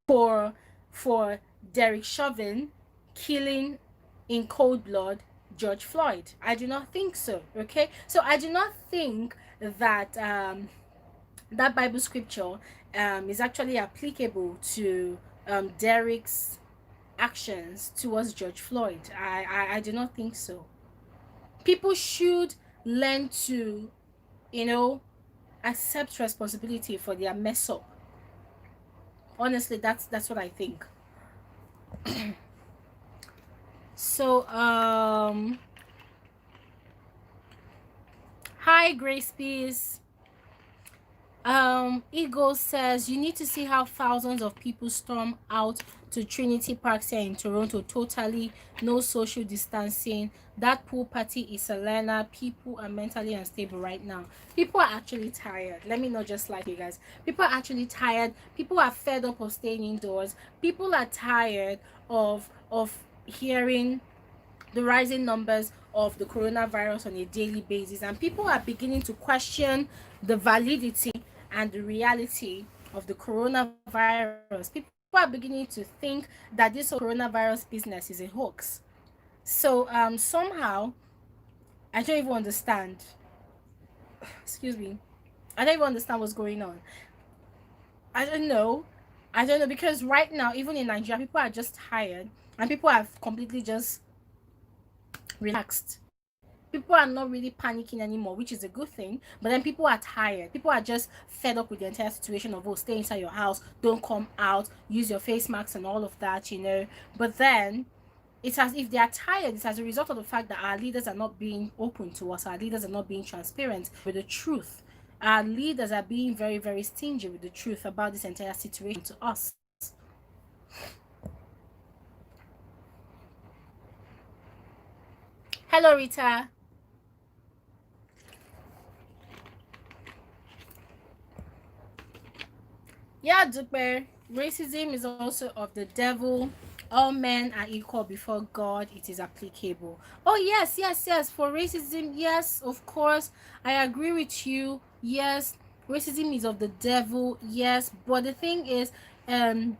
for Derek Chauvin killing in cold blood George Floyd. I do not think so. Okay, so I do not think that that Bible scripture is actually applicable to Derek's actions towards George Floyd. I do not think so. People should learn to, you know, accept responsibility for their mess up. Honestly, that's what I think. So hi Grace Peace. Eagle says you need to see how thousands of people storm out to Trinity Park here in Toronto. Totally no social distancing. That pool party is a learner. People are mentally unstable right now. People are actually tired. Let me not just lie to you guys. People are actually tired. People are fed up of staying indoors. People are tired of hearing the rising numbers of the coronavirus on a daily basis, and people are beginning to question the validity and the reality of the coronavirus. People are beginning to think that this whole coronavirus business is a hoax. So somehow I don't even understand. Excuse me. I don't even understand what's going on. I don't know. I don't know, because right now, even in Nigeria, people are just tired and people are completely just relaxed. People are not really panicking anymore, which is a good thing. But then people are tired. People are just fed up with the entire situation of, oh, stay inside your house, don't come out, use your face masks and all of that. But then it's as if they are tired. It's as a result of the fact that our leaders are not being open to us. Our leaders are not being transparent with the truth. Our leaders are being very, very stingy with the truth about this entire situation to us. Hello, Rita. Yeah, Duper. Racism is also of the devil. All men are equal before God. It is applicable. Oh, yes, yes, yes. For racism, yes, of course. I agree with you. Yes, racism is of the devil. Yes. But the thing is, um,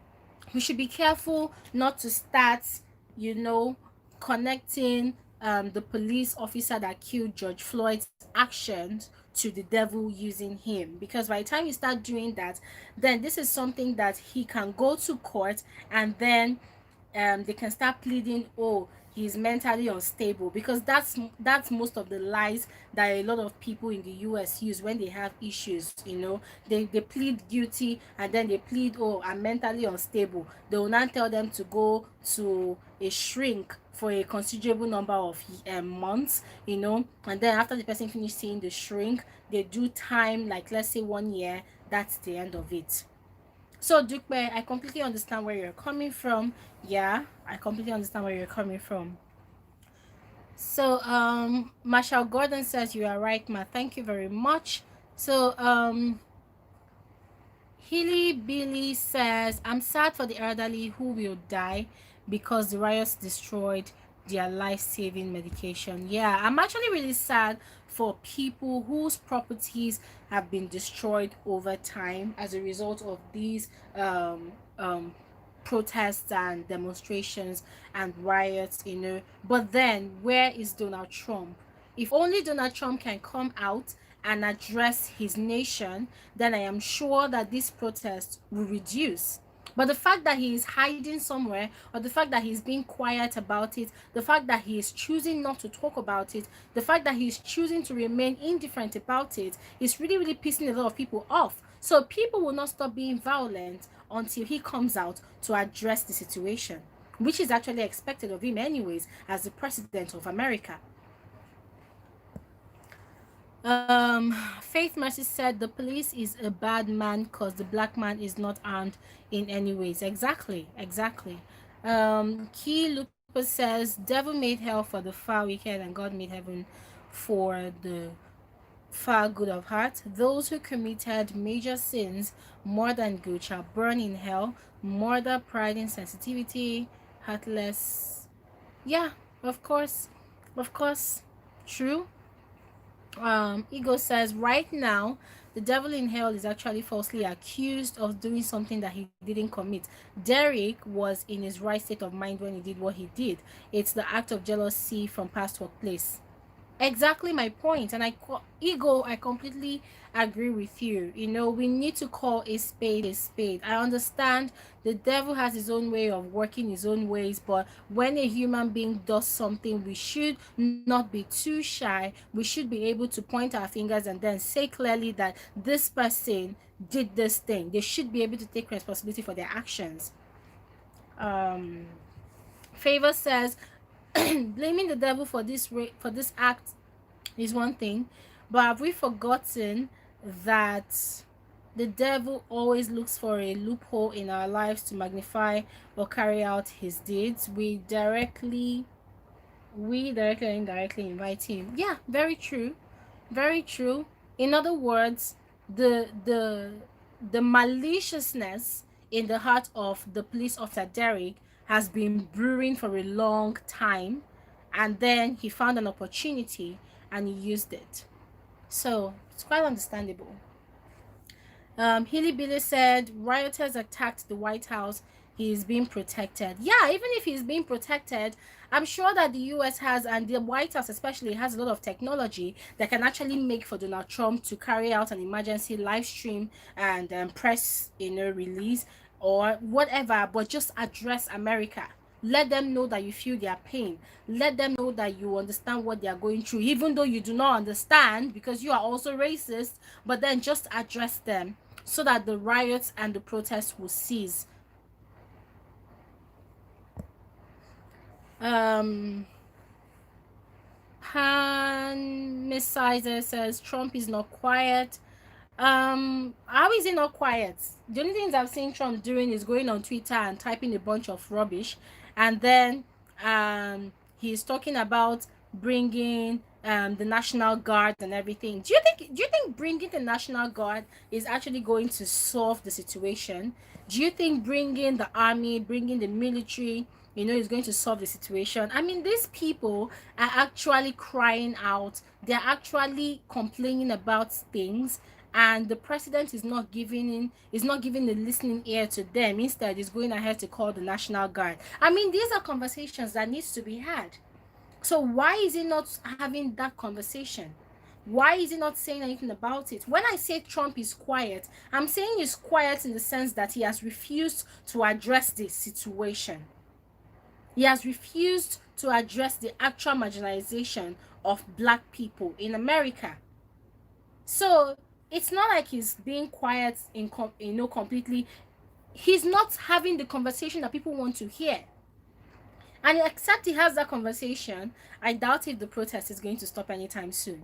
we should be careful not to start, you know, connecting the police officer that killed George Floyd's actions to the devil using him, because by the time you start doing that, then this is something that he can go to court, and then they can start pleading, oh, he's mentally unstable, because that's most of the lies that a lot of people in the US use when they have issues. They plead guilty, and then they plead, oh, I'm mentally unstable. They will not tell them to go to a shrink for a considerable number of months, and then after the person finish seeing the shrink, they do time, like let's say 1 year. That's the end of it. So, Duke, I completely understand where you're coming from. Yeah, I completely understand where you're coming from. So, Marshall Gordon says you are right, ma. Thank you very much. So, Hilly Billy says, I'm sad for the elderly who will die because the riots destroyed their life-saving medication. Yeah, I'm actually really sad for people whose properties have been destroyed over time as a result of these protests and demonstrations and riots. But then, where is Donald Trump? If only Donald Trump can come out and address his nation, then I am sure that this protest will reduce. But the fact that he is hiding somewhere, or the fact that he's being quiet about it, the fact that he is choosing not to talk about it, the fact that he's choosing to remain indifferent about it, is really, really pissing a lot of people off. So people will not stop being violent until he comes out to address the situation, which is actually expected of him anyways, as the president of America. Faith Mercy said the police is a bad man because the black man is not armed in any ways. Exactly, exactly. Key Lupus says devil made hell for the far wicked and God made heaven for the far good of heart. Those who committed major sins more than good shall burn in hell. Murder, pride, insensitivity, heartless. Yeah, of course, true. Ego says right now the devil in hell is actually falsely accused of doing something that he didn't commit. Derek was in his right state of mind when he did what he did. It's the act of jealousy from past workplace. Exactly my point. And ego, I completely agree with you. You know, we need to call a spade a spade. I understand the devil has his own way of working his own ways, but when a human being does something, we should not be too shy. We should be able to point our fingers and then say clearly that this person did this thing. They should be able to take responsibility for their actions. um Favor says blaming the devil for for this act is one thing, but have we forgotten that the devil always looks for a loophole in our lives to magnify or carry out his deeds? We directly or indirectly invite him. Yeah, very true. Very true. In other words, the maliciousness in the heart of the police officer Derek has been brewing for a long time, and then he found an opportunity and he used it. So it's quite understandable. Hilly Billy said rioters attacked the White House. He is being protected. Yeah, even if he's being protected, I'm sure that the US has, and the White House especially, has a lot of technology that can actually make for Donald Trump to carry out an emergency live stream and press, release or whatever, but just address America. Let them know that you feel their pain. Let them know that you understand what they are going through, even though you do not understand because you are also racist, but then just address them so that the riots and the protests will cease. um Han Miss Sizer says Trump is not quiet. How is he not quiet? The only things I've seen Trump doing is going on Twitter and typing a bunch of rubbish, and then he's talking about bringing the National Guard and everything. Do you think bringing the National Guard is actually going to solve the situation? Do you think bringing the army, bringing the military, is going to solve the situation? I mean, these people are actually crying out. They're actually complaining about things, and the president is not giving the listening ear to them. Instead, he's going ahead to call the National Guard. I mean, these are conversations that needs to be had. So why is he not having that conversation? Why is he not saying anything about it? When I say Trump is quiet, I'm saying he's quiet in the sense that he has refused to address this situation. He has refused to address the actual marginalization of black people in America. So it's not like he's being quiet completely. He's not having the conversation that people want to hear. And except he has that conversation, I doubt if the protest is going to stop anytime soon.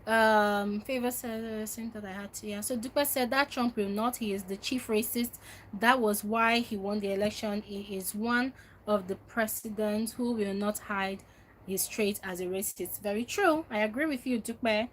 Favor said same that I had to. Yeah, so Dupe said that Trump will not. He is the chief racist. That was why he won the election. He is one of the presidents who will not hide his trait as a racist. Very true. I agree with you, Dupe.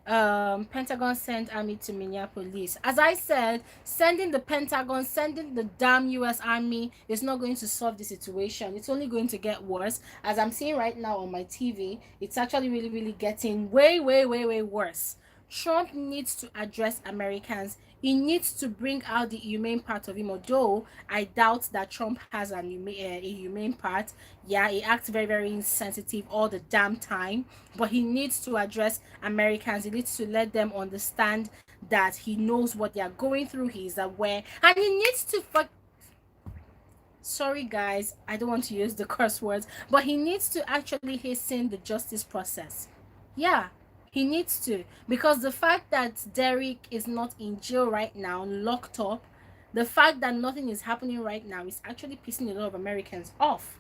Pentagon sent army to Minneapolis. As I said, sending the damn US army is not going to solve the situation. It's only going to get worse. As I'm seeing right now on my TV, it's actually really, really getting way, way, way, way worse. Trump needs to address Americans. He needs to bring out the humane part of him, although I doubt that Trump has a humane part. Yeah, he acts very, very insensitive all the damn time, but he needs to address Americans. He needs to let them understand that he knows what they are going through. He is aware, and he needs to sorry guys, I don't want to use the curse words, but he needs to actually hasten the justice process. Yeah, he needs to, because the fact that Derek is not in jail right now, locked up, the fact that nothing is happening right now is actually pissing a lot of Americans off.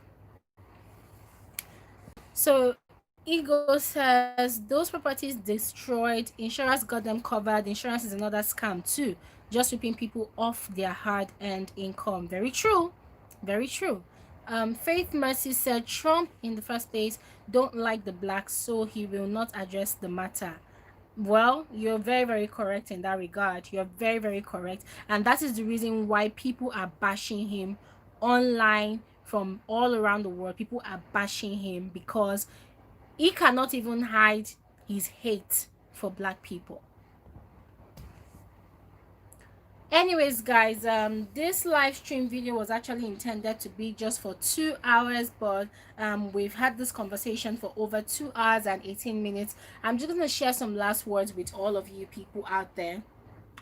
So Ego says those properties destroyed, insurance got them covered. Insurance is another scam too, just ripping people off their hard-earned income. Very true, very true. Faith Mercy said Trump in the first place don't like the blacks, so he will not address the matter. Well, you're very, very correct in that regard. You're very, very correct. And that is the reason why people are bashing him online from all around the world. People are bashing him because He cannot even hide his hate for black people. Anyways, guys, this live stream video was actually intended to be just for 2 hours, but we've had this conversation for over 2 hours and 18 minutes. I'm just going to share some last words with all of you people out there,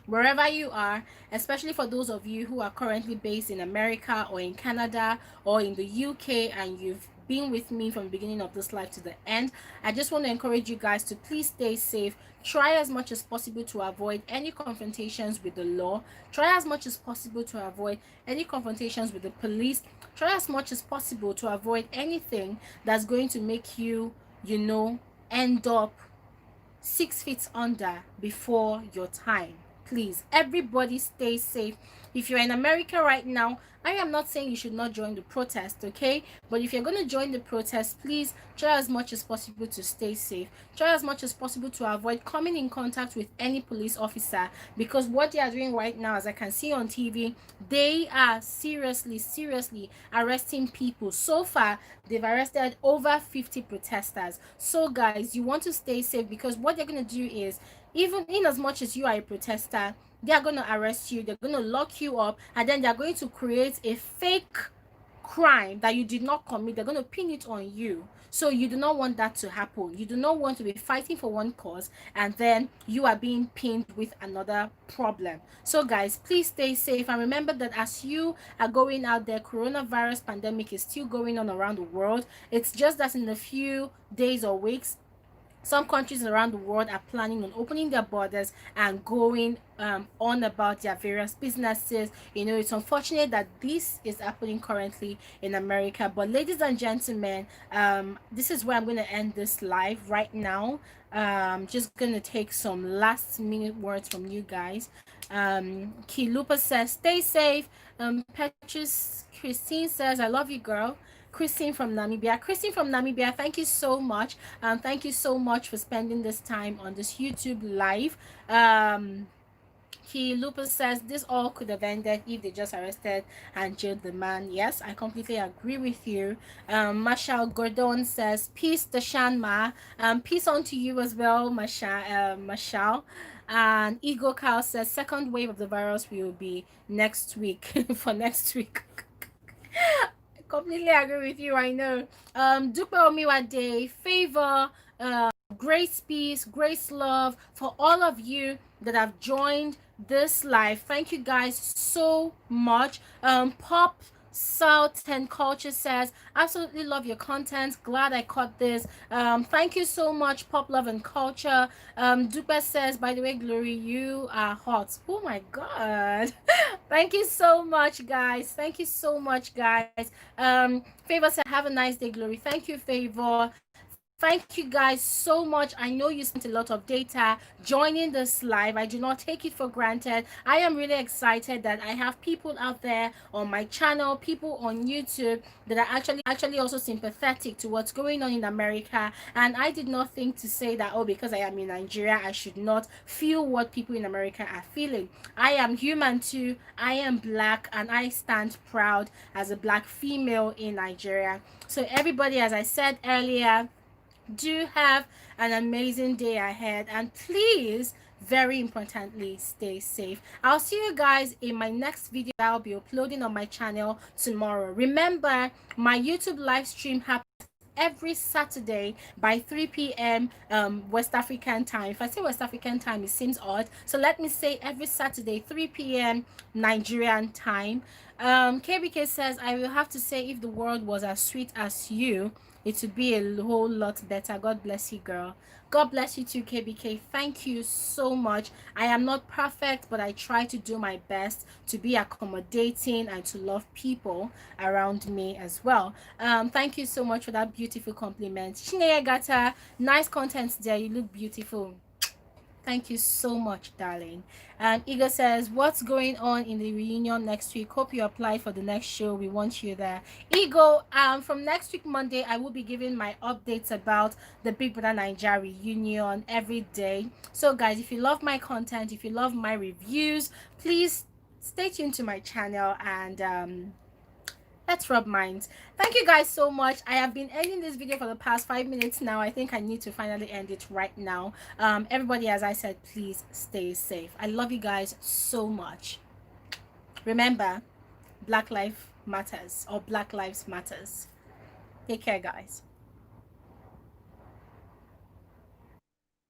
wherever you are, especially for those of you who are currently based in America or in Canada or in the UK, and you've been with me from the beginning of this live to the end. I just want to encourage you guys to please stay safe. Try as much as possible to avoid any confrontations with the law. Try as much as possible to avoid any confrontations with the police. Try as much as possible to avoid anything that's going to make you, end up 6 feet under before your time. Please, everybody stay safe. If you're in America right now, I am not saying you should not join the protest, okay? But if you're going to join the protest, please try as much as possible to stay safe. Try as much as possible to avoid coming in contact with any police officer, because what they are doing right now, as I can see on TV, they are seriously arresting people. So far, they've arrested over 50 protesters. So guys, you want to stay safe, because what they're going to do is, even in as much as you are a protester, they are going to arrest you, they're going to lock you up, and then they're going to create a fake crime that you did not commit. They're going to pin it on you. So you do not want that to happen. You do not want to be fighting for one cause and then you are being pinned with another problem. So guys, please stay safe, and remember that as you are going out there, coronavirus pandemic is still going on around the world. It's just that in a few days or weeks, some countries around the world are planning on opening their borders and going on about their various businesses. It's unfortunate that this is happening currently in America. But ladies and gentlemen, this is where I'm going to end this live right now. Just going to take some last minute words from you guys. Kilupa says, stay safe. Petrus Christine says, I love you, girl. Christine from Namibia, thank you so much. Thank you so much for spending this time on this YouTube live. Lupus says this all could have ended if they just arrested and jailed the man. Yes, I completely agree with you. Marshall Gordon says peace to Shanma. Peace on to you as well, Marshall. And Ego Cow says second wave of the virus will be next week. For next week. Completely agree with you, I know. Dupe Omiwa Day, favor, grace, peace, grace, love for all of you that have joined this live. Thank you guys so much. Pop South and Culture says, absolutely love your content. Glad I caught this. Thank you so much, Pop Love and Culture. Dupe says, by the way, Glory, you are hot. Oh my God. Thank you so much, guys. Thank you so much, guys. Favor said, have a nice day, Glory. Thank you, Favor. Thank you guys so much. I know you spent a lot of data joining this live. I do not take it for granted. I am really excited that I have people out there on my channel, people on YouTube that are actually also sympathetic to what's going on in America. And I did not think to say that, oh, because I am in Nigeria, I should not feel what people in America are feeling. I am human too. I am black, and I stand proud as a black female in Nigeria. So everybody, as I said earlier, do have an amazing day ahead, and please, very importantly, stay safe. I'll see you guys in my next video I'll be uploading on my channel tomorrow. Remember, my YouTube live stream happens every Saturday by 3 p.m. West African time. If I say West African time, it seems odd, so let me say every Saturday 3 p.m. Nigerian time. KBK says, I will have to say, if the world was as sweet as you, it would be a whole lot better. God bless you, girl. God bless you too, KBK. Thank you so much. I am not perfect, but I try to do my best to be accommodating and to love people around me as well. Thank you so much for that beautiful compliment. Shineya Gata, nice content there. You look beautiful. Thank you so much, darling. Igor says, what's going on in the reunion next week? Hope you apply for the next show. We want you there. Igor, from next week, Monday, I will be giving my updates about the Big Brother Nigeria reunion every day. So, guys, if you love my content, if you love my reviews, please stay tuned to my channel, and Let's rub minds. Thank you guys so much. I have been ending this video for the past 5 minutes now. I think I need to finally end it right now. Everybody, as I said, please stay safe. I love you guys so much. Remember, Black Life Matters, or Black Lives Matters. Take care, guys.